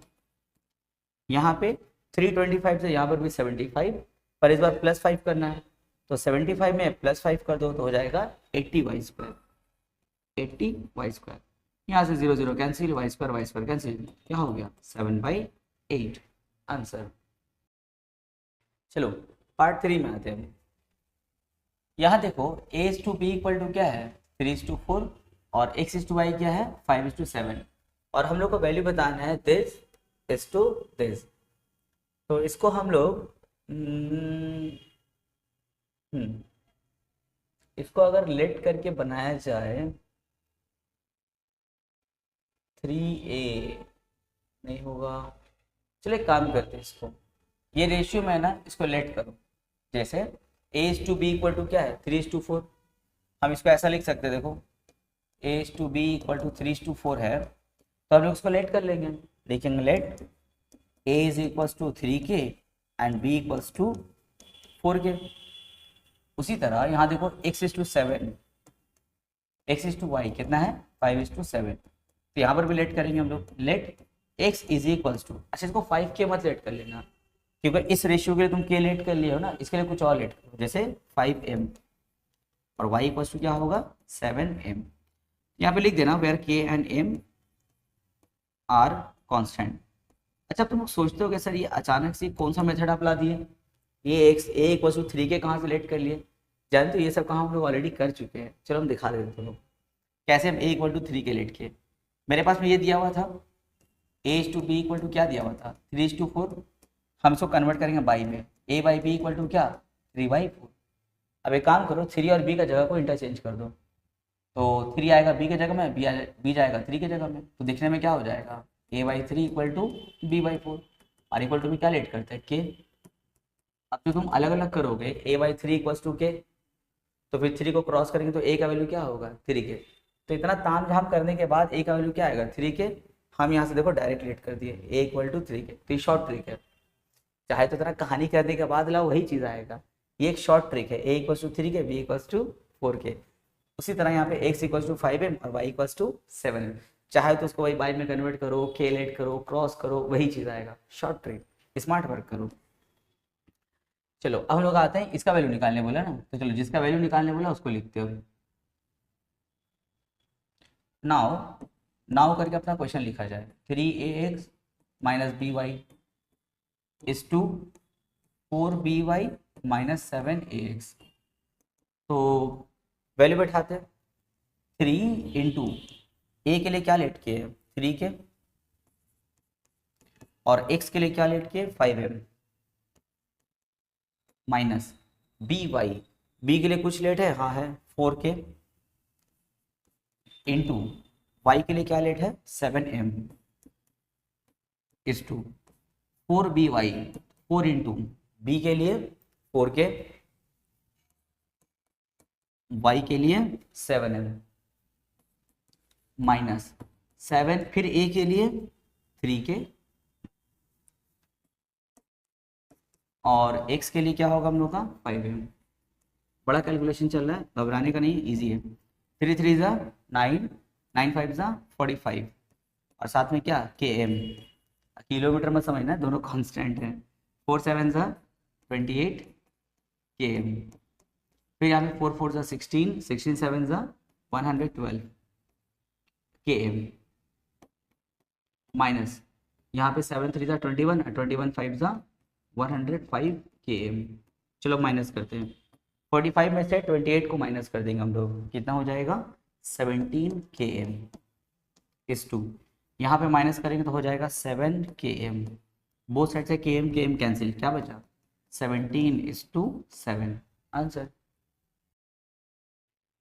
यहाँ पे 325 से यहाँ पर भी 75, पर इस बार प्लस 5 करना है तो 75 में प्लस 5 कर दो तो हो जाएगा 80y स्क्वायर, 80y स्क्वायर। यहाँ से 0 0 कैंसिल, y स्क्वायर कैंसिल, क्या हो गया? 7/8 आंसर। चलो पार्ट 3 में आते हैं। यहाँ देखो a/b इक्वल टू क्या है? 3:4 और x/y क्या है? 5:7। और हम लोग को वैल्यू बताना है दिस इज टू दिस। तो इसको हम लोग इसको अगर लेट करके बनाया जाए 3a नहीं होगा। चलो एक काम करते हैं, इसको ये रेशियो में है ना, इसको लेट करो। जैसे a/b इक्वल टू क्या है? 3:4। हम इसको ऐसा लिख सकते हैं, देखो a/b इक्वल टू 3:4 है तो हम लोग इसको लेट कर लेंगे। लिखेंगे let a is equals to 3k and b equals to 4k। उसी तरह यहाँ देखो x/7, x/y कितना है? 5:7। तो यहाँ पर भी लेट करेंगे हम लोग। Let x is equals to, अच्छा इसको 5k मत लेट कर लेना क्योंकि इस रेशियो के लिए तुम k लेट कर लिए हो ना, इसके लिए कुछ और लेट करो, जैसे 5m और y इक्वल्स टू क्या होगा? 7m। यहाँ पे लिख देना where k and m are constant. अच्छा तुम लोग सोचते हो कि सर ये अचानक से कौन सा मेथड अप्ला दिए? ये x a equals to 3k कहाँ से लेट कर लिए? जानते हो ये सब काम हम लोग ऑलरेडी कर चुके हैं। चलो हम दिखा देते हैं कैसे हम a equal to 3k late किए। मेरे पास में ये दिया हुआ था a/b इक्वल टू क्या दिया हुआ था? 3:4। हम इसको कन्वर्ट करेंगे बाई में, a/b इक्वल टू क्या? 3/4। अब एक काम करो 3 और b का जगह को इंटरचेंज कर दो, तो 3 आएगा b के जगह में, b जाएगा 3 के जगह में, तो दिखने में क्या हो जाएगा? a/3 इक्वल टू b/4 और इक्वल टू भी क्या लेट करते हैं? k। अब तो तुम अलग अलग करोगे a/3 इक्वल्स टू k, तो फिर 3 को क्रॉस करेंगे तो a का वैल्यू क्या होगा? 3k। तो इतना ताम झाम करने के बाद a का वैल्यू क्या आएगा? 3k। हम यहाँ से देखो डायरेक्ट लेट कर दिए a इक्वल टू 3k। तो ये शॉर्ट ट्रिक है, चाहे तो इतना कहानी करने के बाद लाओ वही चीज़ आएगा। ये एक शॉर्ट ट्रिक है, a equals to 3k, b equals to 4k। उसी तरह यहाँ पे x इक्वल्स टू 5m और y इक्वल्स टू 7m। चाहे तो उसको वही बाई में कन्वर्ट करो, k लेट करो, क्रॉस करो, वही चीज़ आएगा। शॉर्ट ट्रिक, स्मार्ट वर्क करो। चलो अब हम लोग आते हैं, इसका वैल्यू निकालने बोला ना, तो चलो जिसका वैल्यू निकालने बोला उसको लिखते हो। नाउ करके अपना क्वेश्चन लिखा जाए। 3ax minus by is to 4by minus 7ax। तो वैल्यू बैठाते हैं। 3 इंटू ए के लिए क्या लेट किए? 3k और x के लिए क्या लेट किए? 5m minus B Y, B के लिए कुछ लेट है, हाँ है 4k, इंटू वाई के लिए क्या लेट है 7m, इस टू 4by, 4 इंटू बी के लिए 4k, y के लिए 7m, माइनस 7 फिर a के लिए 3k, और x के लिए क्या होगा हम लोग का 5m। बड़ा कैलकुलेशन चल रहा है, घबराने का नहीं, इजी है। 3 3 ज़ा 9, 9 5 ज़ा 45, और साथ में क्या km, किलोमीटर में समझना, दोनों कांस्टेंट हैं। 4 7 ज़ा 28 km, फिर यहाँ पे 4 4 ज़ा 16, 16 7 ज़ा 112 km, माइनस यहाँ पे 7 3 ज़ा 21, 21 5 ज़ा 105 km। चलो माइनस करते हैं, 45 में से 28 को माइनस कर देंगे हम लोग, कितना हो जाएगा 17 km, इस टू यहाँ पे माइनस करेंगे तो हो जाएगा 7 km, बोथ साइड से km km कैंसिल, क्या बचा 17:7 आंसर।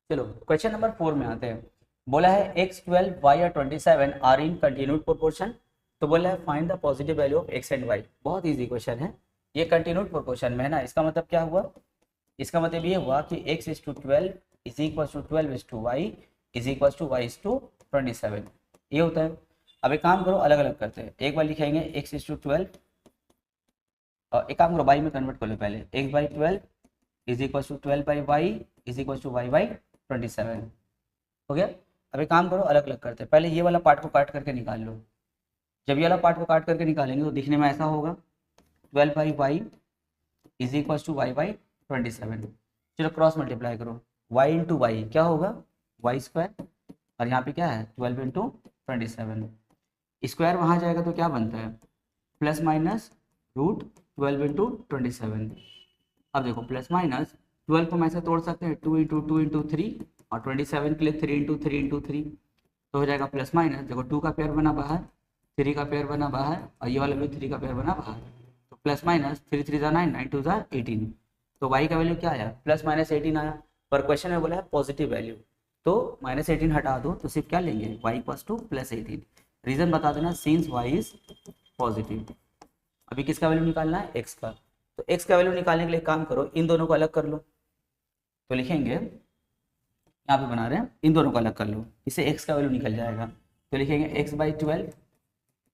चलो क्वेश्चन नंबर 4 में आते हैं। बोला है x 12 y और 27 आर इन कंटिन्यूड प्रोपोर्शन, तो बोला है find the positive value of x and y। बहुत इजी क्वेश्चन है, ये कंटिन्यूड प्रोपोर्शन में है ना, इसका मतलब क्या हुआ, इसका मतलब ये हुआ कि x is to 12 is equal to 12 is to y is equal to y is to 27, ये होता है। अब एक काम करो, अलग अलग करते हैं, एक बार लिखेंगे x is to 12, और एक काम करो y में कन्वर्ट कर लो पहले, x by 12 is equal to 12 by y is equal to y by 27, हो गया। अब एक काम करो, अलग अलग करते हैं, पहले ये वाला पार्ट को काट करके निकाल लो। जब ये वाला पार्ट को काट करके निकालेंगे तो दिखने में ऐसा होगा, 12 by y is equal to y by 27। चलो क्रॉस मल्टीप्लाई करो, y इंटू वाई क्या होगा y स्क्वायर, और यहाँ पे क्या है 12 इंटू 27, स्क्वायर वहाँ जाएगा तो क्या बनता है प्लस माइनस रूट 12 इंटू 27। अब देखो प्लस माइनस 12 को मैं ऐसे तोड़ सकते हैं 2 इंटू 2 इंटू 3, और 27 के लिए 3 इंटू 3 इंटू 3, तो हो जाएगा प्लस माइनस, देखो 2 का पेयर बना बाहर, 3 का पेयर बना बाहर, और ये वाला भी 3 का पेयर बना बाहर, तो प्लस माइनस 3 3 ज़ा 9, 9 2 ज़ा 18, तो y का वैल्यू क्या आया प्लस माइनस 18 आया। पर क्वेश्चन में बोला है पॉजिटिव वैल्यू, तो माइनस 18 हटा दो तो सिर्फ क्या लेंगे y equals to plus 18। Reason बता देना, सिंस y इज पॉजिटिव। अभी किसका वैल्यू निकालना है x का, तो x का वैल्यू निकालने के लिए काम करो, इन दोनों को अलग कर लो, तो लिखेंगे यहाँ पे बना रहे हैं, इन दोनों को अलग कर लो, इससे x का वैल्यू निकल जाएगा, तो लिखेंगे x by 12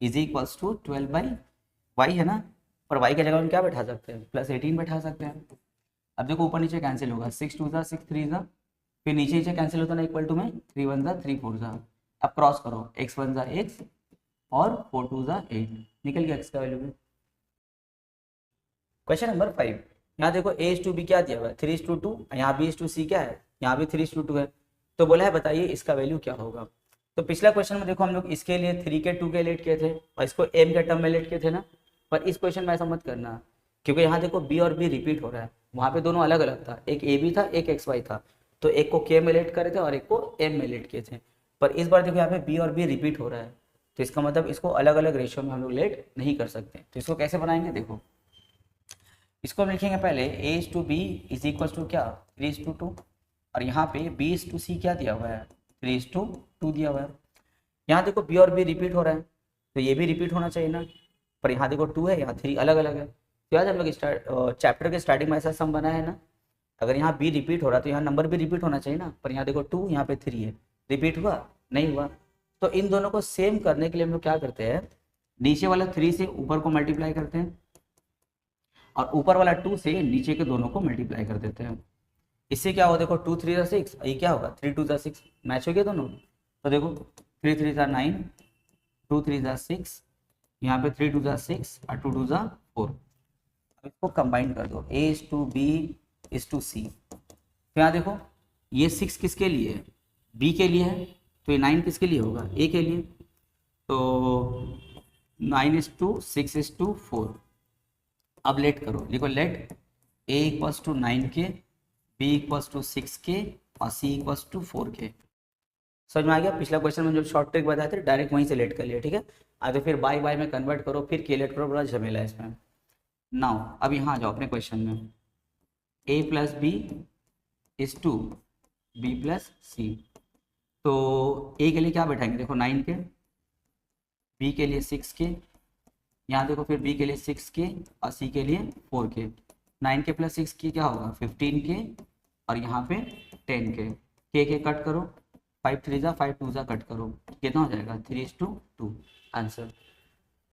is equals to 12 by y है ना, पर y की जगह हम क्या बैठा सकते हैं प्लस 18 बैठा सकते हैं। अब देखो ऊपर नीचे कैंसिल होगा, 6 2 ज़ा 6 3 ज़ा, फिर नीचे नीचे कैंसिल होता ना, इक्वल टू में 3 1 ज़ा 3 4 ज़ा। अब क्रॉस करो, x 1 ज़ा x और 4 2 ज़ा 8, निकल गया x का वैल्यू भी। क्वेश्चन नंबर 5, यहाँ देखो a/b क्या दिया हुआ है 3:2, यहाँ b/c क्या है, यहाँ भी 3:2 है, तो बोला है बताइए इसका वैल्यू क्या होगा। तो पिछला क्वेश्चन में देखो हम लोग इसके लिए 3 के 2 के लेट किए थे, और इसको m के टर्म में लेट किए थे ना, पर इस क्वेश्चन में ऐसा मत करना, क्योंकि यहाँ देखो b और b रिपीट हो रहा है, वहाँ पे दोनों अलग अलग था, एक ए बी था एक एक्स वाई था, तो एक को के में लेट करे थे और एक को एम में लेट किए थे, पर इस बार देखो यहाँ पे बी और बी रिपीट हो रहा है, तो इसका मतलब इसको अलग अलग रेशियो में हम लोग लेट नहीं कर सकते। तो इसको कैसे बनाएंगे, देखो इसको हम लिखेंगे पहले a/b इज इक्वल टू क्या 3:2, और यहाँ पे b/c क्या दिया हुआ है 3:2 दिया हुआ है। यहाँ देखो b और b रिपीट हो रहा है, तो ये भी रिपीट होना चाहिए ना, पर यहाँ देखो 2 है यहाँ 3 अलग अलग है। तो आज हम लोग चैप्टर के स्टार्टिंग में ऐसा सम बना है ना, अगर यहाँ b रिपीट हो रहा है तो यहाँ नंबर भी रिपीट होना चाहिए ना, पर यहाँ देखो 2 यहाँ पे 3 है, रिपीट हुआ नहीं हुआ। तो इन दोनों को सेम करने के लिए हम लोग क्या करते हैं, नीचे वाला 3 से ऊपर को मल्टीप्लाई करते हैं, और ऊपर वाला 2 से नीचे के दोनों को मल्टीप्लाई कर देते हैं। इससे क्या होगा, देखो 2 3 ज़ा 6, ये क्या होगा 3 2 ज़ा 6, मैच हो गया दोनों। तो देखो 3 3 ज़ा 9, 2 3 ज़ा 6, यहाँ पे 3 2 ज़ा 6 और 2 2 ज़ा 4। अब इसको कंबाइन कर दो, a/b/c। तो यहाँ देखो ये 6 किसके लिए है, b के लिए है, तो ये 9 किसके लिए होगा, a के लिए, तो 9:6:4। अब लेट करो, लिखो let a equals to 9k, b equals to 6k और c इक्वल्स टू 4k। समझ में आ गया। पिछला क्वेश्चन में जो शॉर्ट ट्रिक बताए थे डायरेक्ट वहीं से लेट कर लिया, ठीक है। आगे फिर बाय बाय में कन्वर्ट करो, फिर के लेट करो, बड़ा झमेला है इसमें। नाउ अब यहाँ जाओ अपने क्वेश्चन में, a plus B is to b plus सी। तो ए के लिए क्या बैठाएंगे, देखो 9 के, बी के लिए 6 के, यहाँ देखो फिर बी के लिए 6 के और सी के लिए 4 के। 9 के प्लस 6 की क्या होगा 15 के, और यहाँ पे 10 के कट करो, 5 3 जा 5 2 जा कट करो, कितना हो जाएगा 3:2 आंसर।